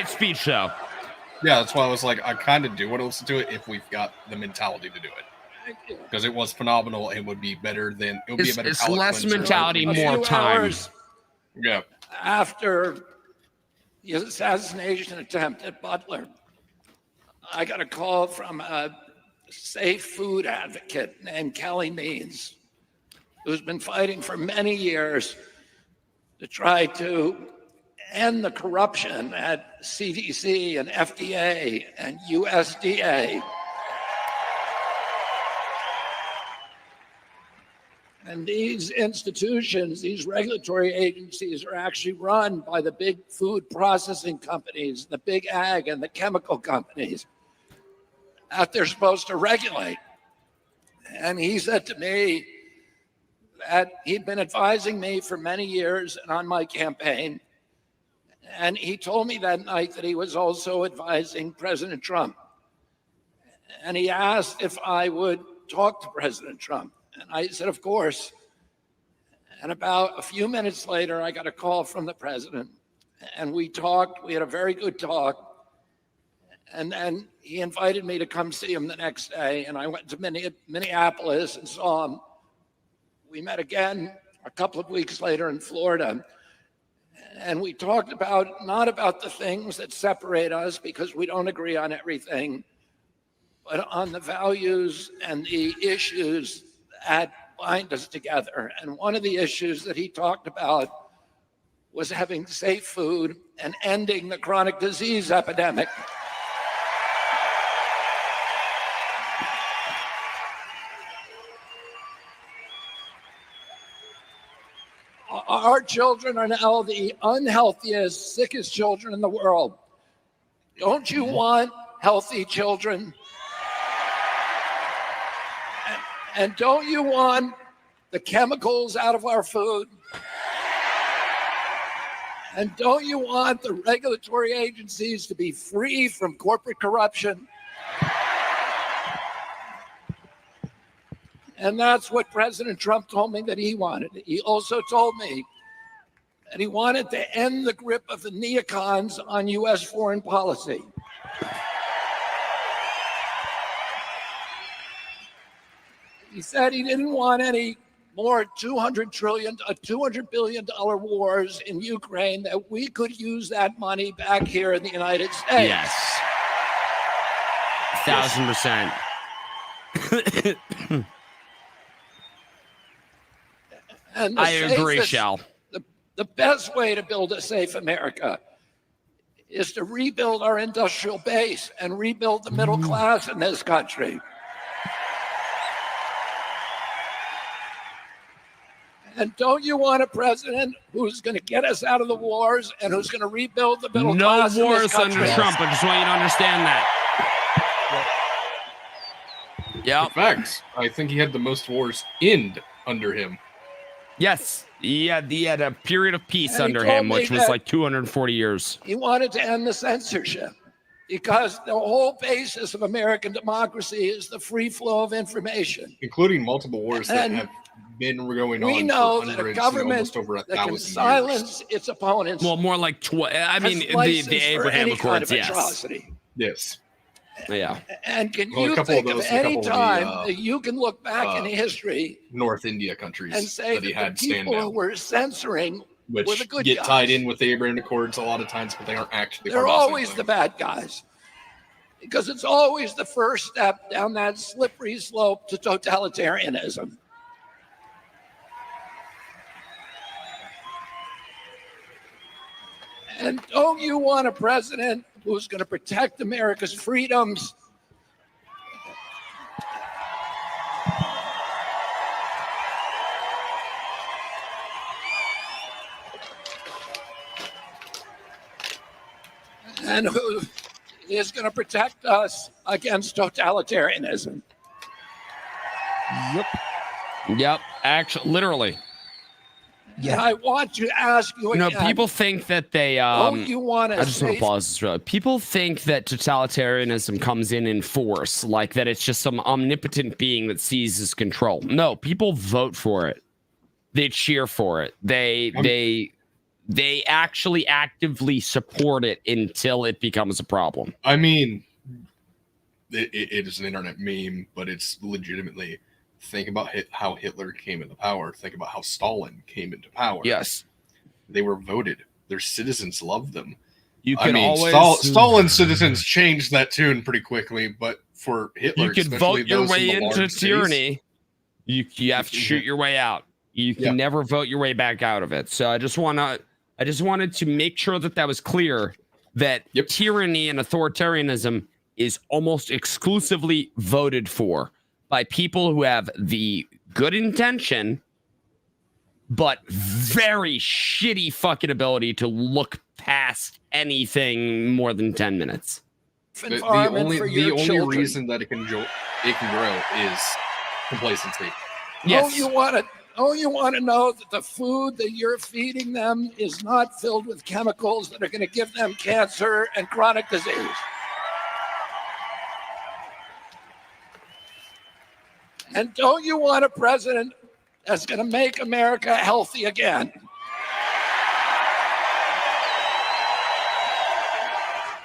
speech, though. Yeah, that's why I was like, I kind of do want to listen to it if we've got the mentality to do it. Because it was phenomenal and would be better than it would be a better. It's less mentality, more time. Yeah. After the assassination attempt at Butler, I got a call from a safe food advocate named Kelly Means, who's been fighting for many years to try to end the corruption at CDC and FDA and USDA. And these institutions, these regulatory agencies, are actually run by the big food processing companies, the big ag and the chemical companies that they're supposed to regulate. And he said to me that he'd been advising me for many years and on my campaign. And he told me that night that he was also advising President Trump. And he asked if I would talk to President Trump. And I said, of course. And about a few minutes later, I got a call from the president. And we talked. We had a very good talk. And then he invited me to come see him the next day. And I went to Minneapolis and saw him. We met again a couple of weeks later in Florida. And we talked about, not about the things that separate us because we don't agree on everything, but on the values and the issues that bind us together. And one of the issues that he talked about was having safe food and ending the chronic disease epidemic. Our children are now the unhealthiest, sickest children in the world. Don't you want healthy children? And don't you want the chemicals out of our food? And don't you want the regulatory agencies to be free from corporate corruption? And that's what President Trump told me that he wanted. He also told me that he wanted to end the grip of the neocons on U.S. foreign policy. He said he didn't want any more $200 billion wars in Ukraine, that we could use that money back here in the United States. Yes. 1,000%. And I agree, Shell. The best way to build a safe America is to rebuild our industrial base and rebuild the middle class in this country. And don't you want a president who's going to get us out of the wars and who's going to rebuild the middle class in this wars country? under Trump. I just want you to understand that. Yeah. In fact, I think he had the most wars end under him. Yes. He had a period of peace And he under told him, me which was that like 240 years. He wanted to end the censorship because the whole basis of American democracy is the free flow of information. Including multiple wars that And have been going on we know for that a hundreds, government almost over that can 1,000 silence its opponents. Well, more like I mean, has license the for Abraham any kind Accords, of yes. atrocity. Yes. Yeah. And can Well, a you couple think of of those- a any couple of the, time that you can look back in history North India countries and say that he that had the people stand who down, were censoring were the which good get guys? tied in with the Abraham Accords a lot of times, but they aren't actually. They're part of the same always thing. the bad guys because it's always the first step down that slippery slope to totalitarianism. And don't you want a president who's going to protect America's freedoms? And who is going to protect us against totalitarianism? Yep. Actually, literally. And I want to ask you You know, again. people think that they. Don't you want I to just want to pause this really. People think that totalitarianism comes in force, like that it's just some omnipotent being that seizes control. No, people vote for it. They cheer for it. They actually actively support it until it becomes a problem. I mean, it is an internet meme, but it's legitimately. Think about how Hitler came into power. Think about how Stalin came into power. Yes. They were voted. Their citizens loved them. You can Stalin's citizens changed that tune pretty quickly, but for Hitler, you can vote your way into tyranny. You have to shoot your way out. You can never vote your way back out of it. So I just wanted to make sure that was clear that tyranny and authoritarianism is almost exclusively voted for by people who have the good intention, but very shitty fucking ability to look past anything more than 10 minutes. The only reason that it can grow is complacency. Yes. Oh, you want to know that the food that you're feeding them is not filled with chemicals that are going to give them cancer and chronic disease. And don't you want a president that's going to make America healthy again?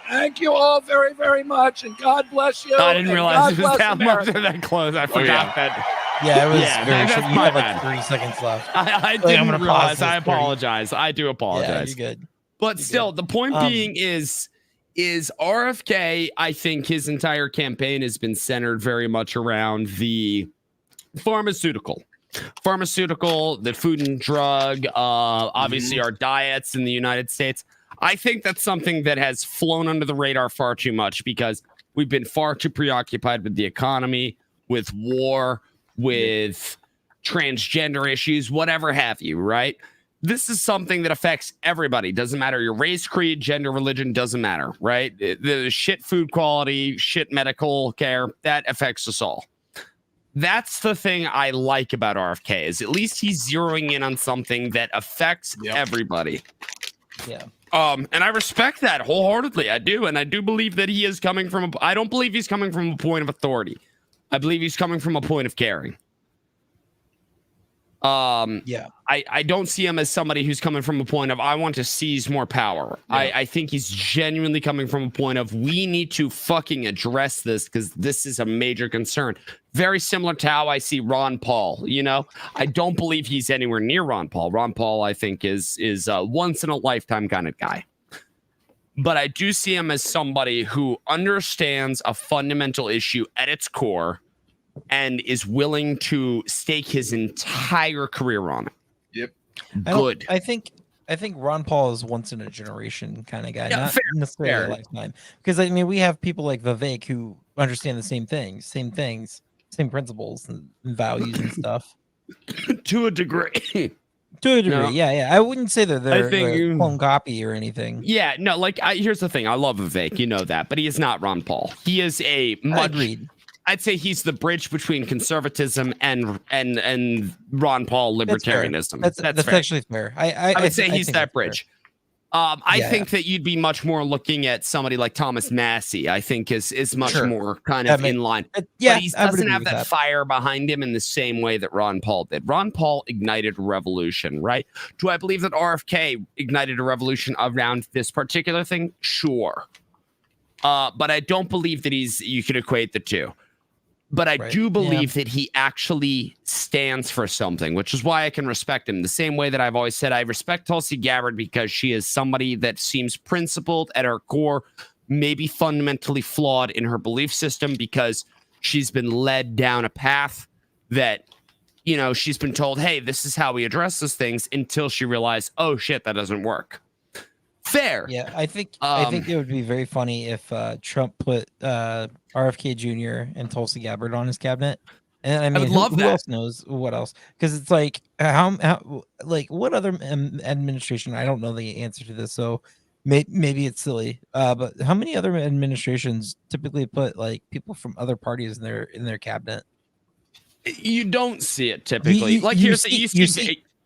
Thank you all very, very much, and God bless you. I didn't realize it was that much America. that close. I forgot that. Yeah, it was Yeah, very that's short. You my have bad. like 3 seconds left. I I'm didn't gonna pause realize. this I for you. apologize. I do Yeah, apologize. you're good. But still, the point being is RFK, I think his entire campaign has been centered very much around the pharmaceutical, the food and drug, obviously our diets in the United States. I think that's something that has flown under the radar far too much because we've been far too preoccupied with the economy, with war, with transgender issues, whatever have you, right? This is something that affects everybody. Doesn't matter your race, creed, gender, religion, doesn't matter, right? The shit food quality, shit medical care, that affects us all. That's the thing I like about RFK is at least he's zeroing in on something that affects everybody. Yeah. And I respect that wholeheartedly. I do. And I do believe that he is coming from I don't believe he's coming from a point of authority. I believe he's coming from a point of caring. I don't see him as somebody who's coming from a point of I want to seize more power. Yeah. I think he's genuinely coming from a point of we need to fucking address this because this is a major concern. Very similar to how I see Ron Paul. You know, I don't believe he's anywhere near Ron Paul. Ron Paul, I think, is a once in a lifetime kind of guy. But I do see him as somebody who understands a fundamental issue at its core and is willing to stake his entire career on it. Yep. Good. I think Ron Paul is once in a generation kind of guy, Yeah, not necessarily a lifetime. Because I mean, we have people like Vivek who understand the same things, same principles and values and stuff. To a degree. To a degree, yeah. I wouldn't say that they're think clone copy or anything. Yeah, no, like here's the thing. I love Vivek, you know that, but he is not Ron Paul. He is a much. Agreed. I'd say he's the bridge between conservatism and Ron Paul libertarianism. That's fair. actually fair. I would say he's that bridge. I Yeah, think that you'd be much more looking at somebody like Thomas Massey. I think is much more kind of in line. Yeah, but he doesn't have that fire behind him in the same way that Ron Paul did. Ron Paul ignited a revolution, right? Do I believe that RFK ignited a revolution around this particular thing? Sure. But I don't believe that you could equate the two. But I do believe that he actually stands for something, which is why I can respect him. The same way that I've always said I respect Tulsi Gabbard because she is somebody that seems principled at her core, maybe fundamentally flawed in her belief system because she's been led down a path that, you know, she's been told, hey, this is how we address these things until she realized, oh, shit, that doesn't work. Fair. Yeah, I think it would be very funny if Trump put RFK Jr. and Tulsi Gabbard on his cabinet. And I mean, I would love who that. else knows what else? Because it's like how like what other administration? I don't know the answer to this, so maybe it's silly. But how many other administrations typically put like people from other parties in their cabinet? You don't see it typically.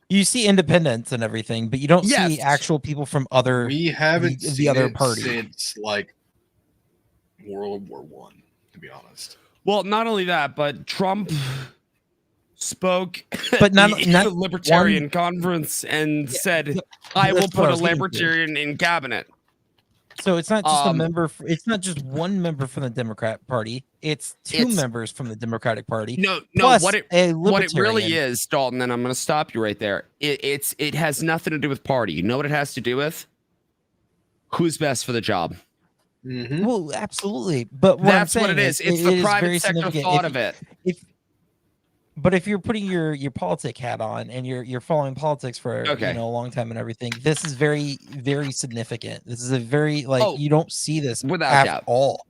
You see independents and everything, but you don't see actual people from other. We haven't the seen other it party since like World War I, to be honest. Well, not only that, but Trump spoke but not the Libertarian Conference and said, "I will put a Libertarian in cabinet." So it's not just a member. It's not just one member from the Democrat Party. It's two members from the Democratic Party. No. What it really is, Dalton, and I'm going to stop you right there. It has nothing to do with party. You know what it has to do with? Who's best for the job? Mm-hmm. Well, absolutely. But that's what it is. It's the private sector thought of it. But if you're putting your politic hat on and you're following politics for a long time and everything, this is very, very significant. This is a very you don't see this without doubt. All.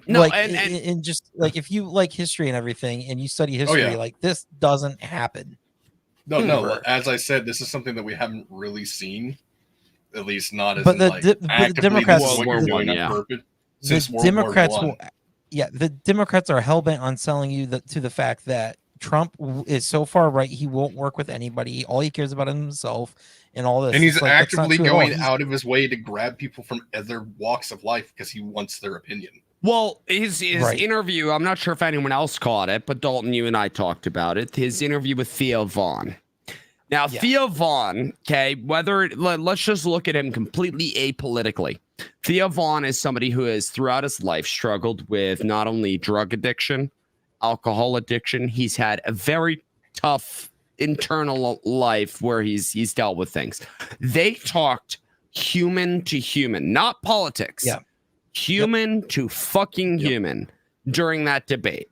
No, like, and just like if you like history and everything and you study history, like this doesn't happen. No. As I said, this is something that we haven't really seen, at least not as. But the Democrats, the Democrats are hellbent on selling you to the fact that Trump is so far right he won't work with anybody. All he cares about is himself and all this. And he's actively going out of his way to grab people from other walks of life because he wants their opinion. Well, his interview, I'm not sure if anyone else caught it, but Dalton, you and I talked about it. His interview with Theo Vaughn. Now, Theo Vaughn, let's just look at him completely apolitically. Theo Vaughn is somebody who has throughout his life struggled with not only drug addiction, alcohol addiction. He's had a very tough internal life where he's dealt with things. They talked human to human, not politics. Yeah. Human to fucking human during that debate.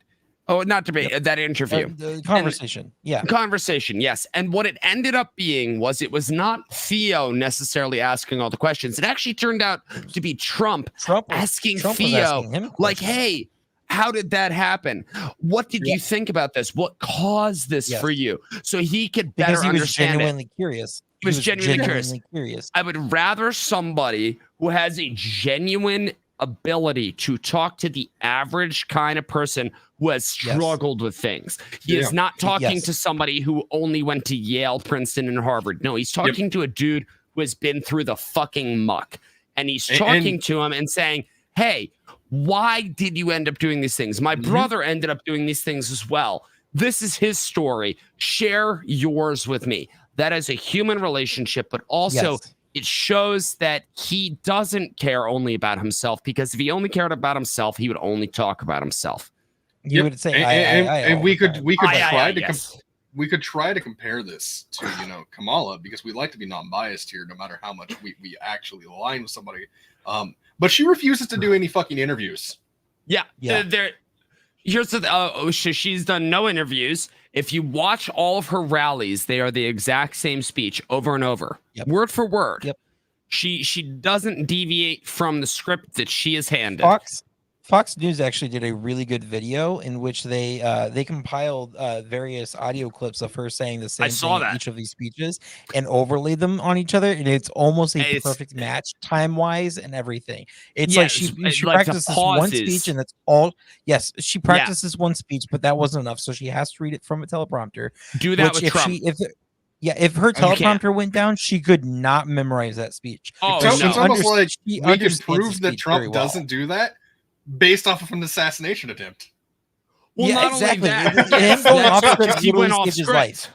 Oh, not debate, that interview. The conversation. Conversation, yes. And what it ended up being was it was not Theo necessarily asking all the questions. It actually turned out to be Trump asking Theo, like, hey, how did that happen? What did you think about this? What caused this for you? So he could better understand genuinely curious. He was genuinely curious. I would rather somebody who has a genuine ability to talk to the average kind of person who has struggled with things. He is not talking to somebody who only went to Yale, Princeton, and Harvard. No, he's talking to a dude who has been through the fucking muck. And he's talking to him and saying, hey, why did you end up doing these things? My brother ended up doing these things as well. This is his story. Share yours with me. That is a human relationship, but also it shows that he doesn't care only about himself, because if he only cared about himself, he would only talk about himself. You would say, and we could try to yes. we could try to compare this to, you know, Kamala, because we like to be non-biased here, no matter how much we actually align with somebody. But she refuses to do any fucking interviews. Yeah. Here's the she's done no interviews. If you watch all of her rallies, they are the exact same speech over and over, word for word. Yep. She doesn't deviate from the script that she is handed. Fox News actually did a really good video in which they compiled various audio clips of her saying the same thing in each of these speeches and overlaid them on each other, and it's almost a perfect match time wise and everything. It's like she like practices one speech and that's all. Yes, she practices one speech, but that wasn't enough, so she has to read it from a teleprompter. Do that with Trump. If her teleprompter went down, she could not memorize that speech. Oh, it's almost like we can prove that Trump doesn't do that based off of an assassination attempt. Well, not exactly. Only that, he went off script.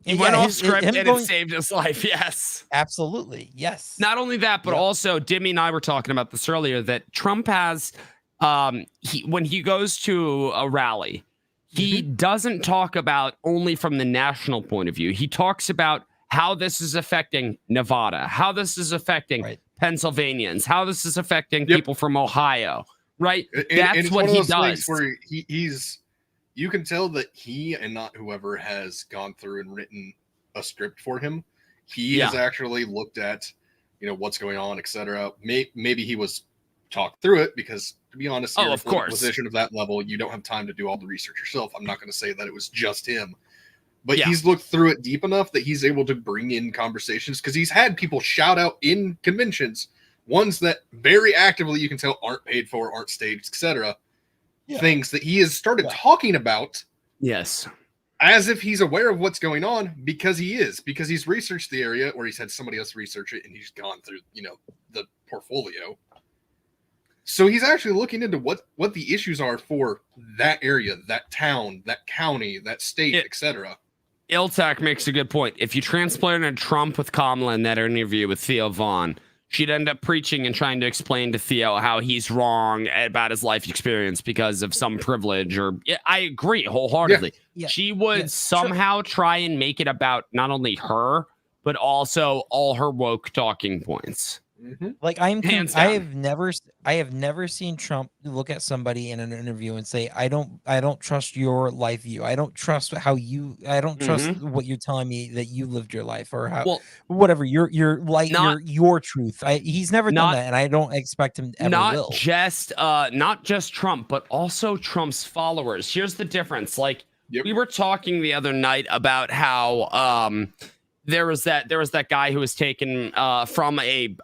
He went off script and it saved his life. Yes, absolutely. Yes. Not only that, but also Dimmy and I were talking about this earlier, that Trump has, when he goes to a rally, he doesn't talk about only from the national point of view. He talks about how this is affecting Nevada, how this is affecting Pennsylvanians, how this is affecting people from Ohio. Right, that's what he does. Where he's, you can tell that he and not whoever has gone through and written a script for him. He has actually looked at, you know, what's going on, etc. Maybe he was talked through it, because to be honest, you're in a position of that level, you don't have time to do all the research yourself. I'm not going to say that it was just him, but he's looked through it deep enough that he's able to bring in conversations, because he's had people shout out in conventions. Ones that very actively, you can tell, aren't paid for, aren't staged, etc. Things that he has started talking about. Yes. As if he's aware of what's going on, because he's researched the area, or he's had somebody else research it, and he's gone through, you know, the portfolio. So he's actually looking into what the issues are for that area, that town, that county, that state, etc. Iltak makes a good point. If you transplanted Trump with Kamala in that interview with Theo Vaughn, she'd end up preaching and trying to explain to Theo how he's wrong about his life experience because of some privilege. Or I agree wholeheartedly. She would somehow try and make it about not only her, but also all her woke talking points. Like I have never seen Trump look at somebody in an interview and say, I don't trust your life view. I don't trust trust what you're telling me that you lived your life, or how whatever your truth. He's never done that, and I don't expect him ever will. Not just Trump, but also Trump's followers. Here's the difference. Like we were talking the other night about how there was that guy who was taken from a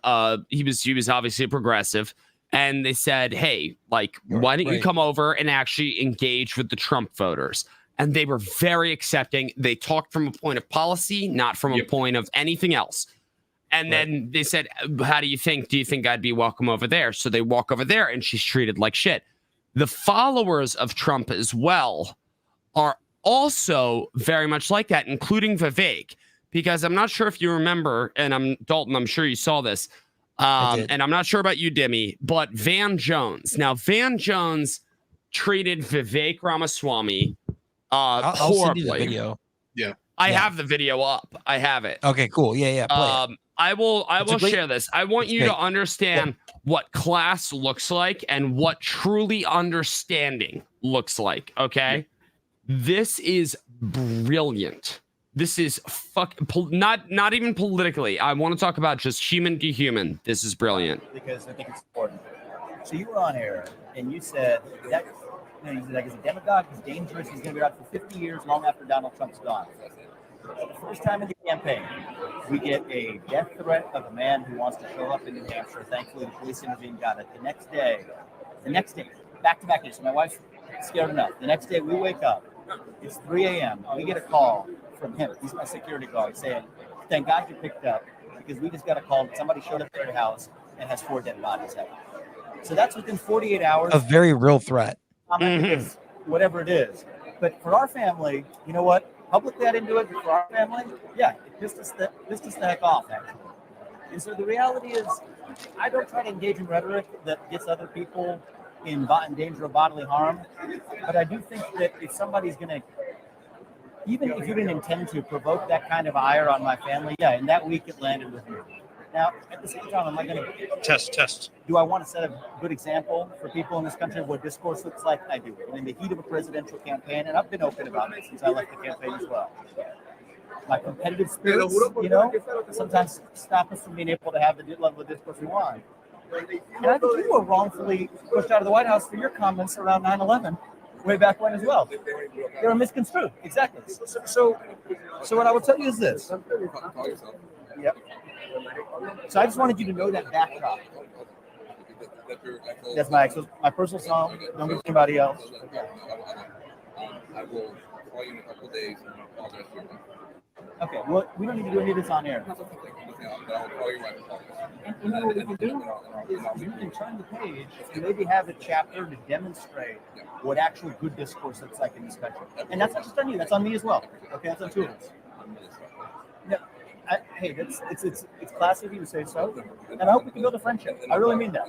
he was obviously a progressive, and they said, hey, like, why don't you come over and actually engage with the Trump voters? And they were very accepting. They talked from a point of policy, not from a point of anything else. And then they said, how do you think? Do you think I'd be welcome over there? So they walk over there, and she's treated like shit. The followers of Trump as well are also very much like that, including Vivek. Because I'm not sure if you remember, and Dalton, I'm sure you saw this, and I'm not sure about you, Dimmy, but Van Jones. Now, Van Jones treated Vivek Ramaswamy I'll horribly. send you the video. I have the video up. I have it. Okay, cool. Yeah. Play it. I will share this. I want you to understand what class looks like and what truly understanding looks like. Okay, this is brilliant. This is not even politically. I want to talk about just human to human. This is brilliant. Because I think it's important. So you were on air and you said that he's a demagogue, he's dangerous, he's going to be around for 50 years, long after Donald Trump's gone. For the first time in the campaign, we get a death threat of a man who wants to show up in New Hampshire. Thankfully, the police intervened, got it. The next day, back-to-back days. So my wife's scared enough. The next day, we wake up. It's 3 a.m. We get a call from him. He's my security guard saying, thank God you picked up, because we just got a call that somebody showed up at their house and has 4 dead bodies out. So that's within 48 hours. A very real threat. Whatever it is. But for our family, you know what? Publicly I didn't do it, but for our family, yeah, it pissed us the heck off, actually. And so the reality is, I don't try to engage in rhetoric that gets other people in danger of bodily harm. But I do think that if somebody's going to, even if you didn't intend to provoke that kind of ire on my family, yeah, in that week it landed with me. Now, at the same time, am I going to test? Do I want to set a good example for people in this country of what discourse looks like? I do. And in the heat of a presidential campaign, and I've been open about it since I left the campaign as well. My competitive spirits, sometimes stop us from being able to have the level of discourse we want. And I think you were wrongfully pushed out of the White House for your comments around 9/11 way back when as well. They were misconstrued. Exactly. So what I will tell you is this. Yep. So I just wanted you to know that backdrop. That's my personal song. Don't give anybody else. I will call you in a couple of days and apologize to you. Okay, well, we don't need to do any of this on air. I'll call you right now. And you know what we can do is you can turn the page and maybe have a chapter to demonstrate what actual good discourse looks like in this country. And that's not just on you, that's on me as well. Okay, that's on two of us. No, hey, it's classy of you to say so. And I hope we can build a friendship. I really mean that.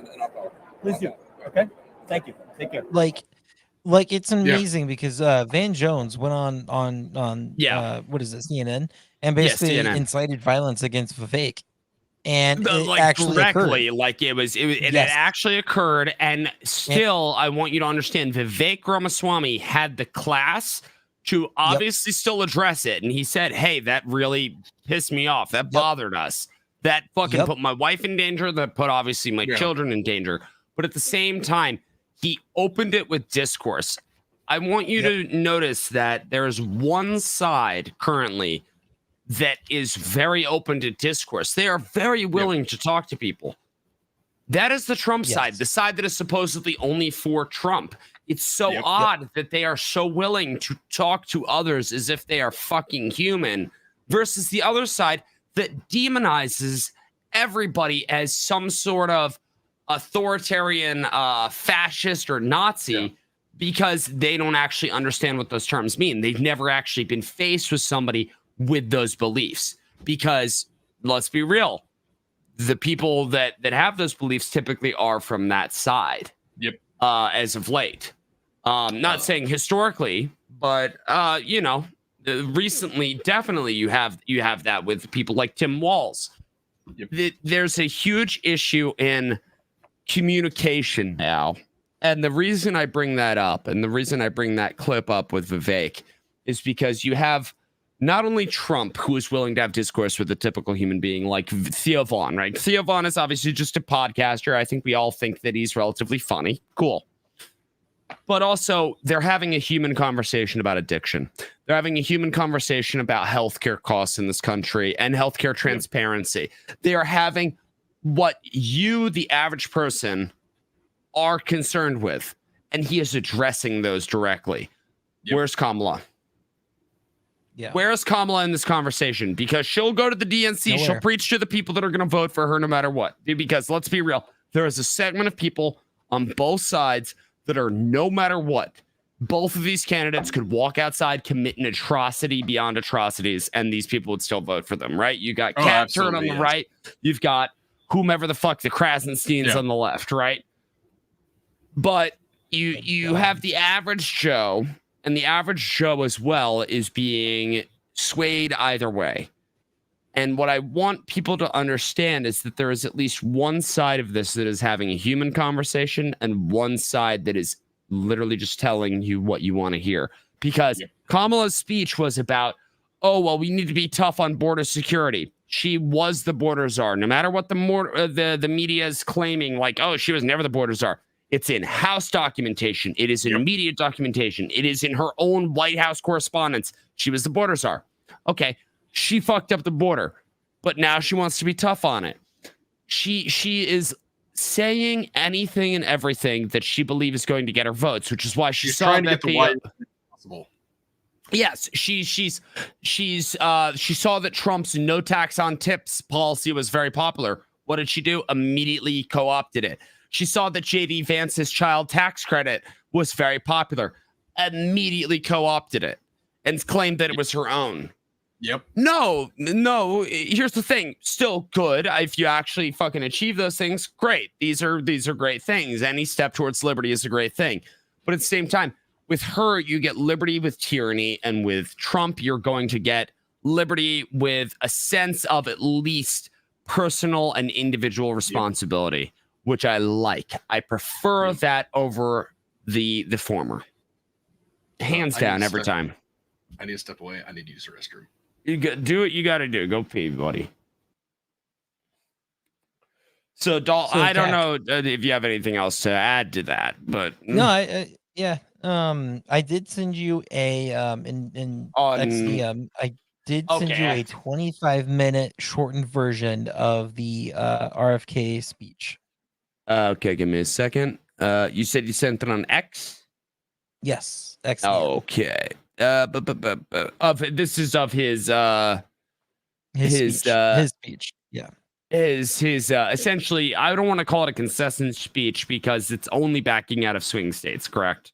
Please do. Okay? Thank you. Take care. Like it's amazing because Van Jones went on what is it, CNN, and basically incited violence against Vivek, and it like actually directly, occurred. like it actually occurred, and still, I want you to understand, Vivek Ramaswamy had the class to obviously still address it, and he said, "Hey, that really pissed me off. That bothered us. That fucking put my wife in danger. That put obviously my children in danger." But at the same time, he opened it with discourse. I want you to notice that there's one side currently that is very open to discourse. They are very willing to talk to people. That is the Trump side, the side that is supposedly only for Trump. It's so odd that they are so willing to talk to others as if they are fucking human, versus the other side that demonizes everybody as some sort of authoritarian fascist or Nazi because they don't actually understand what those terms mean. They've never actually been faced with somebody with those beliefs, because let's be real, the people that have those beliefs typically are from that side. As of late, not saying historically, but recently, definitely you have that with people like Tim Walz. There's a huge issue in communication now, and the reason I bring that up, and the reason I bring that clip up with Vivek, is because you have not only Trump, who is willing to have discourse with a typical human being like Theo Vaughn, right? Theo Vaughn is obviously just a podcaster. I think we all think that he's relatively funny. Cool. But also, they're having a human conversation about addiction. They're having a human conversation about healthcare costs in this country and healthcare transparency. They are having what you, the average person, are concerned with, and he is addressing those directly. Where's Kamala? Where's Kamala in this conversation? Because she'll go to the DNC. Nowhere. She'll preach to the people that are going to vote for her no matter what. Because let's be real, there is a segment of people on both sides that are, no matter what, both of these candidates could walk outside, commit an atrocity beyond atrocities, and these people would still vote for them, right? You got Cat Turn on the right. You've got whomever the fuck the Krasensteins on the left, right? But you have the average Joe, and the average Joe as well is being swayed either way. And what I want people to understand is that there is at least one side of this that is having a human conversation, and one side that is literally just telling you what you want to hear. Because Kamala's speech was about, oh, well, we need to be tough on border security. She was the border czar. No matter what the media is claiming, like, oh, she was never the border czar. It's in House documentation. It is in media documentation. It is in her own White House correspondence. She was the border czar. Okay, she fucked up the border, but now she wants to be tough on it. She is saying anything and everything that she believes is going to get her votes, which is why she's trying to get the White House possible. Yes, she saw that Trump's no tax on tips policy was very popular. What did she do? Immediately co-opted it. She saw that J.D. Vance's child tax credit was very popular. immediately co-opted it and claimed that it was her own. Yep. No. Here's the thing. Still good. If you actually fucking achieve those things, great. These are great things. Any step towards liberty is a great thing. But at the same time, with her, you get liberty with tyranny, and with Trump, you're going to get liberty with a sense of at least personal and individual responsibility, which I like. I prefer that over the former. Hands down, every time. I need to step away. I need to use the restroom. You do what you got to do. Go pee, buddy. So, Dalton, I don't know if you have anything else to add to that, but no, I did send you a in XDM. I did send you a 25-minute shortened version of the RFK speech. Okay, give me a second. You said you sent it on X? Yes, X. Okay. This is of his speech. Yeah. His essentially, I don't want to call it a concession speech because it's only backing out of swing states, correct?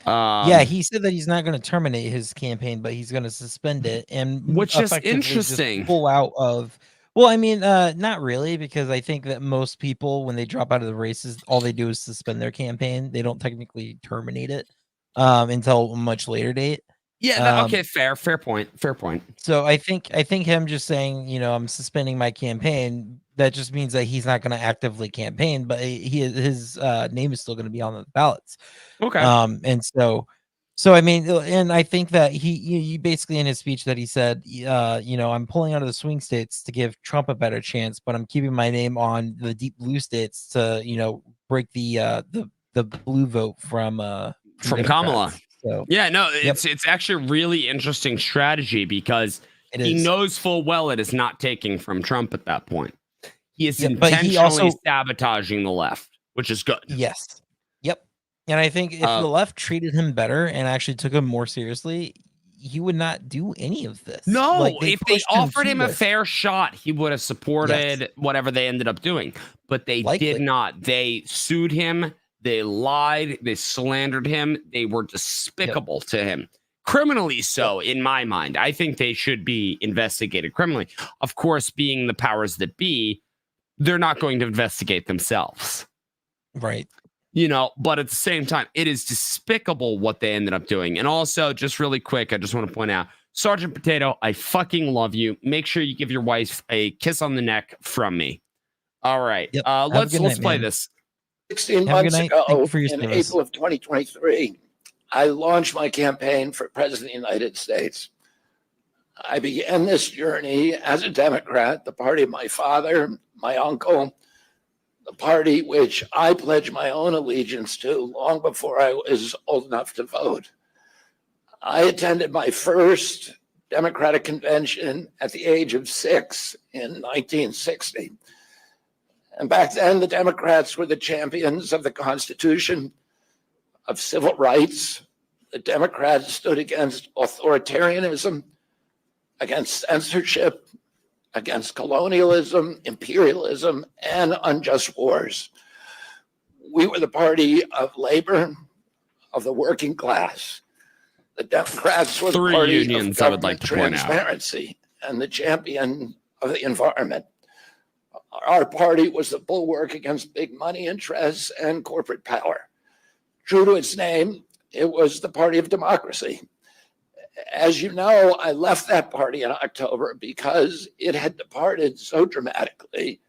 Yeah, he said that he's not going to terminate his campaign, but he's going to suspend it, and which is interesting. Pull out of. Well, I mean, not really, because I think that most people, when they drop out of the races, all they do is suspend their campaign. They don't technically terminate it until a much later date. Yeah. Okay. Fair point. So I think him just saying, I'm suspending my campaign, that just means that he's not going to actively campaign, but his name is still going to be on the ballots. Okay. And so I mean, and I think that he basically in his speech that he said, I'm pulling out of the swing states to give Trump a better chance, but I'm keeping my name on the deep blue states to, break the blue vote from Kamala. So yeah, no, it's actually a really interesting strategy because he knows full well it is not taking from Trump at that point. He is intentionally sabotaging the left, which is good. Yes. Yep. And I think if the left treated him better and actually took him more seriously, he would not do any of this. No, if they offered him a fair shot, he would have supported whatever they ended up doing. But they did not. They sued him. They lied. They slandered him. They were despicable to him. Criminally so, in my mind. I think they should be investigated criminally. Of course, being the powers that be, they're not going to investigate themselves. Right. But at the same time, it is despicable what they ended up doing. And also, just really quick, I just want to point out, Sergeant Potato, I fucking love you. Make sure you give your wife a kiss on the neck from me. All right. Yep. Let's play this. 16 months ago, in April of 2023, I launched my campaign for President of the United States. I began this journey as a Democrat, the party of my father, my uncle, the party which I pledged my own allegiance to long before I was old enough to vote. I attended my first Democratic convention at the age of 6 in 1960. And back then, the Democrats were the champions of the Constitution, of civil rights. The Democrats stood against authoritarianism, against censorship, against colonialism, imperialism, and unjust wars. We were the party of labor, of the working class. The Democrats were the party of government transparency and the champion of the environment. Our party was the bulwark against big money interests and corporate power. True to its name, it was the party of democracy. As you know, I left that party in October because it had departed so dramatically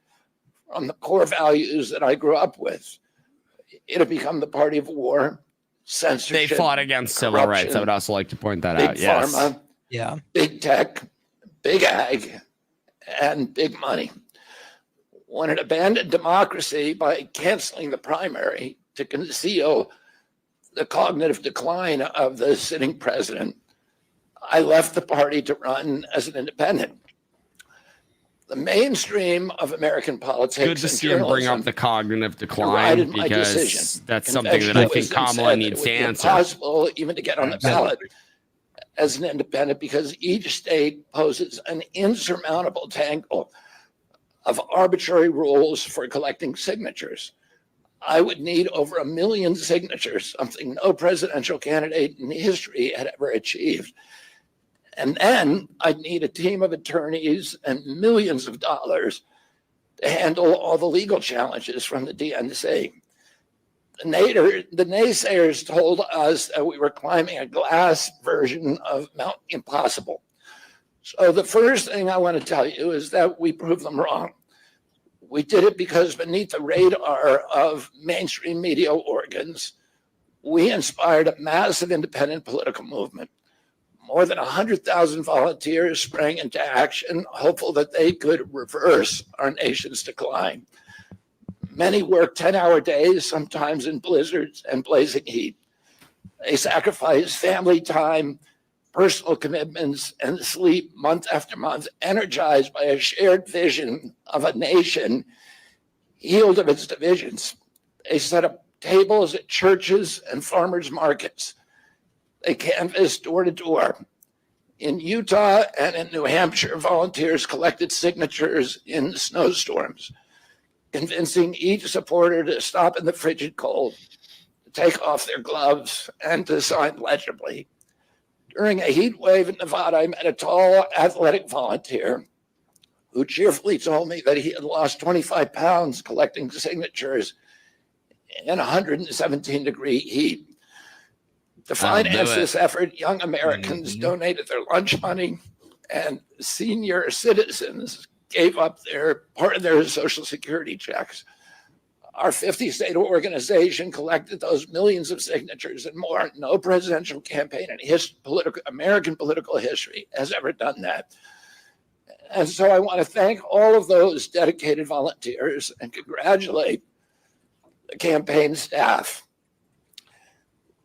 from the core values that I grew up with. It had become the party of war, censorship. They fought against civil rights. I would also like to point that out. Big pharma, big tech, big ag, and big money. When it abandoned democracy by canceling the primary to conceal the cognitive decline of the sitting president, I left the party to run as an independent. The mainstream of American politics. Good to see him bring up the cognitive decline because that's something that I think Kamala needs to answer. It's impossible even to get on the ballot as an independent because each state poses an insurmountable tangle of arbitrary rules for collecting signatures. I would need over 1 million signatures, something no presidential candidate in history had ever achieved. And then I'd need a team of attorneys and millions of dollars to handle all the legal challenges from the DNC. The naysayers told us that we were climbing a glass version of Mount Impossible. So the first thing I want to tell you is that we proved them wrong. We did it because beneath the radar of mainstream media organs, we inspired a massive independent political movement. More than 100,000 volunteers sprang into action, hopeful that they could reverse our nation's decline. Many worked 10-hour days, sometimes in blizzards and blazing heat. They sacrificed family time, personal commitments, and sleep month after month, energized by a shared vision of a nation healed of its divisions. They set up tables at churches and farmers markets. They canvassed door to door. In Utah and in New Hampshire, volunteers collected signatures in snowstorms, convincing each supporter to stop in the frigid cold, to take off their gloves, and to sign legibly. During a heat wave in Nevada, I met a tall, athletic volunteer who cheerfully told me that he had lost 25 pounds collecting signatures in 117-degree heat. To finance this effort, young Americans donated their lunch money, and senior citizens gave up part of their Social Security checks. Our 50-state organization collected those millions of signatures and more. No presidential campaign in American political history has ever done that. And so I want to thank all of those dedicated volunteers and congratulate the campaign staff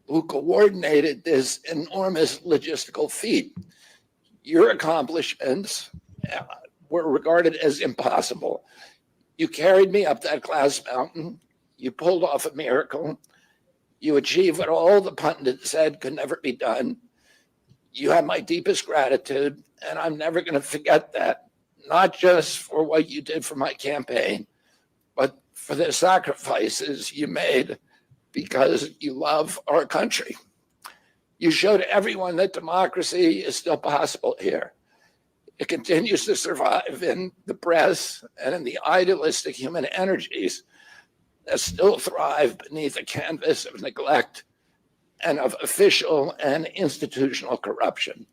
who coordinated this enormous logistical feat. Your accomplishments were regarded as impossible. You carried me up that glass mountain. You pulled off a miracle. You achieved what all the pundits said could never be done. You have my deepest gratitude, and I'm never going to forget that, not just for what you did for my campaign, but for the sacrifices you made because you love our country. You showed everyone that democracy is still possible here. It continues to survive in the press and in the idealistic human energies that still thrive beneath a canvas of neglect and of official and institutional corruption.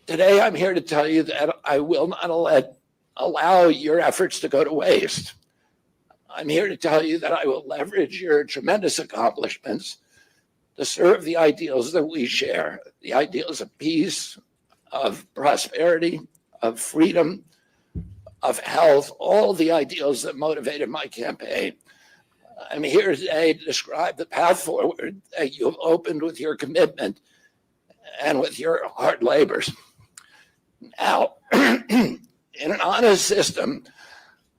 Today, I'm here to tell you that I will not allow your efforts to go to waste. I'm here to tell you that I will leverage your tremendous accomplishments to serve the ideals that we share, the ideals of peace, of prosperity, of freedom, of health, all the ideals that motivated my campaign. I'm here today to describe the path forward that you have opened with your commitment and with your hard labors. Now, in an honest system,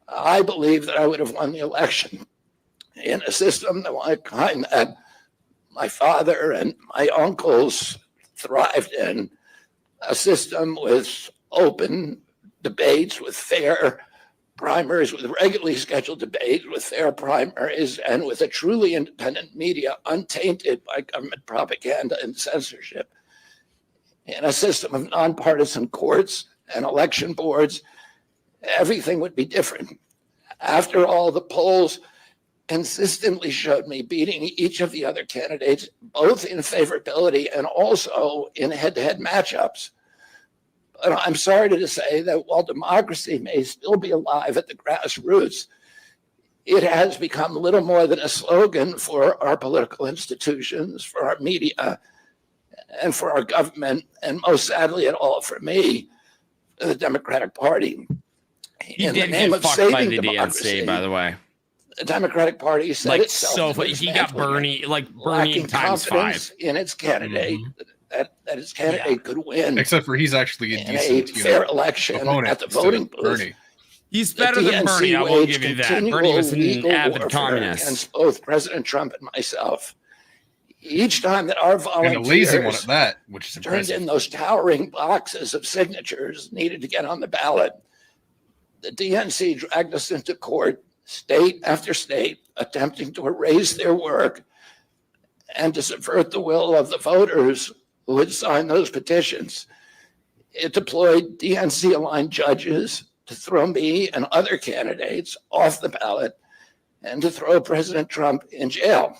I believe that I would have won the election. In a system the kind that my father and my uncles thrived in, a system with open debates, with fair primaries, with regularly scheduled debates, with fair primaries, and with a truly independent media untainted by government propaganda and censorship. In a system of nonpartisan courts and election boards, everything would be different. After all, the polls consistently showed me beating each of the other candidates, both in favorability and also in head-to-head matchups. But I'm sorry to say that while democracy may still be alive at the grassroots, it has become little more than a slogan for our political institutions, for our media, and for our government, and most sadly at all for me, the Democratic Party. He did get fucked by the DNC, by the way. The Democratic Party said like itself so he got Bernie times 5 in its candidate, that its candidate could win, except for he's actually a decent, fair election at the voting booth. He's better than Bernie, I will give you that. Bernie was an avid communist against both President Trump and myself. Each time that our volunteers and a lazy one at that, which is turned in those towering boxes of signatures needed to get on the ballot, the DNC dragged us into court, state after state, attempting to erase their work and to subvert the will of the voters who had signed those petitions. It deployed DNC-aligned judges to throw me and other candidates off the ballot and to throw President Trump in jail.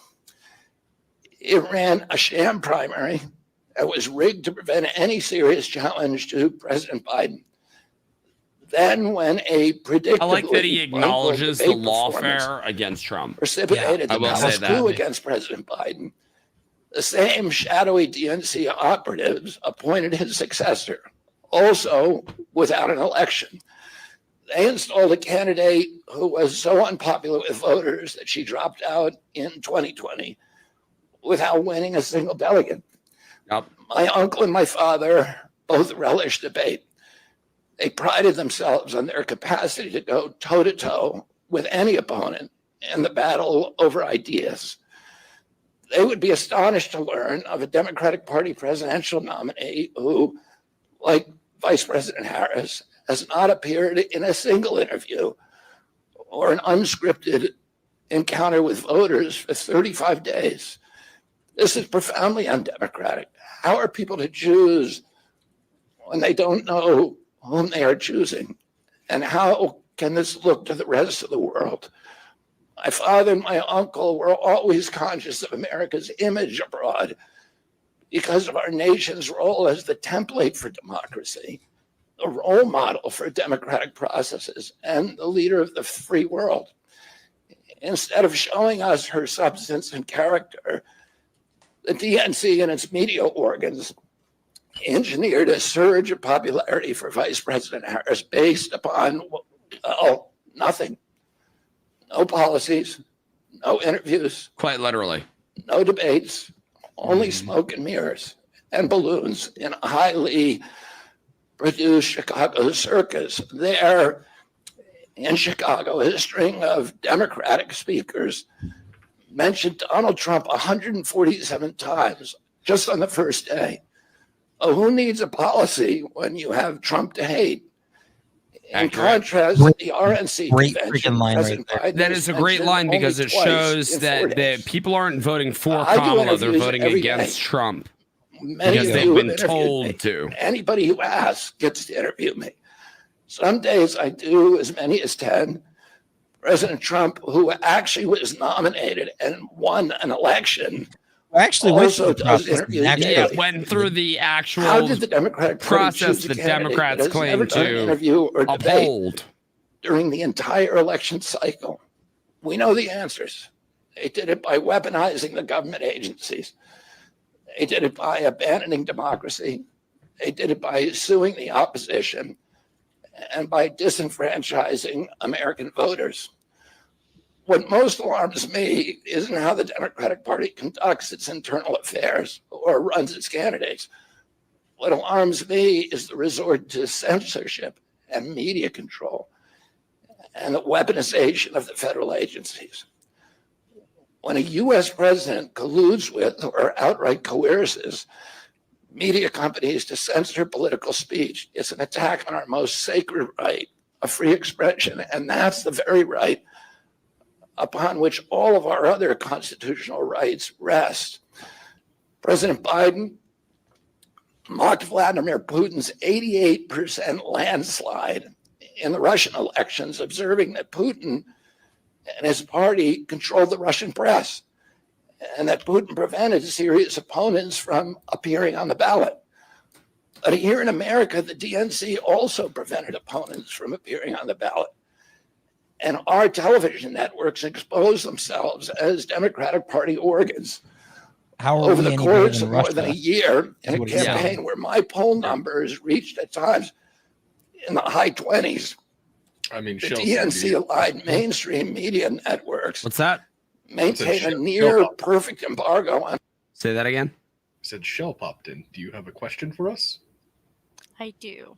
It ran a sham primary that was rigged to prevent any serious challenge to President Biden. Then, when a predictably I like that he acknowledges the lawfare against Trump. Precipitated the House coup against President Biden, the same shadowy DNC operatives appointed his successor, also without an election. They installed a candidate who was so unpopular with voters that she dropped out in 2020 without winning a single delegate. Yep. My uncle and my father both relished debate. They prided themselves on their capacity to go toe-to-toe with any opponent in the battle over ideas. They would be astonished to learn of a Democratic Party presidential nominee who, like Vice President Harris, has not appeared in a single interview or an unscripted encounter with voters for 35 days. This is profoundly undemocratic. How are people to choose when they don't know whom they are choosing? And how can this look to the rest of the world? My father and my uncle were always conscious of America's image abroad because of our nation's role as the template for democracy, the role model for democratic processes, and the leader of the free world. Instead of showing us her substance and character, the DNC and its media organs engineered a surge of popularity for Vice President Harris based upon, well, nothing. No policies, no interviews. Quite literally. No debates, only smoke and mirrors and balloons in a highly produced Chicago circus. There in Chicago, a string of Democratic speakers mentioned Donald Trump 147 times just on the first day. Oh, who needs a policy when you have Trump to hate? In contrast, the RNC convention, that is a great line because it shows that people aren't voting for Kamala, they're voting against Trump because they've been told to. Anybody who asks gets to interview me. Some days I do as many as 10. President Trump, who actually was nominated and won an election, actually also does interviews. Yeah, went through the actual How did the Democratic process the Democrats claim to uphold during the entire election cycle? We know the answers. They did it by weaponizing the government agencies. They did it by abandoning democracy. They did it by suing the opposition and by disenfranchising American voters. What most alarms me isn't how the Democratic Party conducts its internal affairs or runs its candidates. What alarms me is the resort to censorship and media control and the weaponization of the federal agencies. When a US president colludes with or outright coerces media companies to censor political speech, it's an attack on our most sacred right of free expression, and that's the very right upon which all of our other constitutional rights rest. President Biden mocked Vladimir Putin's 88% landslide in the Russian elections, observing that Putin and his party controlled the Russian press and that Putin prevented serious opponents from appearing on the ballot. But here in America, the DNC also prevented opponents from appearing on the ballot. And our television networks expose themselves as Democratic Party organs. Over the course of more than a year in a campaign where my poll numbers reached at times in the high 20s. I mean, the DNC-aligned mainstream media networks. What's that? Maintain a near perfect embargo on. Say that again. I said Shell popped in. Do you have a question for us? I do.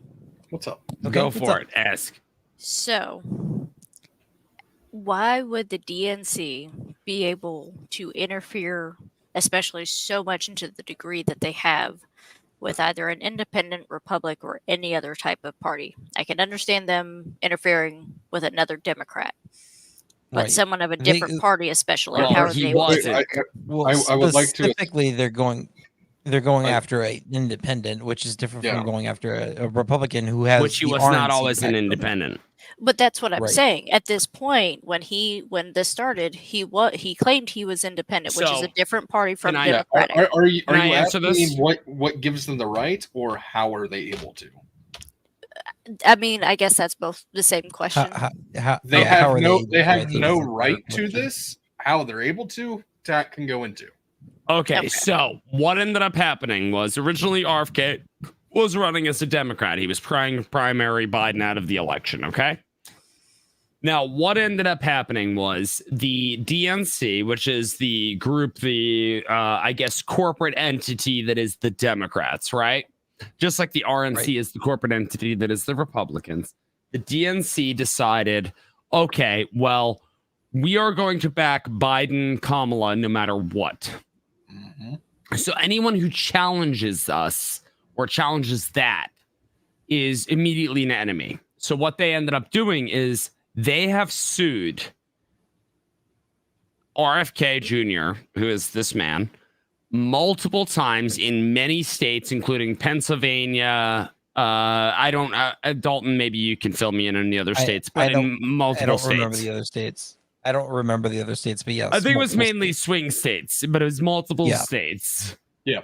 What's up? Go for it. Ask. So, why would the DNC be able to interfere, especially so much into the degree that they have, with either an independent republic or any other type of party? I can understand them interfering with another Democrat. But Right. someone of a different party, especially, Well, how are he they? wasn't. I would like to. Specifically, they're going after an independent, which is different from going after a Republican who has which he the was not RNC always an background. independent. But that's what I'm Right. saying. At this point, when this started, he claimed he was independent, which is So, a different party from can I- Democratic. Are you Can I answer asking this? what gives them the right, or how are they able to? I mean, I guess that's both the same question. They how have are no able they to? I have think no is the right to question. this. How they're able to, that can go into. Okay, so what ended up happening was originally RFK was running as a Democrat. He was primary Biden out of the election, okay? Now, what ended up happening was the DNC, which is the group, I guess, corporate entity that is the Democrats, right? Just like the RNC is the corporate entity that is the Republicans. The DNC decided, okay, well, we are going to back Biden, Kamala, no matter what. So anyone who challenges us or challenges that is immediately an enemy. So what they ended up doing is they have sued RFK Jr., who is this man, multiple times in many states, including Pennsylvania. Dalton, maybe you can fill me in on the other states, but in multiple states. I don't remember the other states. I don't remember the other states, but yes. I think it was mainly swing states, but it was multiple states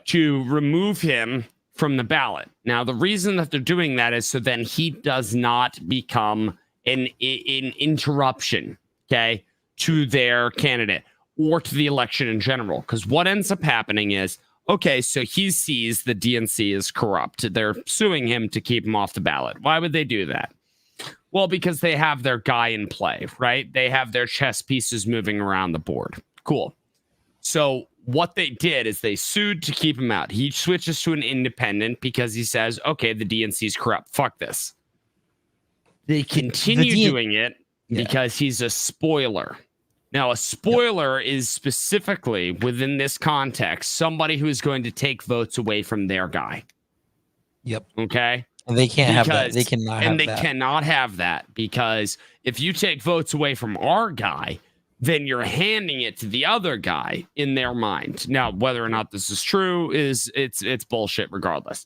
to remove him from the ballot. Now, the reason that they're doing that is so then he does not become an interruption, okay, to their candidate or to the election in general. Because what ends up happening is, okay, so he sees the DNC is corrupt. They're suing him to keep him off the ballot. Why would they do that? Well, because they have their guy in play, right? They have their chess pieces moving around the board. Cool. So what they did is they sued to keep him out. He switches to an independent because he says, okay, the DNC is corrupt. Fuck this. They continue doing it because he's a spoiler. Now, a spoiler is specifically within this context, somebody who is going to take votes away from their guy. Yep. Okay. And they can't have that. They cannot have that. And they cannot have that because if you take votes away from our guy, then you're handing it to the other guy in their mind. Now, whether or not this is true is it's bullshit regardless.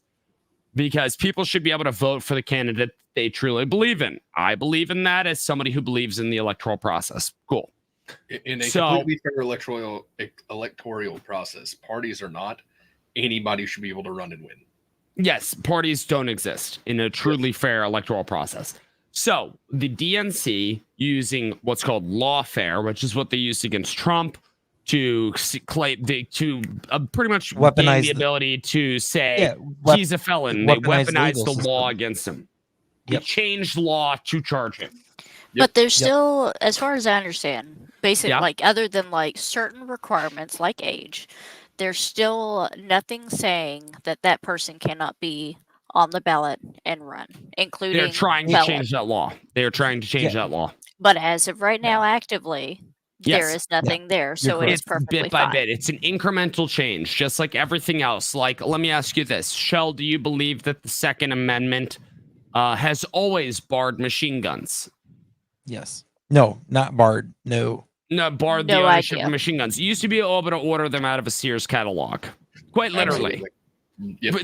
Because people should be able to vote for the candidate they truly believe in. I believe in that as somebody who believes in the electoral process. Cool. In a completely fair electoral process, parties or not, anybody should be able to run and win. Yes, parties don't exist in a truly fair electoral process. So the DNC using what's called lawfare, which is what they used against Trump to claim to pretty much gain the ability to say he's a felon. They weaponized the law against him. They changed law to charge him. But there's still, as far as I understand, basically, like other than like certain requirements like age, there's still nothing saying that that person cannot be on the ballot and run, including they're trying to change that law. They're trying to change that law. But as of right now, actively, there is nothing there. So it's perfectly bit by fine. bit. It's an incremental change, just like everything else. Like, let me ask you this. Shell, do you believe that the Second Amendment has always barred machine guns? Yes. No, not barred. No. No, barred the ownership of machine guns. You used to be able to order them out of a Sears catalog. Quite literally.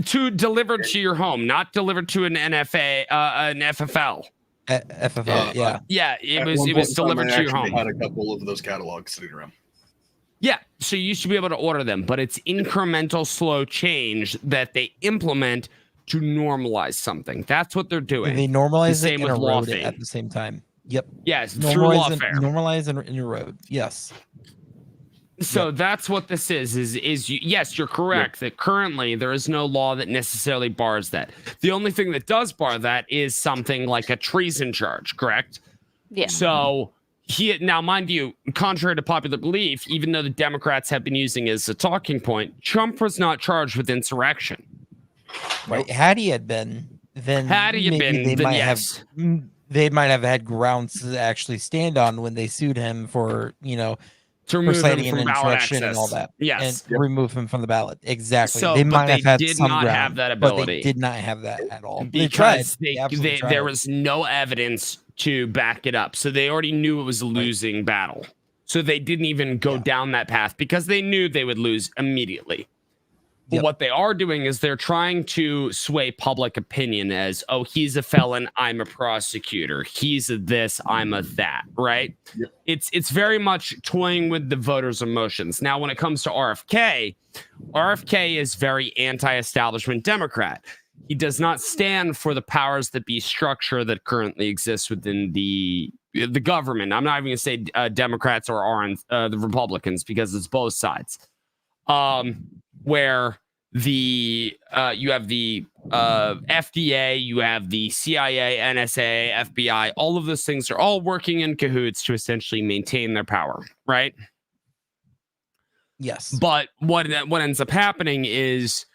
To delivered to your home, not delivered to an NFA, an FFL. FFL, yeah. Yeah, it was delivered to your home. I had a couple of those catalogs sitting around. Yeah, so you used to be able to order them, but it's incremental, slow change that they implement to normalize something. That's what they're doing. They normalize the it and erode it at the same time. Yep. Yes, through lawfare. Normalize and erode. Yes. So that's what this is yes, you're correct that currently there is no law that necessarily bars that. The only thing that does bar that is something like a treason charge, correct? Yeah. So now, mind you, contrary to popular belief, even though the Democrats have been using it as a talking point, Trump was not charged with insurrection. Right. Had he had been, then they might have had grounds to actually stand on when they sued him for, to for remove him citing from an ballot insurrection access. and all that. Yes. And remove him from the ballot. Exactly. So, they but might they have had did some not ground, have that but they ability. did not have that at all. They tried. Because They absolutely tried. there was no evidence to back it up. So they already knew it was a losing battle. So they didn't even go down that path because they knew they would lose immediately. But what they are doing is they're trying to sway public opinion as, oh, he's a felon, I'm a prosecutor. He's a this, I'm a that, right? Yep. It's very much toying with the voters' emotions. Now, when it comes to RFK is very anti-establishment Democrat. He does not stand for the powers that be structure that currently exists within the government. I'm not even going to say Democrats or the Republicans because it's both sides. Where you have the FDA, you have the CIA, NSA, FBI, all of those things are all working in cahoots to essentially maintain their power, right? Yes. But what ends up happening is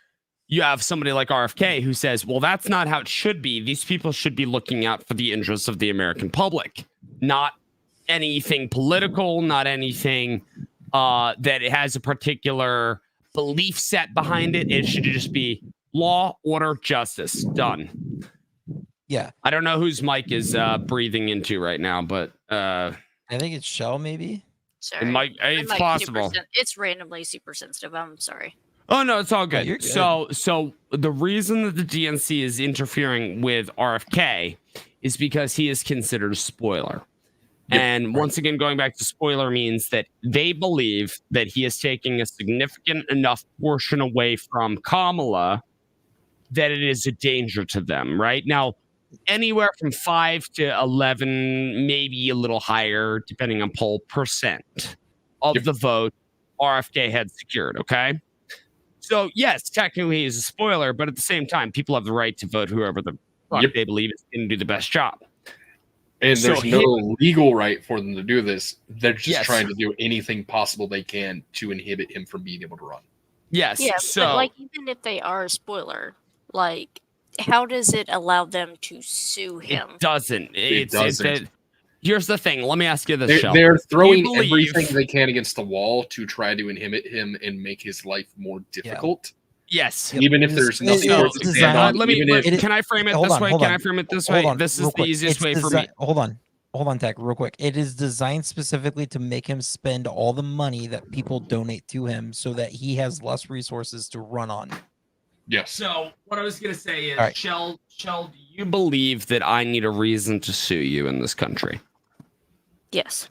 you have somebody like RFK who says, well, that's not how it should be. These people should be looking out for the interests of the American public, not anything political, not anything that it has a particular belief set behind it. It should just be law, order, justice. Done. Yeah. I don't know whose mic is breathing into right now, but I think it's Shell, maybe. Sorry. It's possible. It's randomly super sensitive. I'm sorry. Oh no, it's all good. You're good. So the reason that the DNC is interfering with RFK is because he is considered a spoiler. Yep. And once again, going back to spoiler means that they believe that he is taking a significant enough portion away from Kamala that it is a danger to them, right? Now, anywhere from 5 to 11, maybe a little higher, depending on poll percent of the vote RFK had secured, okay? So, yes, technically he's a spoiler, but at the same time, people have the right to vote whoever the fuck they believe is going to do the best job. And there's no legal right for them to do this. They're just trying to do anything possible they can to inhibit him from being able to run. Yes. Yeah, but like even if they are a spoiler, like how does it allow them to sue him? It doesn't. Here's the thing. Let me ask you this, Shel. They're throwing everything they can against the wall to try to inhibit him and make his life more difficult. Yes. Even if there's nothing can I frame it this way? Can I frame it this way? This is the easiest way for me. Hold on, Tech, real quick. It is designed specifically to make him spend all the money that people donate to him so that he has less resources to run on. Yes. So what I was going to say is, Shel, do you believe that I need a reason to sue you in this country? Yes.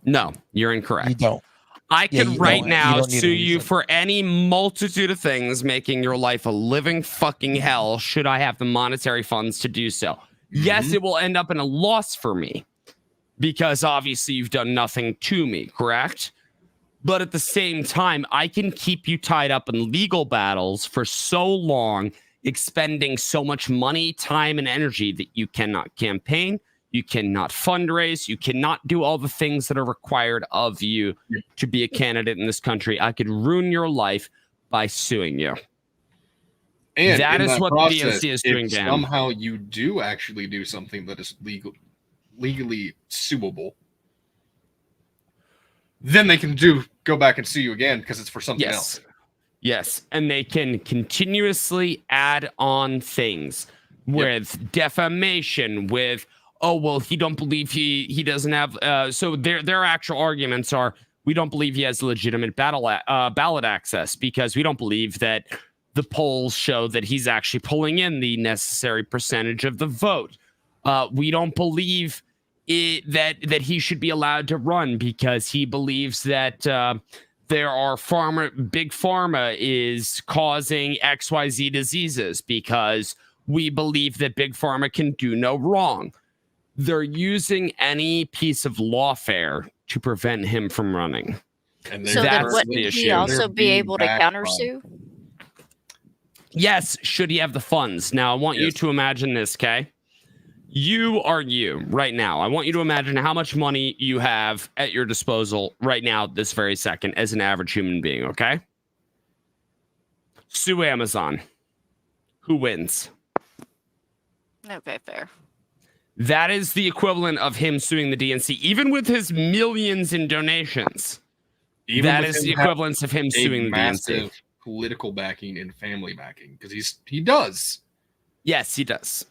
No, you're incorrect. You don't. I could right now sue you for any multitude of things, making your life a living fucking hell should I have the monetary funds to do so. Yes, it will end up in a loss for me because obviously you've done nothing to me, correct? But at the same time, I can keep you tied up in legal battles for so long, expending so much money, time, and energy that you cannot campaign. You cannot fundraise. You cannot do all the things that are required of you to be a candidate in this country. I could ruin your life by suing you. And that is what process, the DNC is doing. If somehow you do actually do something that is legally suable, then they can go back and sue you again because it's for something else. Yes, and they can continuously add on things with defamation, with he don't believe he doesn't have. So their actual arguments are, we don't believe he has legitimate ballot access because we don't believe that the polls show that he's actually pulling in the necessary percentage of the vote. We don't believe that he should be allowed to run because he believes that there are big pharma is causing XYZ diseases because we believe that big pharma can do no wrong. They're using any piece of lawfare to prevent him from running. And so then wouldn't he also be able to countersue? Yes, should he have the funds. Now, I want you to imagine this, okay? You are you right now. I want you to imagine how much money you have at your disposal right now, this very second, as an average human being, okay? Sue Amazon. Who wins? Okay, fair. That is the equivalent of him suing the DNC, even with his millions in donations. That is the equivalence of him suing the DNC. Political backing and family backing, because he does. Yes, he does.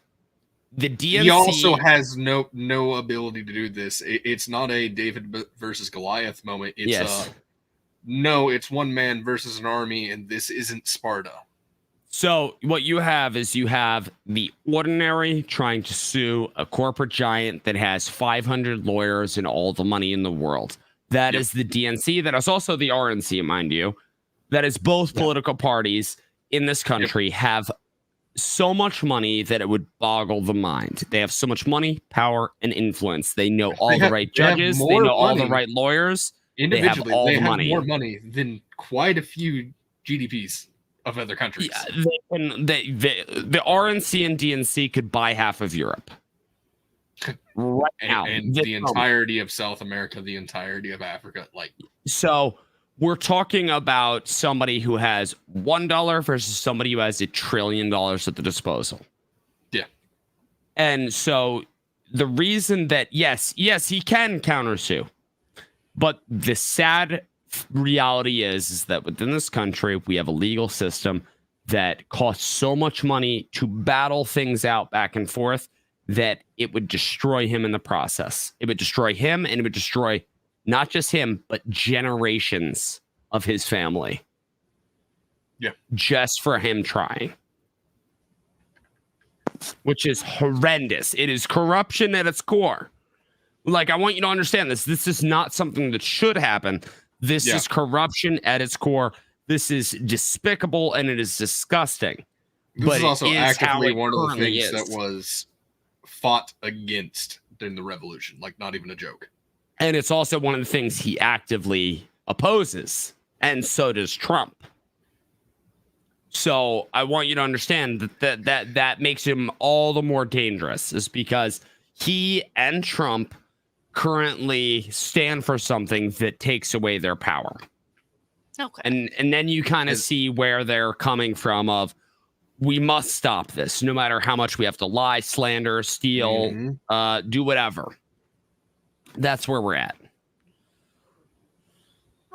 The DNC. He also has no ability to do this. It's not a David versus Goliath moment. It's it's one man versus an army, and this isn't Sparta. So what you have is the ordinary trying to sue a corporate giant that has 500 lawyers and all the money in the world. That is the DNC. That is also the RNC, mind you. That is both political parties in this country have so much money that it would boggle the mind. They have so much money, power, and influence. They know all the right judges. They know all the right lawyers. Individually, they have all the the money. More money than quite a few GDPs of other countries. Yeah, the RNC and DNC could buy half of Europe right now, and the entirety of South America, the entirety of Africa. So we're talking about somebody who has $1 versus somebody who has $1 trillion at the disposal. Yeah. And so the reason that, yes, he can countersue, but the sad reality is that within this country, we have a legal system that costs so much money to battle things out back and forth that it would destroy him in the process. It would destroy him, and it would destroy not just him, but generations of his family. Yeah. Just for him trying. Which is horrendous. It is corruption at its core. I want you to understand this. This is not something that should happen. This is corruption at its core. This is despicable, and it is disgusting. This is also actively one of the things that was fought against during the revolution. Not even a joke. And it's also one of the things he actively opposes, and so does Trump. So I want you to understand that makes him all the more dangerous, is because he and Trump currently stand for something that takes away their power. Okay. And then you kind of see where they're coming from of, we must stop this, no matter how much we have to lie, slander, steal, do whatever. That's where we're at.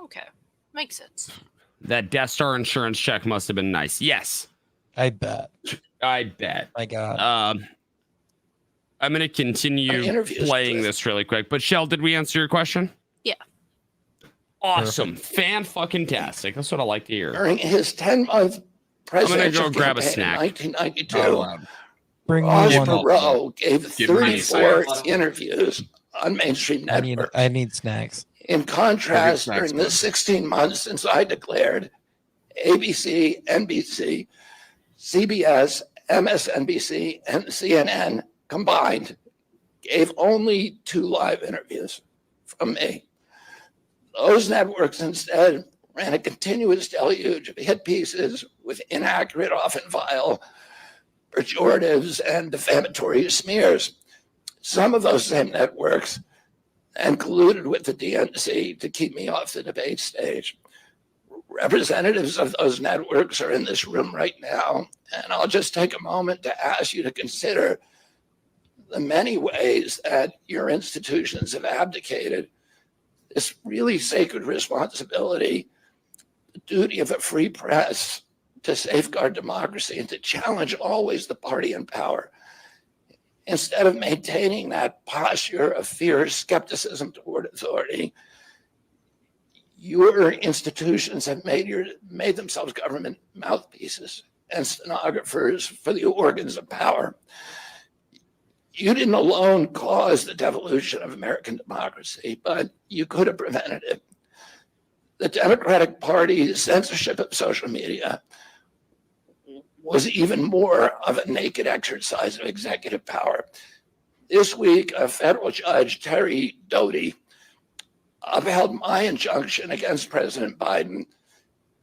Okay. Makes sense. That Death Star insurance check must have been nice. Yes. I bet. My God. I'm going to continue playing this really quick. But Shell, did we answer your question? Yeah. Awesome. Fan-fucking-tastic. That's what I like to hear. During his 10-month presidential I'm going to go grab a snack. in 1992, Bring Ross me one. Perot gave 34 interviews on mainstream networks. I need snacks. In contrast, during the 16 months since I declared, ABC, NBC, CBS, MSNBC, and CNN combined gave only 2 live interviews from me. Those networks instead ran a continuous deluge of hit pieces with inaccurate, often vile, pejoratives and defamatory smears. Some of those same networks and colluded with the DNC to keep me off the debate stage. Representatives of those networks are in this room right now, and I'll just take a moment to ask you to consider the many ways that your institutions have abdicated this really sacred responsibility, the duty of a free press to safeguard democracy and to challenge always the party in power. Instead of maintaining that posture of fear, skepticism toward authority, your institutions have made themselves government mouthpieces and stenographers for the organs of power. You didn't alone cause the devolution of American democracy, but you could have prevented it. The Democratic Party's censorship of social media was even more of a naked exercise of executive power. This week, a federal judge, Terry Doty, upheld my injunction against President Biden,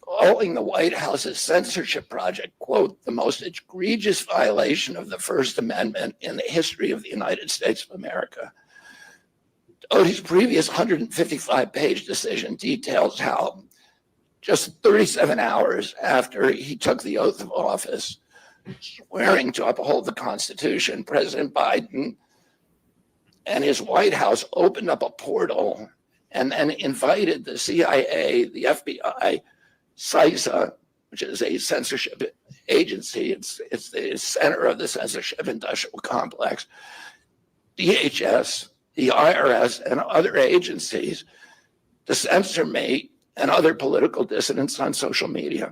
calling the White House's censorship project, quote, the most egregious violation of the First Amendment in the history of the United States of America. Doty's previous 155-page decision details how just 37 hours after he took the oath of office, swearing to uphold the Constitution, President Biden and his White House opened up a portal and then invited the CIA, the FBI, CISA, which is a censorship agency. It's the center of the censorship industrial complex, DHS, the IRS, and other agencies to censor me and other political dissidents on social media.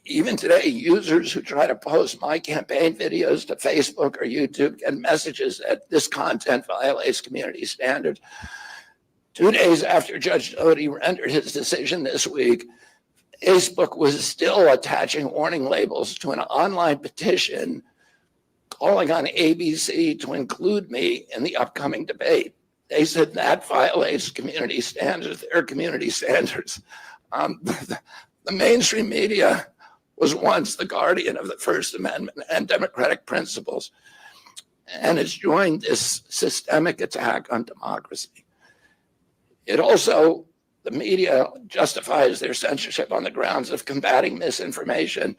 Even today, users who try to post my campaign videos to Facebook or YouTube get messages that this content violates community standards. 2 days after Judge Doty rendered his decision this week, Facebook was still attaching warning labels to an online petition calling on ABC to include me in the upcoming debate. They said that violates community standards, their community standards. The mainstream media was once the guardian of the First Amendment and democratic principles, and has joined this systemic attack on democracy. It also, the media justifies their censorship on the grounds of combating misinformation,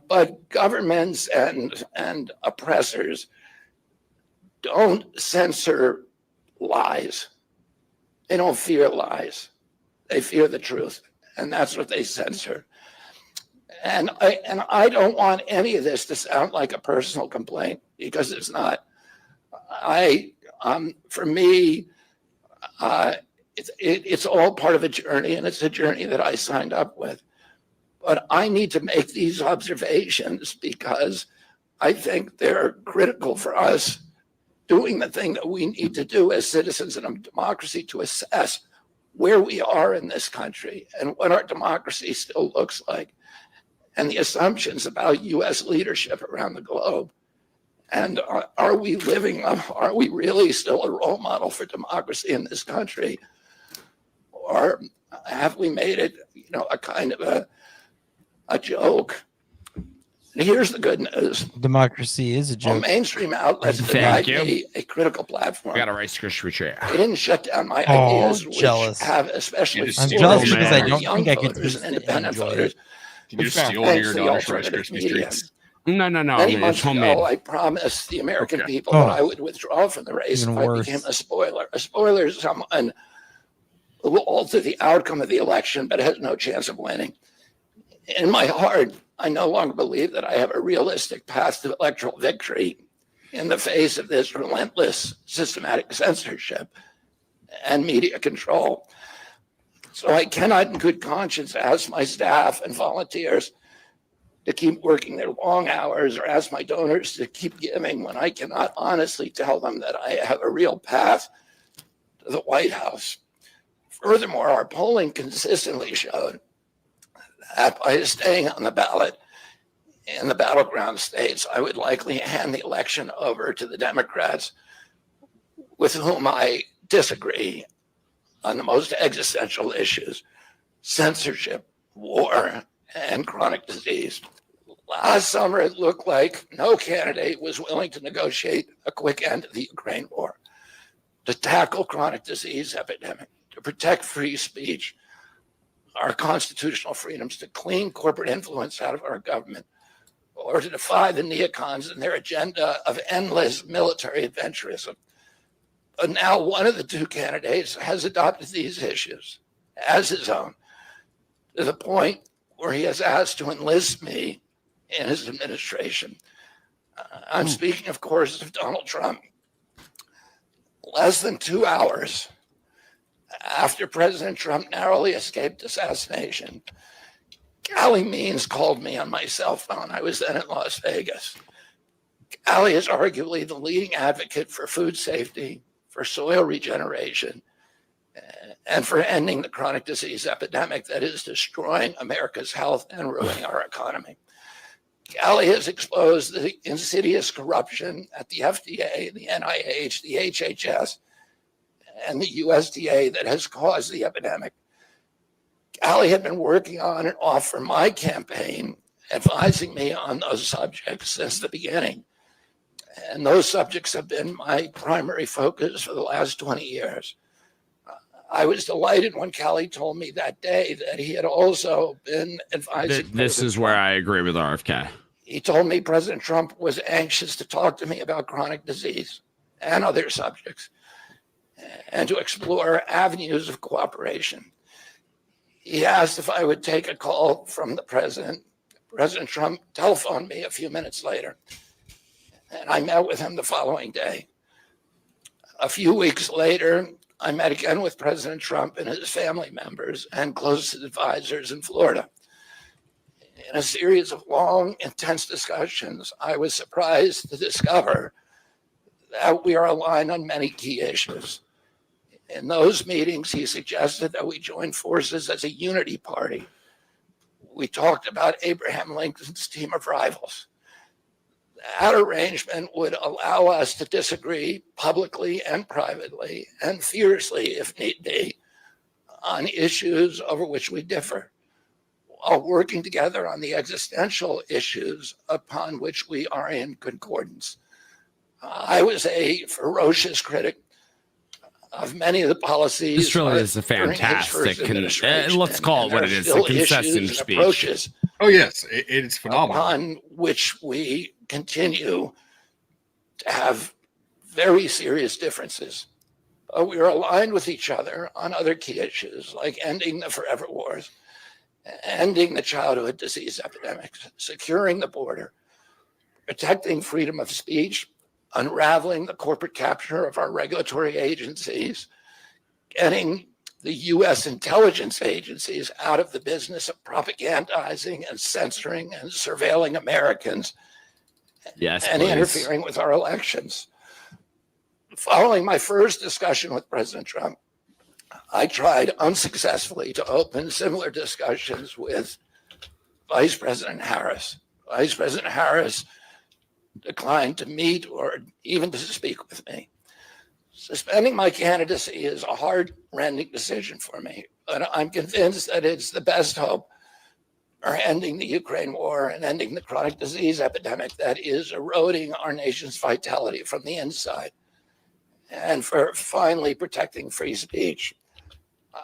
but governments and oppressors don't censor lies. They don't fear lies. They fear the truth, and that's what they censor. And I don't want any of this to sound like a personal complaint, because it's not. For me, it's all part of a journey, and it's a journey that I signed up with. But I need to make these observations because I think they're critical for us doing the thing that we need to do as citizens in a democracy to assess where we are in this country and what our democracy still looks like, and the assumptions about U.S. leadership around the globe. And are we really still a role model for democracy in this country? Or have we made it, a kind of a joke? And here's the good news. Democracy is a joke. Well, mainstream outlets provide me a critical platform. I got a rice Krispie treat. They didn't shut down my ideas, which jealous. have especially I'm jealous because I don't young think I could voters and independent voters. Did you steal one of your daughter's Rice Krispie treats? No. Many months It's homemade. ago, I promised the American people that I would withdraw from the race if I became a spoiler. A spoiler is someone who will alter the outcome of the election but has no chance of winning. In my heart, I no longer believe that I have a realistic path to electoral victory in the face of this relentless systematic censorship and media control. So I cannot in good conscience ask my staff and volunteers to keep working their long hours or ask my donors to keep giving when I cannot honestly tell them that I have a real path to the White House. Furthermore, our polling consistently showed that by staying on the ballot in the battleground states, I would likely hand the election over to the Democrats with whom I disagree on the most existential issues: censorship, war, and chronic disease. Last summer, it looked like no candidate was willing to negotiate a quick end to the Ukraine war, to tackle chronic disease epidemic, to protect free speech, our constitutional freedoms, to clean corporate influence out of our government, or to defy the neocons and their agenda of endless military adventurism. But now one of the two candidates has adopted these issues as his own, to the point where he has asked to enlist me in his administration. I'm speaking, of course, of Donald Trump. Less than 2 hours after President Trump narrowly escaped assassination, Callie Means called me on my cell phone. I was then in Las Vegas. Callie is arguably the leading advocate for food safety, for soil regeneration, and for ending the chronic disease epidemic that is destroying America's health and ruining our economy. Callie has exposed the insidious corruption at the FDA, the NIH, the HHS, and the USDA that has caused the epidemic. Callie had been working on and off for my campaign, advising me on those subjects since the beginning. And those subjects have been my primary focus for the last 20 years. I was delighted when Callie told me that day that he had also been advising. This is where I agree with RFK. He told me President Trump was anxious to talk to me about chronic disease and other subjects. and to explore avenues of cooperation. He asked if I would take a call from the president. President Trump telephoned me a few minutes later, and I met with him the following day. A few weeks later, I met again with President Trump and his family members and close advisors in Florida. In a series of long, intense discussions, I was surprised to discover that we are aligned on many key issues. In those meetings, he suggested that we join forces as a unity party. We talked about Abraham Lincoln's team of rivals. That arrangement would allow us to disagree publicly and privately and fiercely, if need be, on issues over which we differ, while working together on the existential issues upon which we are in concordance. I was a ferocious critic of many of the policies. This really is a fantastic, let's call it what it is, a concession speech. Oh, yes, it's phenomenal. On which we continue to have very serious differences. We are aligned with each other on other key issues, like ending the forever wars, ending the childhood disease epidemics, securing the border, protecting freedom of speech, unraveling the corporate capture of our regulatory agencies, getting the U.S. intelligence agencies out of the business of propagandizing and censoring and surveilling Americans, and interfering with our elections. Following my first discussion with President Trump, I tried unsuccessfully to open similar discussions with Vice President Harris. Vice President Harris declined to meet or even to speak with me. Suspending my candidacy is a heart-rending decision for me, but I'm convinced that it's the best hope for ending the Ukraine war and ending the chronic disease epidemic that is eroding our nation's vitality from the inside, and for finally protecting free speech.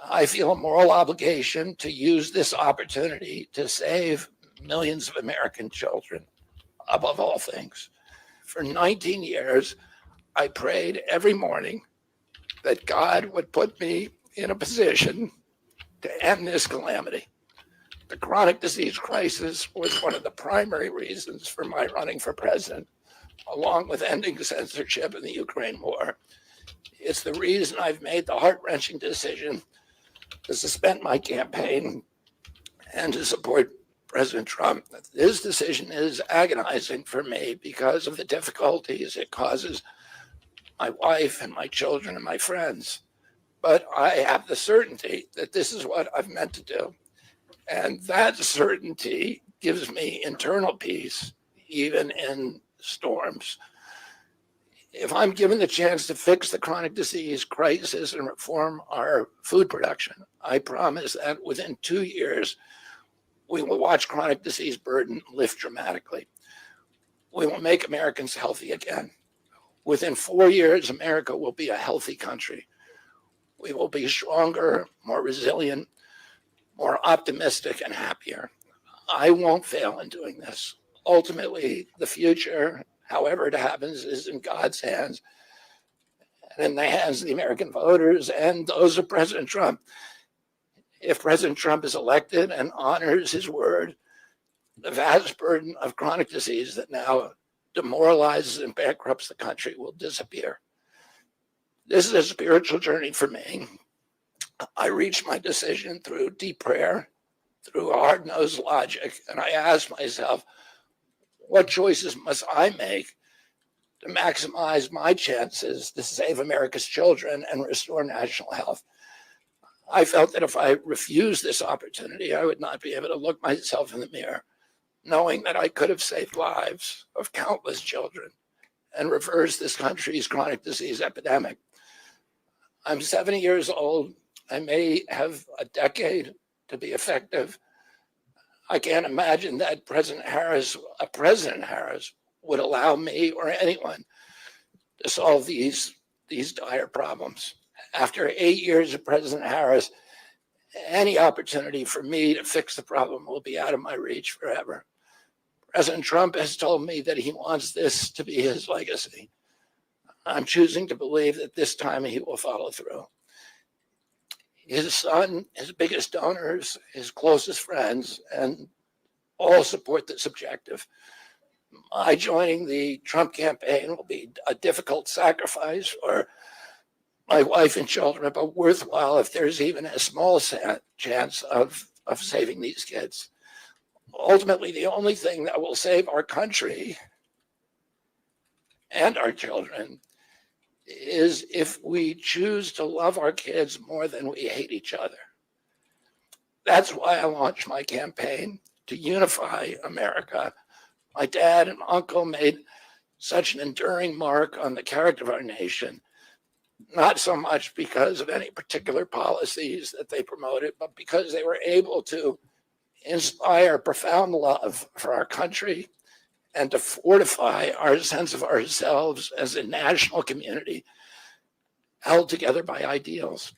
I feel a moral obligation to use this opportunity to save millions of American children, above all things. For 19 years, I prayed every morning that God would put me in a position to end this calamity. The chronic disease crisis was one of the primary reasons for my running for president, along with ending censorship in the Ukraine war. It's the reason I've made the heart-wrenching decision to suspend my campaign and to support President Trump. This decision is agonizing for me because of the difficulties it causes my wife and my children and my friends. But I have the certainty that this is what I've meant to do. And that certainty gives me internal peace, even in storms. If I'm given the chance to fix the chronic disease crisis and reform our food production, I promise that within 2 years, we will watch chronic disease burden lift dramatically. We will make Americans healthy again. Within 4 years, America will be a healthy country. We will be stronger, more resilient, more optimistic, and happier. I won't fail in doing this. Ultimately, the future, however it happens, is in God's hands and in the hands of the American voters and those of President Trump. If President Trump is elected and honors his word, the vast burden of chronic disease that now demoralizes and bankrupts the country will disappear. This is a spiritual journey for me. I reached my decision through deep prayer, through hard-nosed logic, and I asked myself, what choices must I make to maximize my chances to save America's children and restore national health? I felt that if I refused this opportunity, I would not be able to look myself in the mirror, knowing that I could have saved lives of countless children and reversed this country's chronic disease epidemic. I'm 70 years old. I may have a decade to be effective. I can't imagine that President Harris would allow me or anyone to solve these dire problems. After 8 years of President Harris, any opportunity for me to fix the problem will be out of my reach forever. President Trump has told me that he wants this to be his legacy. I'm choosing to believe that this time he will follow through. His son, his biggest donors, his closest friends, and all support this objective. My joining the Trump campaign will be a difficult sacrifice for my wife and children, but worthwhile if there's even a small chance of saving these kids. Ultimately, the only thing that will save our country and our children is if we choose to love our kids more than we hate each other. That's why I launched my campaign to unify America. My dad and uncle made such an enduring mark on the character of our nation, not so much because of any particular policies that they promoted, but because they were able to inspire profound love for our country and to fortify our sense of ourselves as a national community held together by ideals.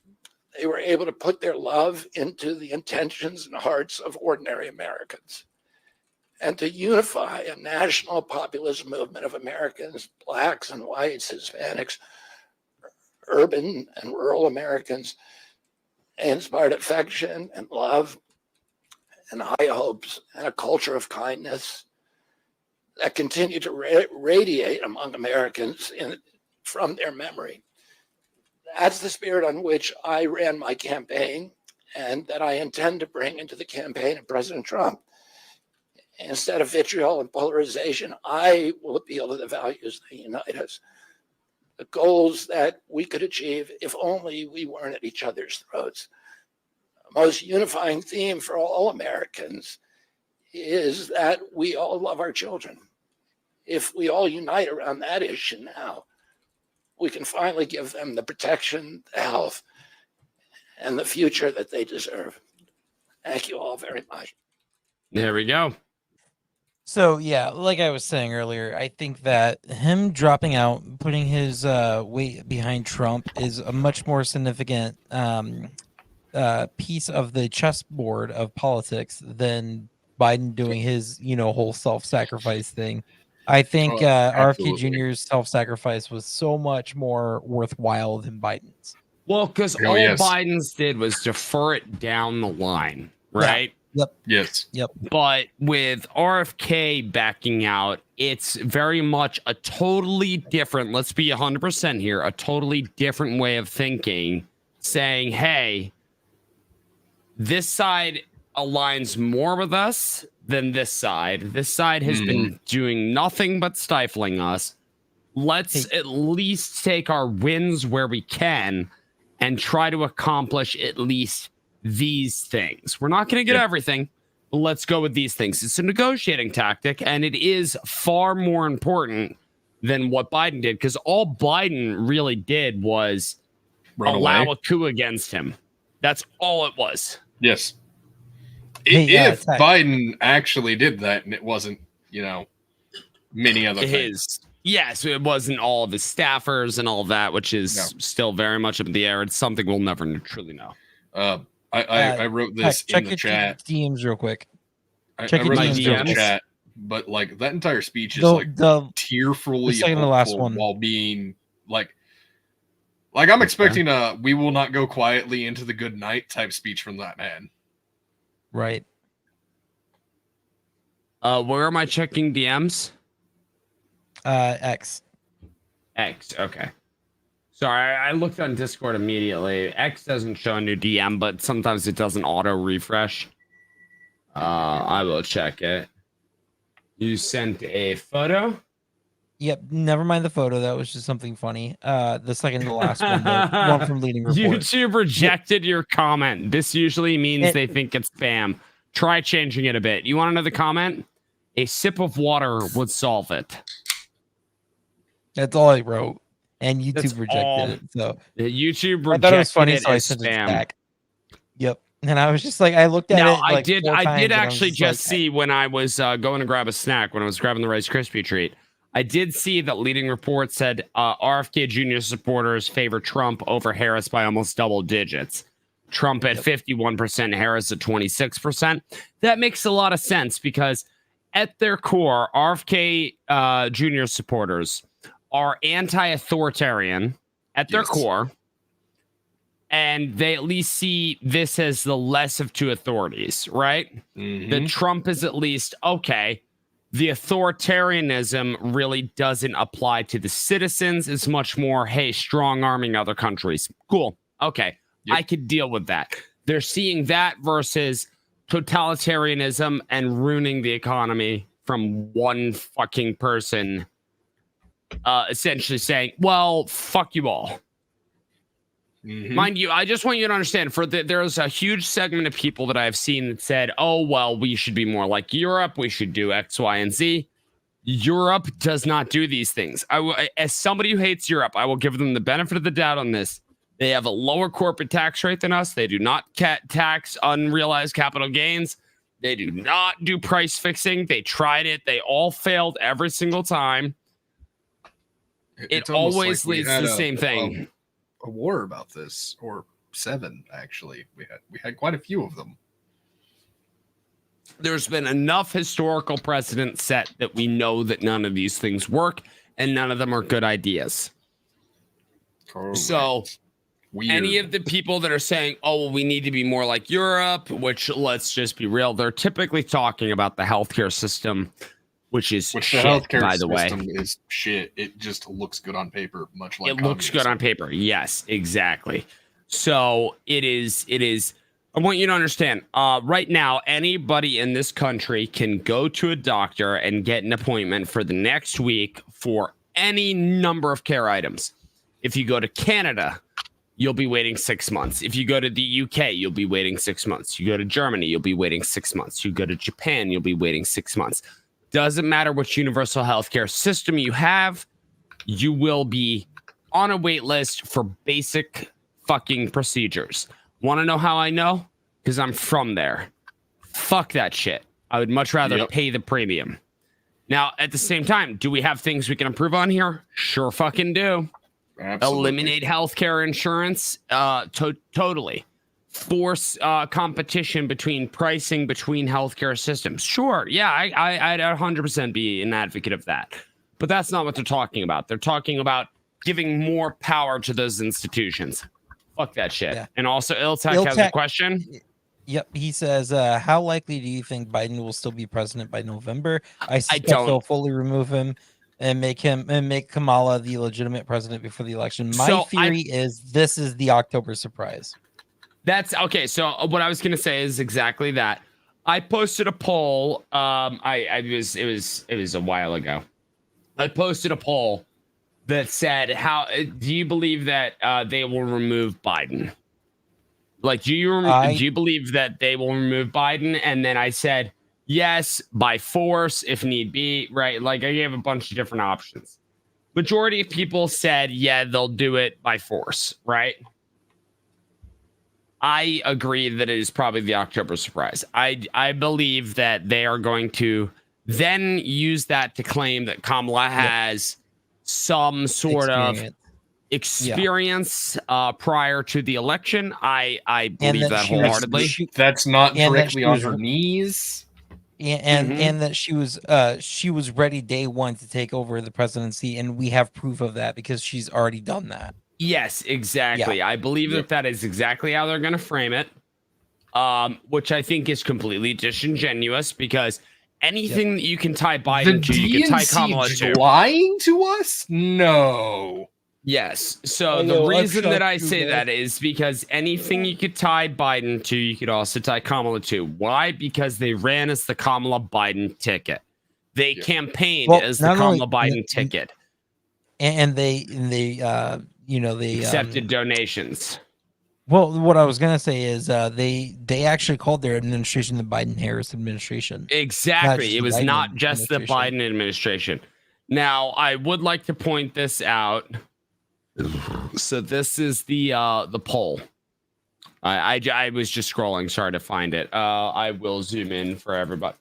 They were able to put their love into the intentions and hearts of ordinary Americans and to unify a national populist movement of Americans, blacks and whites, Hispanics, urban and rural Americans, inspired affection and love and high hopes and a culture of kindness that continue to radiate among Americans from their memory. That's the spirit on which I ran my campaign and that I intend to bring into the campaign of President Trump. Instead of vitriol and polarization, I will appeal to the values that unite us, the goals that we could achieve if only we weren't at each other's throats. The most unifying theme for all Americans is that we all love our children. If we all unite around that issue now, we can finally give them the protection, the health, and the future that they deserve. Thank you all very much. There we go. So yeah, like I was saying earlier, I think that him dropping out, putting his weight behind Trump is a much more significant piece of the chessboard of politics than Biden doing his, whole self-sacrifice thing. I think RFK Jr.'s self-sacrifice was so much more worthwhile than Biden's. Well, because all Biden's did was defer it down the line, right? Yeah. Yep. Yes. Yep. But with RFK backing out, it's very much a totally different, let's be 100% here, a totally different way of thinking, saying, hey, this side aligns more with us than this side. This side has been doing nothing but stifling us. Let's at least take our wins where we can and try to accomplish at least these things. We're not going to get everything, but let's go with these things. It's a negotiating tactic, and it is far more important than what Biden did, because all Biden really did was allow a coup against him. That's all it was. Yes. If Biden actually did that and it wasn't, many other things. Yes, it wasn't all of his staffers and all that, which is still very much up in the air. It's something we'll never truly know. I wrote this in the chat. DMs real quick. Check your DMs in the chat, but like that entire speech is tearfully the last one while being like I'm expecting a "we will not go quietly into the good night" type speech from that man. Right. Where am I checking DMs? X. Okay. Sorry, I looked on Discord immediately. X doesn't show a new DM, but sometimes it doesn't auto refresh. I will check it. You sent a photo? Yep, never mind the photo. That was just something funny. The second to the last one, the one from Leading Report. YouTube rejected your comment. This usually means they think it's spam. Try changing it a bit. You want to know the comment? A sip of water would solve it. That's all I wrote. And YouTube rejected it. So YouTube rejected I thought it was funny, it so I sent it back. Yep. And I was just like, I looked at it. I did actually just see when I was going to grab a snack, when I was grabbing the Rice Krispie treat. I did see that Leading Report said RFK Jr. supporters favor Trump over Harris by almost double digits. Trump at 51%, Harris at 26%. That makes a lot of sense because at their core, RFK Jr. supporters are anti-authoritarian at their core, and they at least see this as the less of two authorities, right? That Trump is at least, okay, the authoritarianism really doesn't apply to the citizens. It's much more, hey, strong-arming other countries. Cool. Okay. I could deal with that. They're seeing that versus totalitarianism and ruining the economy from one fucking person, essentially saying, well, fuck you all. Mind you, I just want you to understand, there's a huge segment of people that I've seen that said, oh, well, we should be more like Europe. We should do X, Y, and Z. Europe does not do these things. As somebody who hates Europe, I will give them the benefit of the doubt on this. They have a lower corporate tax rate than us. They do not tax unrealized capital gains. They do not do price fixing. They tried it. They all failed every single time. It always leads to the same thing. A war about this, or 7 actually. We had quite a few of them. There's been enough historical precedent set that we know that none of these things work and none of them are good ideas. Correct. So any of the people that are saying, oh, well, we need to be more like Europe, which, let's just be real, they're typically talking about the healthcare system, which is shit, by the way. Is shit. It just looks good on paper, much like it looks good on paper. Yes, exactly. So it is. I want you to understand. Right now, anybody in this country can go to a doctor and get an appointment for the next week for any number of care items. If you go to Canada, you'll be waiting 6 months. If you go to the UK, you'll be waiting 6 months. You go to Germany, you'll be waiting 6 months. You go to Japan, you'll be waiting 6 months. Doesn't matter which universal healthcare system you have, you will be on a wait list for basic fucking procedures. Want to know how I know? Because I'm from there. Fuck that shit. I would much rather pay the premium. Now, at the same time, do we have things we can improve on here? Sure fucking do. Absolutely. Eliminate healthcare insurance. Totally. Force competition between pricing between healthcare systems. Sure. Yeah, I'd 100% be an advocate of that. But that's not what they're talking about. They're talking about giving more power to those institutions. Fuck that shit. Yeah. And also, Iltech has a question. Yep. He says, how likely do you think Biden will still be president by November? I suspect they'll fully remove him and make Kamala the legitimate president before the election. My theory is this is the October surprise. That's okay. So what I was going to say is exactly that. I posted a poll. It was a while ago. I posted a poll that said, "How do you believe that they will remove Biden? Like, do you believe that they will remove Biden?" And then I said, "Yes, by force if need be." Right? Like, I gave a bunch of different options. Majority of people said, "Yeah, they'll do it by force." Right? I agree that it is probably the October surprise. I believe that they are going to then use that to claim that Kamala has some sort of experience prior to the election. I believe that wholeheartedly. That's not directly on her knees. And that she was ready day one to take over the presidency, and we have proof of that because she's already done that. Yes, exactly. Yeah. I believe that is exactly how they're going to frame it, which I think is completely disingenuous because anything that you can tie Biden to, you can tie Kamala to. Lying to us? No. Yes. So the reason that I say that is because anything you could tie Biden to, you could also tie Kamala to. Why? Because they ran as the Kamala Biden ticket. They campaigned as the Kamala Biden ticket. And they accepted donations. Well, what I was gonna say is they actually called their administration the Biden-Harris administration. Exactly. It was not just the Biden administration. Now, I would like to point this out. So this is the poll. I was just scrolling. Sorry to find it. I will zoom in for everybody.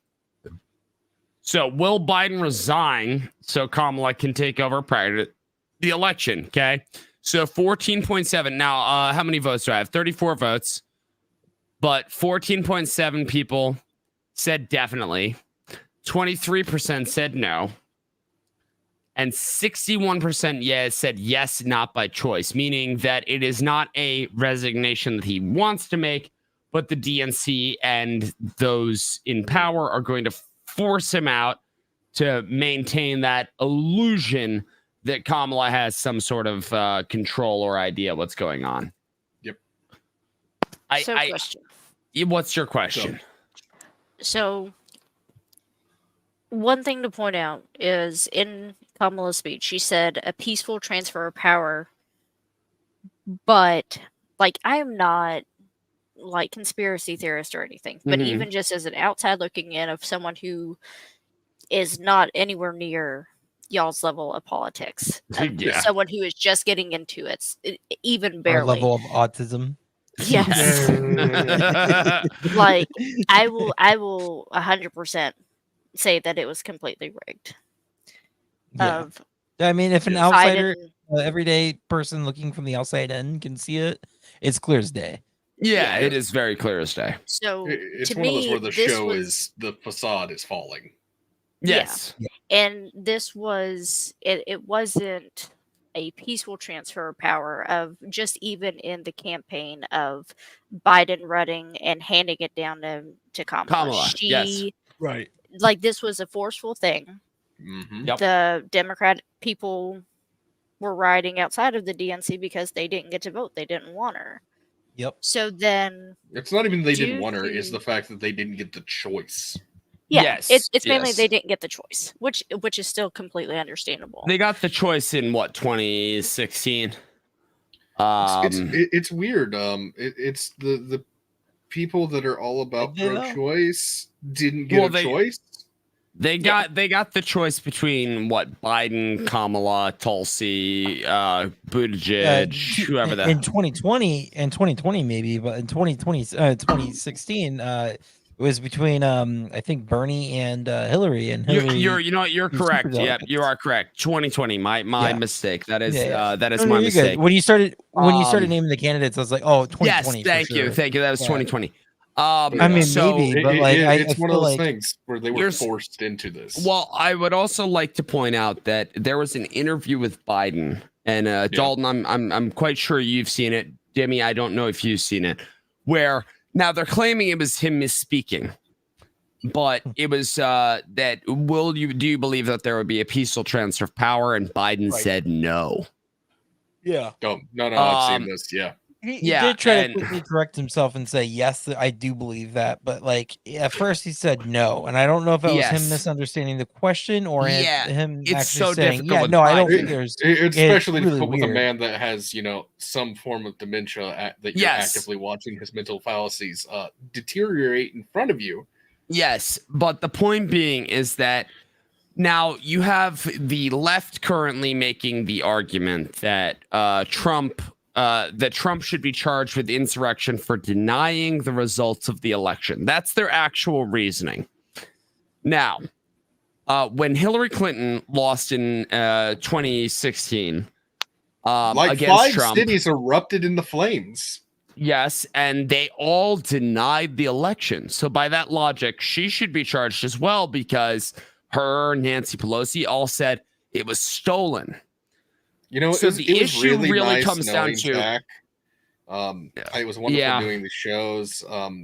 So will Biden resign so Kamala can take over prior to the election? Okay. So 14.7. Now, how many votes do I have? 34 votes. But 14.7 people said definitely. 23% said no. and 61% yes said yes, not by choice, meaning that it is not a resignation that he wants to make, but the DNC and those in power are going to force him out to maintain that illusion that Kamala has some sort of control or idea what's going on. Yep. Question. What's your question? So, one thing to point out is in Kamala's speech, she said a peaceful transfer of power. But, like, I am not like conspiracy theorist or anything, but even just as an outside looking in of someone who is not anywhere near y'all's level of politics, someone who is just getting into it, even barely. Our level of autism. Yes. Like, I will 100% say that it was completely rigged. Yeah. I mean, if an outsider, everyday person looking from the outside in can see it, it's clear as day. Yeah, it is very clear as day. So it's to one of those me, where the show is the facade is falling. Yes. Yeah. And this was it wasn't a peaceful transfer of power of just even in the campaign of Biden running and handing it down to Kamala. Right. Like, this was a forceful thing. The Democrat people were riding outside of the DNC because they didn't get to vote. They didn't want her. Yep. So then it's not even they didn't want her, it's the fact that they didn't get the choice. Yeah, yes, it's mainly they didn't get the choice, which is still completely understandable. They got the choice in what, 2016? It's weird. It's the people that are all about pro-choice didn't get a choice. They got the choice between what, Biden, Kamala, Tulsi, Buttigieg, whoever that. In 2020 maybe, but in 2016, it was between I think Bernie and Hillary. And Hillary, you're correct. Yeah, you are correct. 2020, my mistake. That is that is my mistake. When you started naming the candidates, I was like, oh, 2020. Yes, thank you. That was 2020. I mean, maybe, but it's one of those things where they were forced into this. Well, I would also like to point out that there was an interview with Biden and Dalton. I'm quite sure you've seen it, Demi. I don't know if you've seen it. Where now they're claiming it was him misspeaking, but it was that. Do you believe that there would be a peaceful transfer of power? And Biden said no. Yeah. No. I've seen this. Yeah. He did try to quickly correct himself and say, yes, I do believe that. But like at first he said no. And I don't know if it was him misunderstanding the question or him actually so saying, difficult. I don't think there's especially really with a man that has, some form of dementia that you're actively watching his mental fallacies deteriorate in front of you. Yes. But the point being is that now you have the left currently making the argument that Trump should be charged with insurrection for denying the results of the election. That's their actual reasoning. Now, when Hillary Clinton lost in 2016, against 5 Trump, cities erupted into flames. Yes, and they all denied the election. So by that logic, she should be charged as well because her, Nancy Pelosi, all said it was stolen. So the issue really nice comes down to Zach. It was wonderful doing the shows.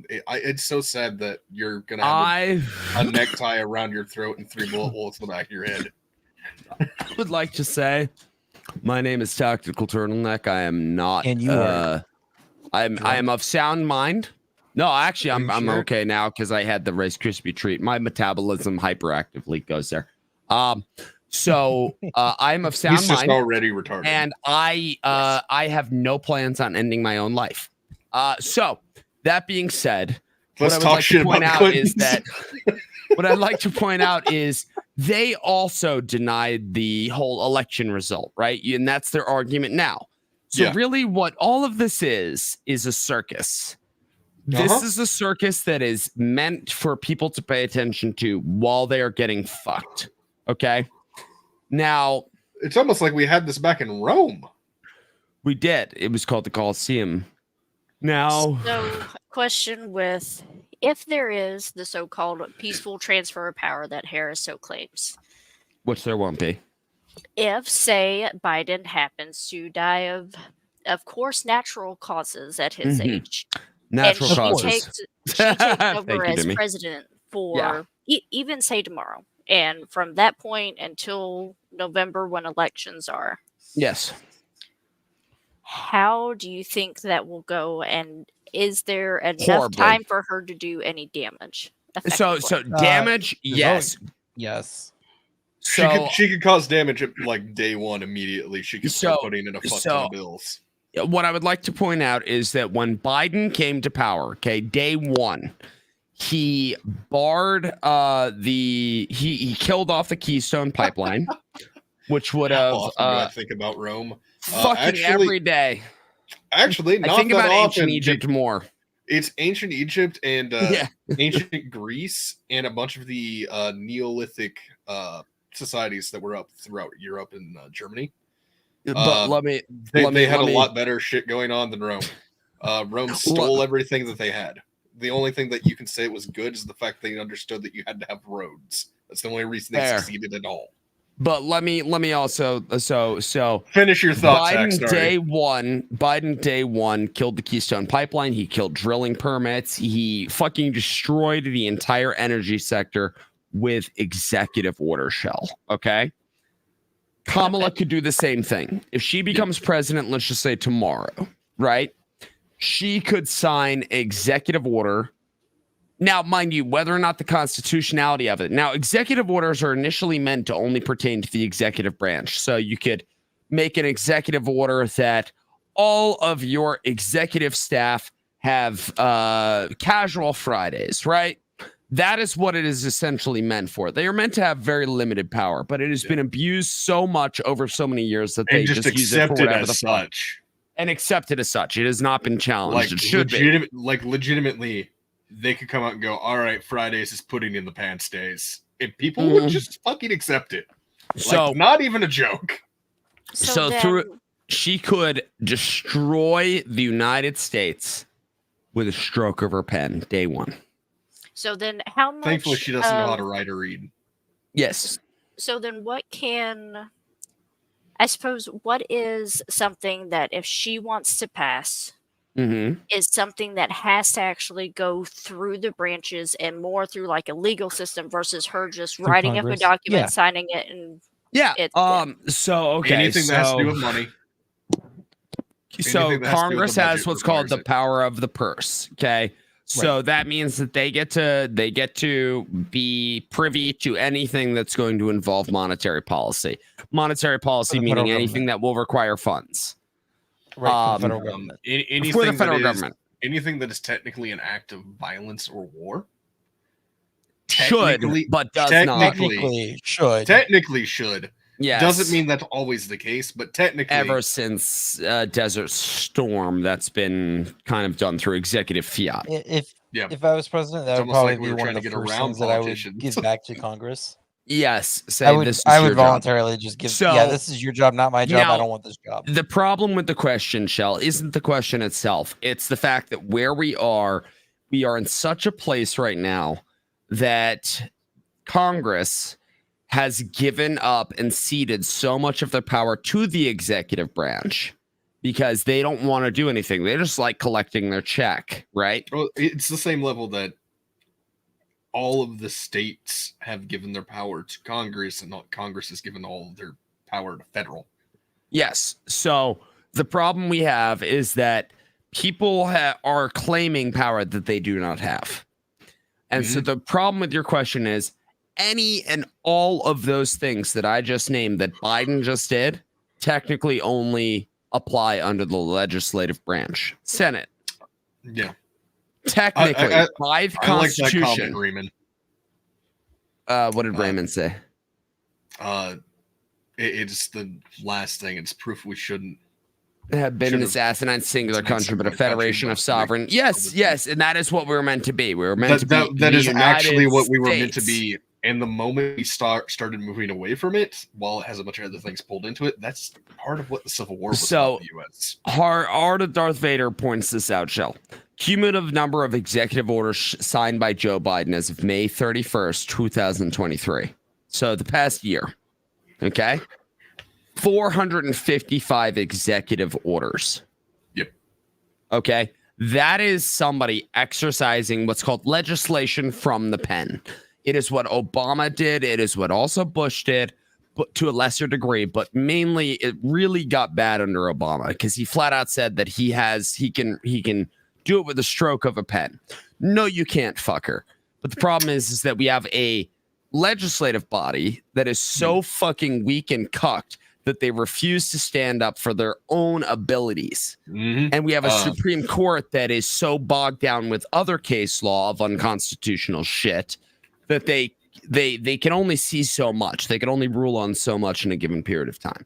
It's so sad that you're gonna have a necktie around your throat and 3 bullet holes in the back of your head. I would like to say, my name is TacticalTurtleneck. I am not. And you are. I am of sound mind. No, actually, I'm okay now because I had the Rice Krispie treat. My metabolism hyperactively goes there. So I'm of sound He's mind, just already retarded, and I have no plans on ending my own life. So that being said, what I'd like to point out is they also denied the whole election result, right? And that's their argument now. So really, what all of this is a circus. This is a circus that is meant for people to pay attention to while they are getting fucked. Okay. Now, it's almost like we had this back in Rome. We did. It was called the Colosseum. Now, so question with if there is the so-called peaceful transfer of power that Harris so claims, which there won't be. if, say, Biden happens to die of course, natural causes at his age, Natural and causes. she takes Thank over you, as Demi. president for even say tomorrow, and from that point until November when elections are. Yes. How do you think that will go, and is there enough Horribly. time for her to do any damage? So damage, yes. Yes. So she could cause damage at like day one immediately. She could start putting in a fuck ton of bills. What I would like to point out is that when Biden came to power, okay, day one, he barred he killed off the Keystone Pipeline, which would have I think about Rome fucking every day. Actually, not I think that about often. ancient Egypt more. It's ancient Egypt and ancient Greece and a bunch of the Neolithic societies that were up throughout Europe and Germany. But they had a lot better shit going on than Rome. Rome stole everything that they had. The only thing that you can say was good is the fact they understood that you had to have roads. That's the only reason they succeeded at all. But let me also so finish your thoughts. Biden day one killed the Keystone Pipeline. He killed drilling permits. He fucking destroyed the entire energy sector with executive order shell. Okay. Kamala could do the same thing. If she becomes president, let's just say tomorrow, right? She could sign executive order. Now, mind you, whether or not the constitutionality of it. Now, executive orders are initially meant to only pertain to the executive branch. So you could make an executive order that all of your executive staff have casual Fridays, right? That is what it is essentially meant for. They are meant to have very limited power, but it has been abused so much over so many years that they just use it for whatever the fuck. And accepted as such. It has not been challenged. It should be. Like legitimately, they could come out and go, all right, Fridays is putting in the pants days. If people would just fucking accept it. So like, not even a joke. So through she could destroy the United States with a stroke of her pen, day one. So then how much... Thankfully, she doesn't know how to write or read. Yes. So then what can... I suppose what is something that if she wants to pass is something that has to actually go through the branches and more through like a legal system versus her just writing up a document, signing it, and so okay, anything that has to do with money. So Congress has what's called the power of the purse. Okay. So that means that they get to be privy to anything that's going to involve monetary policy. Monetary policy meaning anything that will require funds. Right, for the federal government. For the federal government. Anything that is technically an act of violence or war. Should, but does not. Technically should. Yes. Doesn't mean that's always the case, but technically... Ever since Desert Storm, that's been kind of done through executive fiat. If I was president, that would probably be one of the first things that I would give back to Congress. Yes. I would voluntarily just give... this is your job, not my job. I don't want this job. The problem with the question, Shell, isn't the question itself. It's the fact that where we are in such a place right now that Congress has given up and ceded so much of their power to the executive branch because they don't want to do anything. They just like collecting their check, right? Well, it's the same level that all of the states have given their power to Congress, and Congress has given all of their power to federal. Yes. So the problem we have is that people are claiming power that they do not have. And so the problem with your question is, any and all of those things that I just named that Biden just did technically only apply under the legislative branch, Senate. Yeah. Technically, by the Constitution. I like that comment, Raymond. What did Raymond say? It's the last thing. It's proof we shouldn't have been this asinine singular country, but a federation of sovereign. Yes, and that is what we were meant to be. We were meant to be. That is actually what we were meant to be. And the moment we started moving away from it, while it has a bunch of other things pulled into it, that's part of what the Civil War was about in the U.S. Art of Darth Vader points this out, Shell. Cumulative number of executive orders signed by Joe Biden as of May 31st, 2023. So the past year. Okay? 455 executive orders. Yep. Okay. That is somebody exercising what's called legislation from the pen. It is what Obama did. It is what also Bush did, but to a lesser degree. But mainly, it really got bad under Obama because he flat out said that he can do it with a stroke of a pen. No, you can't, fucker. But the problem is that we have a legislative body that is so fucking weak and cucked that they refuse to stand up for their own abilities. Mm-hmm. And we have a Supreme Court that is so bogged down with other case law of unconstitutional shit that they can only see so much. They can only rule on so much in a given period of time.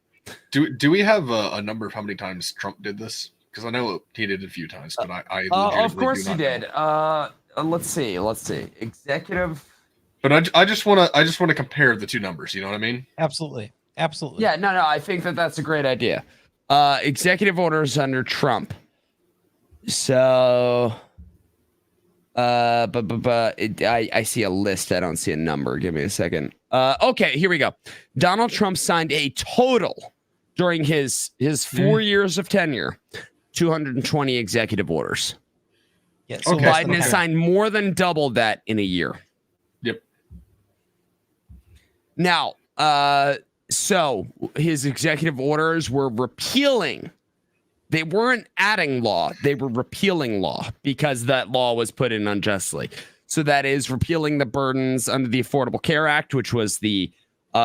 Do we have a number of how many times Trump did this? Because I know he did it a few times, but I of course he did. Let's see. Executive. But I just want to compare the two numbers. You know what I mean? Absolutely. Yeah. No. I think that's a great idea. Executive orders under Trump. So. I see a list. I don't see a number. Give me a second. Okay, here we go. Donald Trump signed a total during his 4 years of tenure, 220 executive orders. Yes. So Biden has signed more than double that in a year. Yep. Now, so his executive orders were repealing. They weren't adding law. They were repealing law because that law was put in unjustly. So that is repealing the burdens under the Affordable Care Act, which was the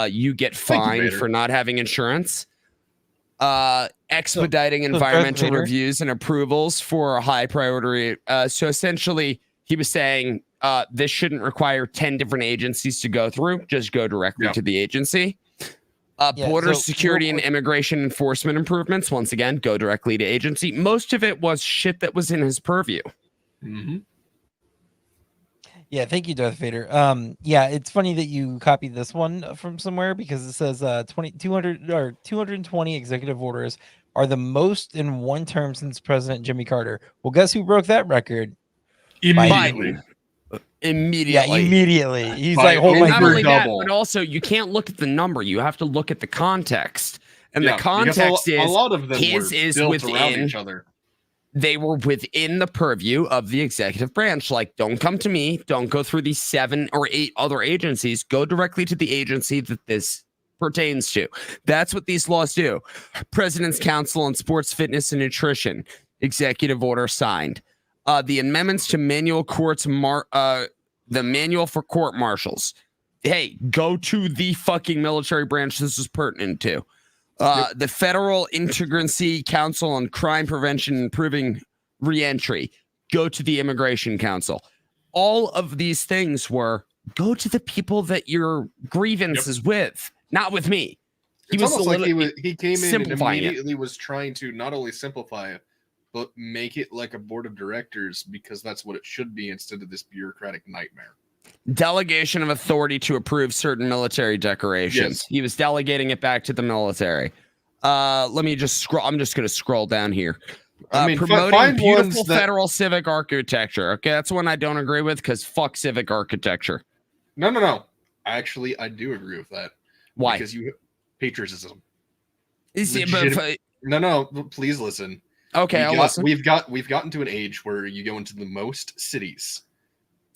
you get fined for not having insurance. Expediting environmental reviews and approvals for a high priority. So essentially, he was saying this shouldn't require 10 different agencies to go through. Just go directly to the agency. Border security and immigration enforcement improvements, once again, go directly to agency. Most of it was shit that was in his purview. Mm-hmm. Yeah, thank you, Darth Vader. Yeah, it's funny that you copied this one from somewhere because it says 220 executive orders are the most in one term since President Jimmy Carter. Well, guess who broke that record? Immediately. Yeah, immediately. He's like, oh my not only that, double. but also you can't look at the number. You have to look at the context. And the context is a lot of them his were is built within around each other. They were within the purview of the executive branch. Like, don't come to me. Don't go through these 7 or 8 other agencies. Go directly to the agency that this pertains to. That's what these laws do. President's Council on Sports, Fitness, and Nutrition. Executive order signed. The amendments to manual courts, the manual for court martials. Hey, go to the fucking military branch this is pertinent to. The Federal Integrancy Council on Crime Prevention and Improving Reentry. Go to the Immigration Council. All of these things were go to the people that your grievance is with, not with me. It's almost like he came in and immediately was trying to not only simplify it, but make it like a board of directors because that's what it should be instead of this bureaucratic nightmare. Delegation of authority to approve certain military decorations. Yes. He was delegating it back to the military. Let me just scroll. I'm just going to scroll down here. Promoting beautiful federal civic architecture. Okay, that's one I don't agree with because fuck civic architecture. No. Actually, I do agree with that. Why? Because patriotism. No. Please listen. Okay, I'll listen. We've gotten to an age where you go into the most cities,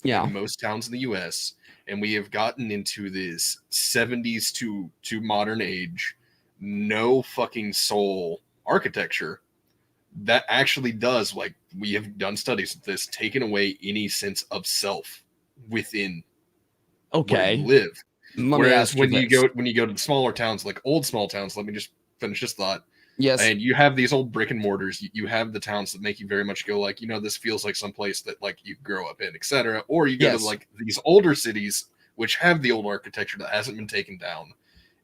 most towns in the U.S., and we have gotten into this 70s to modern age, no fucking soul architecture that actually does, like we have done studies of this, taken away any sense of self within where you live. Whereas when you go to the smaller towns, like old small towns, let me just finish this thought. Yes. And you have these old brick and mortars. You have the towns that make you very much go like, this feels like someplace that like you grow up in, etc. Or you go to like these older cities which have the old architecture that hasn't been taken down,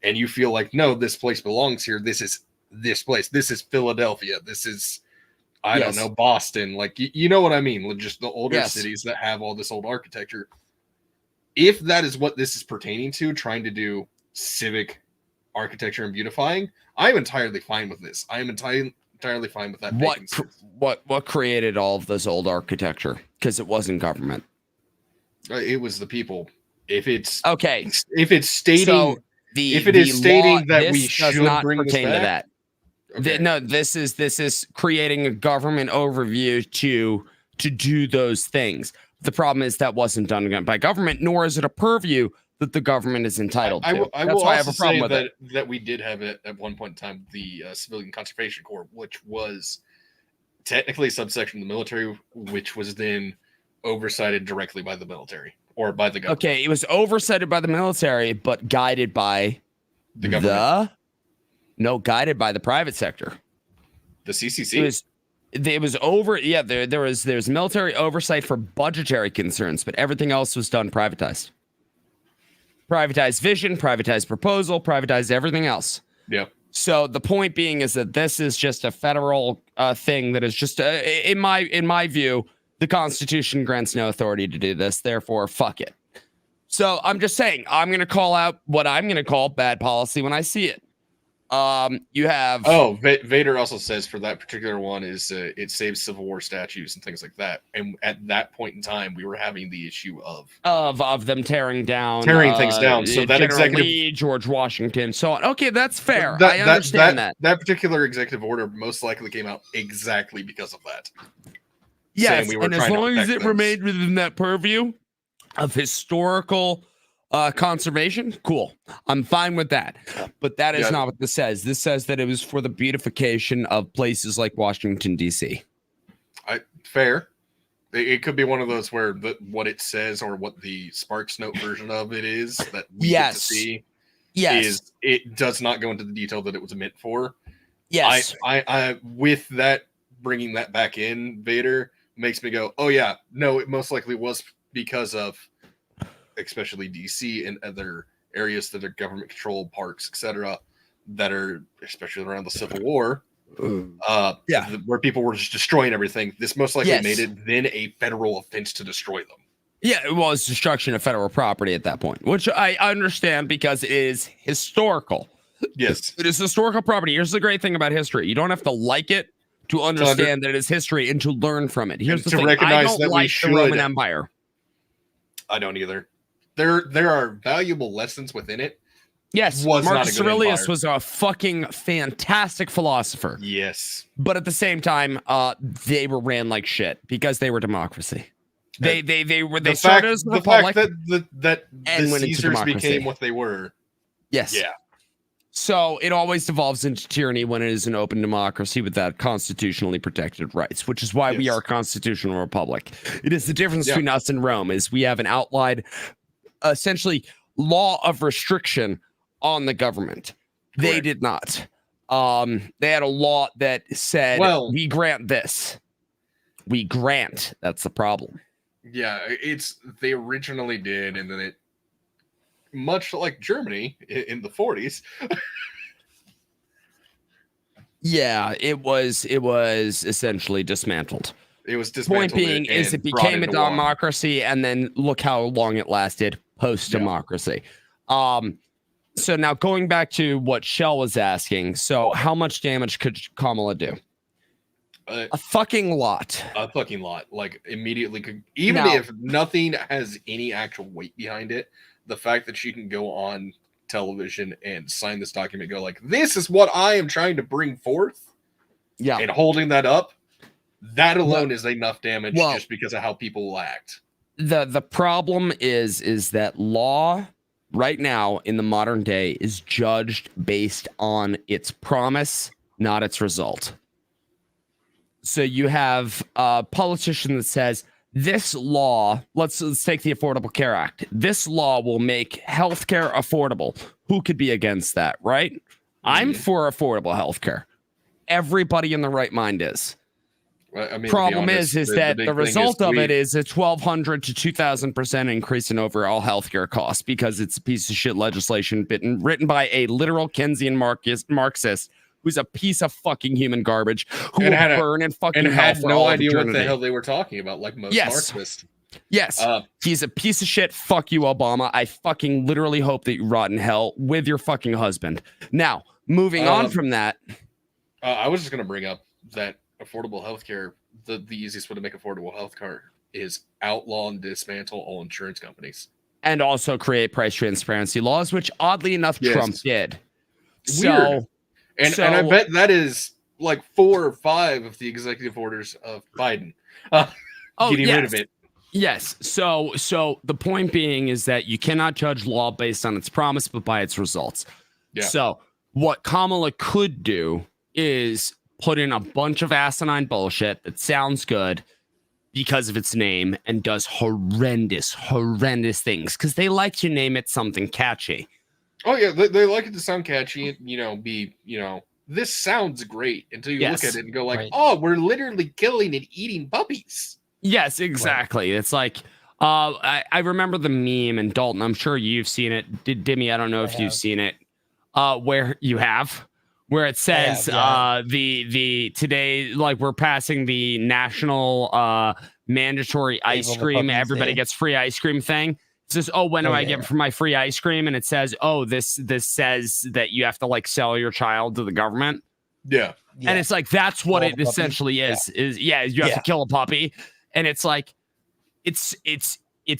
and you feel like, no, this place belongs here. This is this place. This is Philadelphia. This is I don't know, Boston. Like you know what I mean? Just the older cities that have all this old architecture. If that is what this is pertaining to, trying to do civic architecture and beautifying, I am entirely fine with this. I am entirely fine with that. What created all of this old architecture? Because it wasn't government. It was the people. If it's okay, if it's stating if it is stating that we does should not bring this pertain to back, that. okay. No, this is creating a government overview to do those things. The problem is that wasn't done by government, nor is it a purview that the government is entitled to. I That's will why I also have a problem say with it. that we did have it at one point in time, the Civilian Conservation Corps, which was technically a subsection of the military, which was then oversighted directly by the military or by the government. Okay, it was oversighted by the military, but guided by The government. Guided by the private sector. The CCC. It was over. Yeah, there's military oversight for budgetary concerns, but everything else was done privatized. Privatized vision, privatized proposal, privatized everything else. Yeah. So the point being is that this is just a federal thing that is just in my view, the Constitution grants no authority to do this. Therefore, fuck it. So I'm just saying, I'm going to call out what I'm going to call bad policy when I see it. You have Vader also says for that particular one is it saves Civil War statues and things like that. And at that point in time, we were having the issue of them tearing things down. So that General executive Lee, George Washington, so on. Okay, that's fair. I understand that. That particular executive order most likely came out exactly because of that. Yes, we were and as long as it remained within that purview of historical conservation, cool. I'm fine with that. But that is not what this says. This says that it was for the beautification of places like Washington, D.C. Fair. It could be one of those where what it says or what the Sparks Note version of it is that we get to see is it does not go into the detail that it was meant for. Yes. I with that, bringing that back in, Vader, makes me go, oh yeah, no, it most likely was because of especially DC and other areas that are government controlled parks, etc., that are especially around the Civil War, where people were just destroying everything. This most likely made it then a federal offense to destroy them. Yeah, it was destruction of federal property at that point, which I understand because it is historical. Yes, it is historical property. Here's the great thing about history: you don't have to like it to understand that it is history and to learn from it. Here's the thing: I don't like the Roman Empire. I don't either. There are valuable lessons within it. Yes, Marcus Aurelius was a fucking fantastic philosopher. Yes, but at the same time, they were ran like shit because they were democracy. They started as a republic. The fact that the Caesars became what they were. Yes. Yeah. So it always devolves into tyranny when it is an open democracy without constitutionally protected rights, which is why we are a constitutional republic. It is the difference between us and Rome is we have an outlined, essentially, law of restriction on the government. Correct. They did not. They had a law that said, we grant this. We grant. That's the problem. Yeah, they originally did, and then it, much like Germany in the 40s. Yeah, it was essentially dismantled. It was dismantled. Point being is it became a democracy, and then look how long it lasted post-democracy. So now going back to what Shell was asking, so how much damage could Kamala do? A fucking lot. A fucking lot. Like immediately could, even if nothing has any actual weight behind it, the fact that she can go on television and sign this document, go like, this is what I am trying to bring forth. Yeah. And holding that up, that alone is enough damage just because of how people will act. The problem is that law right now in the modern day is judged based on its promise, not its result. So you have a politician that says, this law, let's take the Affordable Care Act. This law will make healthcare affordable. Who could be against that, right? I'm for affordable healthcare. Everybody in the right mind is. Well, I mean, problem is that the result of it is a 1,200 to 2,000% increase in overall healthcare costs because it's a piece of shit legislation written by a literal Keynesian Marxist who's a piece of fucking human garbage who will burn in fucking hell had for no all idea eternity. what the hell they were talking about, like most Marxists. Yes, he's a piece of shit. Fuck you, Obama. I fucking literally hope that you rot in hell with your fucking husband. Now, moving on from that. I was just going to bring up that affordable healthcare, the easiest way to make affordable healthcare is outlaw and dismantle all insurance companies. and also create price transparency laws, which oddly enough, Trump did. Weird. So, and I bet that is like 4 or 5 of the executive orders of Biden. Getting rid of it. Yes. So the point being is that you cannot judge law based on its promise, but by its results. Yeah. So what Kamala could do is put in a bunch of asinine bullshit that sounds good because of its name and does horrendous things because they like to name it something catchy. Oh yeah, they like it to sound catchy and this sounds great until you look at it and go like, oh, we're literally killing and eating puppies. Yes, exactly. It's like I remember the meme, and Dalton, I'm sure you've seen it. Dimmy, I don't know if you've seen it. Where it says the today, like, we're passing the national mandatory ice cream, everybody gets free ice cream thing. It says, oh, when do I get for my free ice cream? And it says, oh, this says that you have to like sell your child to the government. Yeah. And it's like, that's what it essentially is you have to kill a puppy. And it's like, it's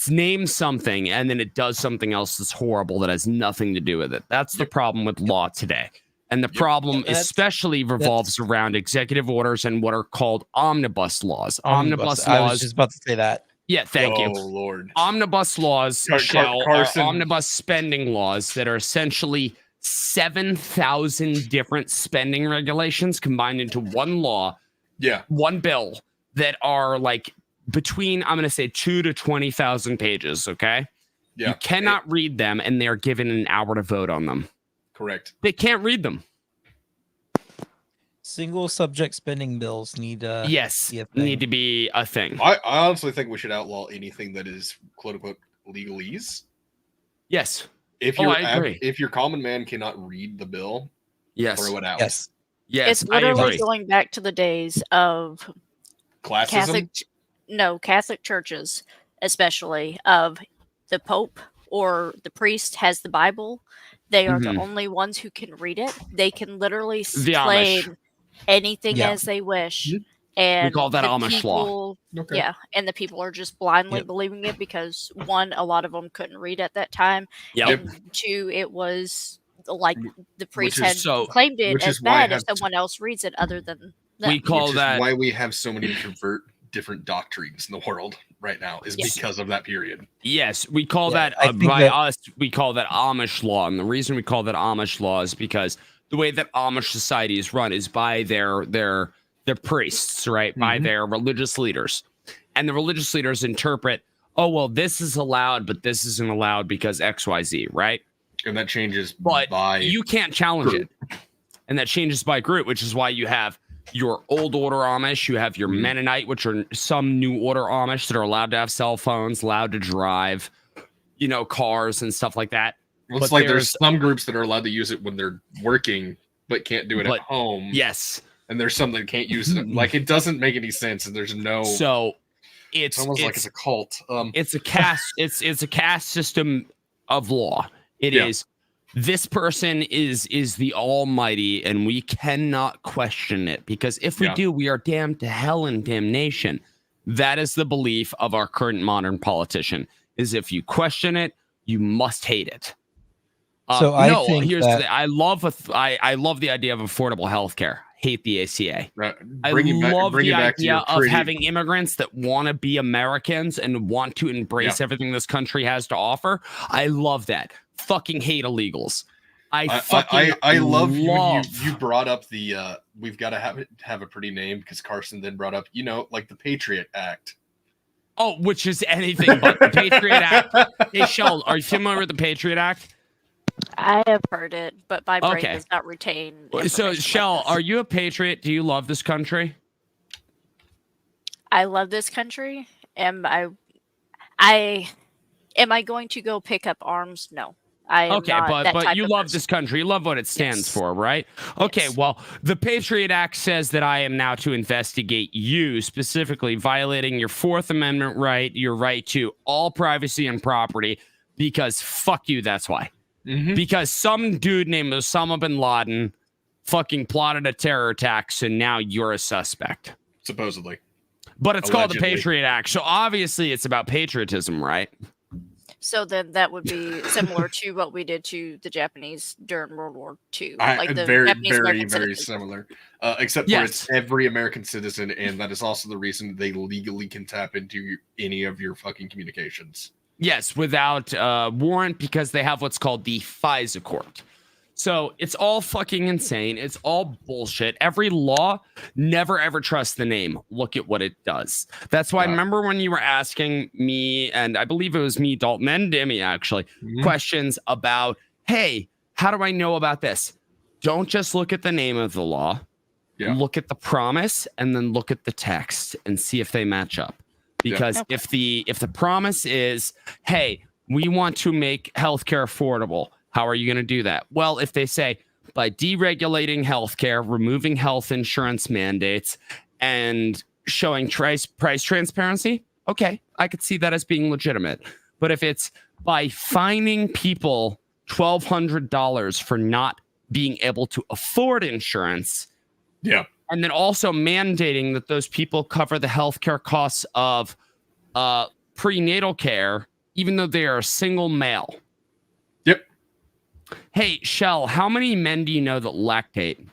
named something and then it does something else that's horrible that has nothing to do with it. That's the problem with law today. And the problem especially revolves around executive orders and what are called omnibus laws. Omnibus laws. I was just about to say that. Yeah, thank you. Oh, Lord. Omnibus laws are omnibus spending laws that are essentially 7,000 different spending regulations combined into one law. Yeah. One bill that are like between, I'm going to say 2 to 20,000 pages. Okay. Yeah. You cannot read them and they're given an hour to vote on them. Correct. They can't read them. Single subject spending bills need need to be a thing. I honestly think we should outlaw anything that is quote unquote legalese. Yes. If your common man cannot read the bill, throw it out. Yes. It's literally going back to the days of classism. Catholic churches, especially of the Pope or the priest has the Bible. They are the only ones who can read it. They can literally claim anything as they wish. And we call that Amish law. Okay. Yeah, and the people are just blindly believing it because 1, a lot of them couldn't read at that time. And 2, it was like the priest had claimed it as bad if someone else reads it other than them. We call that why we have so many different doctrines in the world right now is because of that period. Yes, we call that we call that Amish law, and the reason we call that Amish law is because the way that Amish society is run is by their priests, right? By their religious leaders, and the religious leaders interpret, oh well, this is allowed, but this isn't allowed because XYZ, right? And that changes by you can't challenge it, and that changes by group, which is why you have your old order Amish, you have your Mennonite, which are some new order Amish that are allowed to have cell phones, allowed to drive, cars and stuff like that. Well, it's like there's some groups that are allowed to use it when they're working, but can't do it at home. Yes. And there's some that can't use it. Like, it doesn't make any sense. And there's no. So it's almost like it's a cult. It's a caste. it's a caste system of law. It is. This person is the almighty, and we cannot question it, because if we do, we are damned to hell and damnation. That is the belief of our current modern politician, is if you question it, you must hate it. So I think I love the idea of affordable health care. Hate the ACA. Right. I love the idea of having immigrants that want to be Americans and want to embrace everything this country has to offer. I love that. Fucking hate illegals. I love you brought up the we've got to have a pretty name, because Carson then brought up like the Patriot Act. Oh, which is anything but the Patriot Act. Hey, Shell, are you familiar with the Patriot Act? I have heard it, but my brain does not retain. So, Shell, are you a patriot? Do you love this country? I love this country. Am I going to go pick up arms? No. But you love this country. You love what it stands for, right? Okay, well, the Patriot Act says that I am now to investigate you, specifically violating your Fourth Amendment right, your right to all privacy and property, because fuck you, that's why. Because some dude named Osama bin Laden fucking plotted a terror attack, so now you're a suspect. Supposedly. But it's called the Patriot Act, so obviously it's about patriotism, right? So then that would be similar to what we did to the Japanese during World War II. Like the very, Japanese very, American very citizens. similar. Except for it's every American citizen, and that is also the reason they legally can tap into any of your fucking communications. Yes, without warrant, because they have what's called the FISA court. So it's all fucking insane. It's all bullshit. Every law, never ever trust the name. Look at what it does. That's why I remember when you were asking me, and I believe it was me, Dalton, and Demi actually, questions about, hey, how do I know about this? Don't just look at the name of the law. Yeah. Look at the promise and then look at the text and see if they match up. Because if the promise is, hey, we want to make healthcare affordable, how are you going to do that? Well, if they say by deregulating healthcare, removing health insurance mandates, and showing price transparency, okay, I could see that as being legitimate. But if it's by fining people $1,200 for not being able to afford insurance, and then also mandating that those people cover the healthcare costs of prenatal care, even though they are a single male. Hey, Shell, how many men do you know that lactate?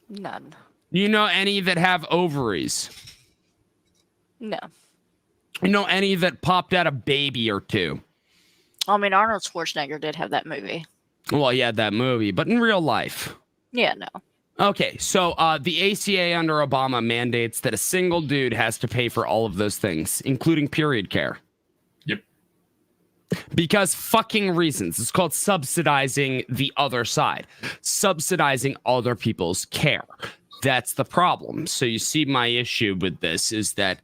None. Do you know any that have ovaries? No. You know any that popped out a baby or two? I mean, Arnold Schwarzenegger did have that movie. Well, he had that movie, but in real life. Yeah, no. Okay, so the ACA under Obama mandates that a single dude has to pay for all of those things, including period care. Because fucking reasons. It's called subsidizing the other side, subsidizing other people's care. That's the problem. So you see, my issue with this is that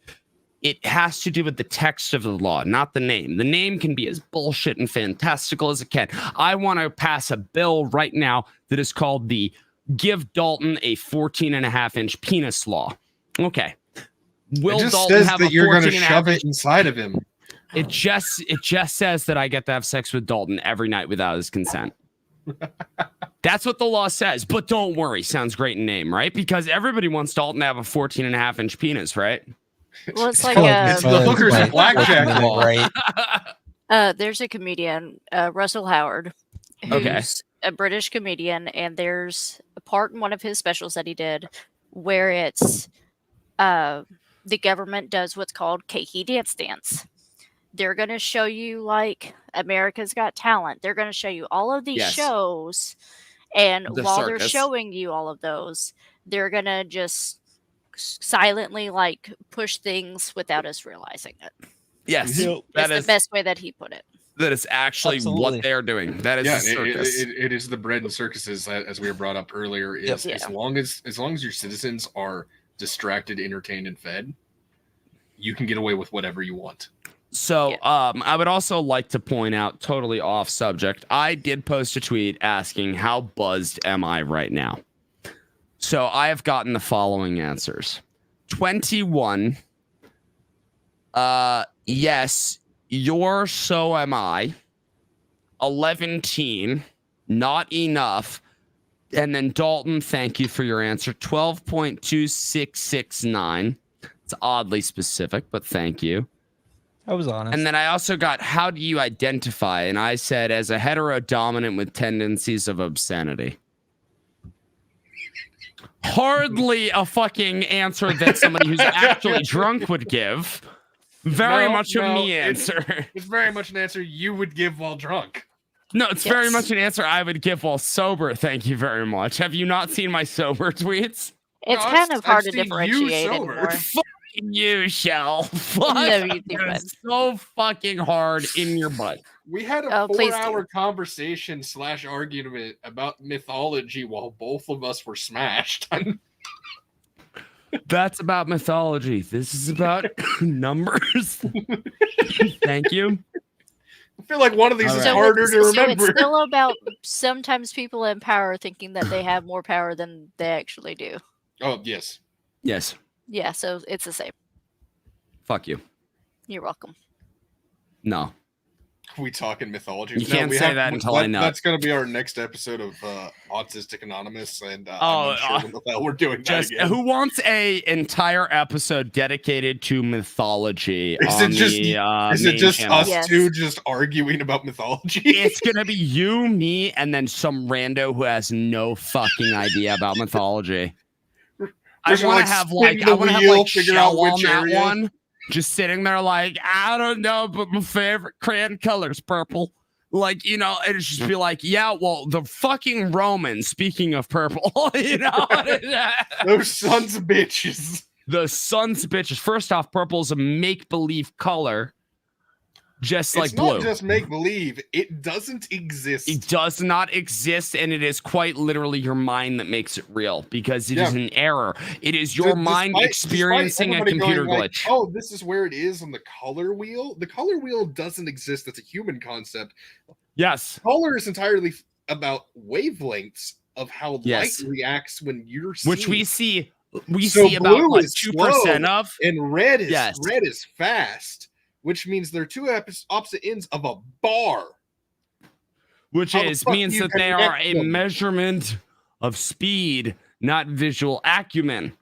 it has to do with the text of the law, not the name. The name can be as bullshit and fantastical as it can. I want to pass a bill right now that is called the Give Dalton a 14.5-inch penis law. Okay. Will it just Dalton says have that you're going to shove it inside of him. It just says that I get to have sex with Dalton every night without his consent. That's what the law says. But don't worry. Sounds great in name, right? Because everybody wants Dalton to have a 14.5-inch penis, right? Well, it's like it's the hookers and blackjack law, right? There's a comedian, Russell Howard, who's a British comedian, and there's a part in one of his specials that he did where it's the government does what's called cakey dance. They're going to show you like America's Got Talent. They're going to show you all of these shows. And while they're showing you all of those, they're going to just silently like push things without us realizing it. Yes. That's the best way that he put it. That is actually what they're doing. That is circus. It is the bread and circuses, as we were brought up earlier. Is as long as your citizens are distracted, entertained, and fed, you can get away with whatever you want. So I would also like to point out, totally off subject, I did post a tweet asking how buzzed am I right now? So I have gotten the following answers. 21. Yes, you're so am I. 11 teen, not enough. And then Dalton, thank you for your answer. 12.2669. It's oddly specific, but thank you. I was honest. And then I also got, how do you identify? And I said, as a hetero dominant with tendencies of obscenity. Hardly a fucking answer that somebody who's actually drunk would give. Very much a me answer. It's very much an answer you would give while drunk. No, it's very much an answer I would give while sober. Thank you very much. Have you not seen my sober tweets? It's kind of hard to differentiate anymore. You shall. Fuck. No, you do, so fucking hard in your butt. We had a 4-hour conversation / argument about mythology while both of us were smashed. That's about mythology. This is about numbers. Thank you. I feel like one of these is harder to remember. It's still about sometimes people in power thinking that they have more power than they actually do. Oh, yes. Yes. Yeah, so it's the same. Fuck you. You're welcome. No. We talking mythology. You can't say that until I know. That's going to be our next episode of Autistic Anonymous, and I'm not sure what the hell we're doing that again. Who wants a entire episode dedicated to mythology? Is it just us two just arguing about mythology? It's gonna be you, me, and then some rando who has no fucking idea about mythology. I want to have like figure out which area. One. Just sitting there like, I don't know, but my favorite crayon color's purple. Like, you know, it'd just be like, yeah, well, the fucking Romans, speaking of purple, you know? Those sons of bitches. The sons of bitches. First off, purple is a make-believe color. Just like blue. It's not just make-believe. It doesn't exist. It does not exist, and it is quite literally your mind that makes it real because it is an error. It is your mind experiencing a computer glitch. Like, oh, this is where it is on the color wheel. The color wheel doesn't exist. That's a human concept. Yes. Color is entirely about wavelengths of how light reacts when you're seeing. Which we see about what, 2% of. And red is fast. Which means they're two opposite ends of a bar. Which means that they are a measurement of speed, not visual acumen.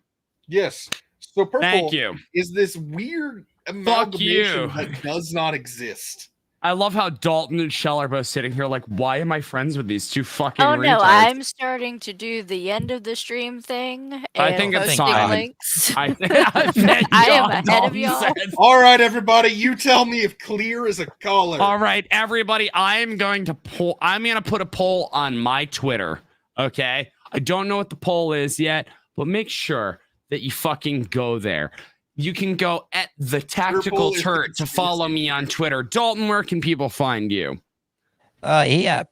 Yes. So purple you. Is this weird amalgamation that does not exist. I love how Dalton and Shell are both sitting here like, why am I friends with these two fucking retards? No, I'm starting to do the end of the stream thing. And I think it's fine. Links. I am ahead of y'all. All right, everybody, you tell me if clear is a color. All right, everybody, I'm going to put a poll on my Twitter, okay? I don't know what the poll is yet, but make sure that you fucking go there. You can go at the Tactical Turt to follow me on Twitter. Dalton, where can people find you?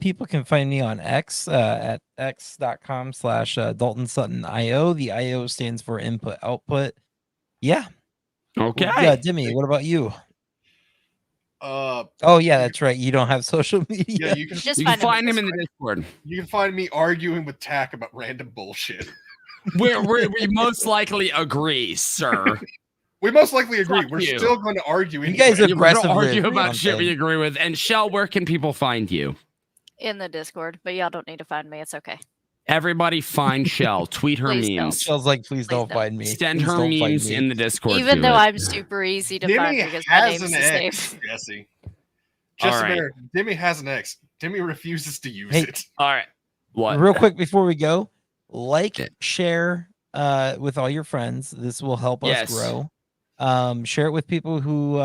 People can find me on X at x.com/Dalton Sutton IO. The IO stands for input output. Yeah. Okay. Yeah, Dimmy, what about you? That's right. You don't have social media. Yeah, you can find him in the Discord. You can find me arguing with Tack about random bullshit. We most likely agree, sir. We most likely agree. We're still going to argue. You guys aggressively argue about shit we agree with. And Shell, where can people find you? In the Discord, but y'all don't need to find me. It's okay. Everybody find Shell. Tweet her memes. Shell's like, please don't find me. Send her memes in the Discord. Even though I'm super easy to find because my name is the same. Jesse. Just Dimmy has an X. Dimmy refuses to use it. All right. What? Real quick before we go, share with all your friends. This will help us grow. Share it with people who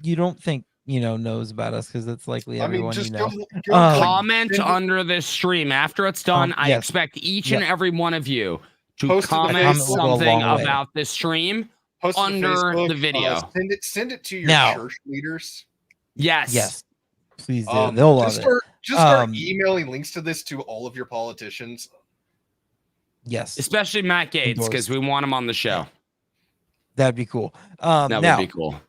you don't think knows about us, because it's likely everyone you know. Comment under this stream after it's done. I expect each and every one of you to comment something about this stream under the video. Send it to your church leaders. Yes. Please do. They'll love it. Just start emailing links to this to all of your politicians. Yes. Especially Matt Gaetz, because we want him on the show. That'd be cool. That would be cool.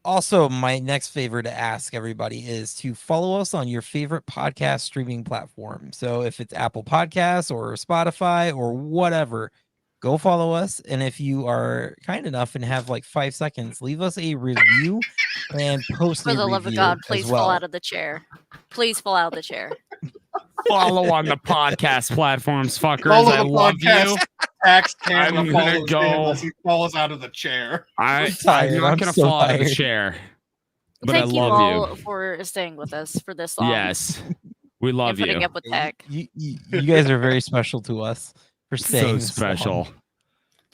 Also, my next favor to ask everybody is to follow us on your favorite podcast streaming platform. So if it's Apple Podcasts or Spotify or whatever, go follow us. And if you are kind enough and have like 5 seconds, leave us a review and post For the love of God, please fall out of the chair. Please fall out of the chair. Follow on the podcast platforms, fuckers. I love you. I'm gonna go unless he falls out of the chair. I'm not gonna fall out of the chair. But Thank I love you all for staying with us for this long. Yes, we love and putting up with tech. You guys are very special to us for staying. So special.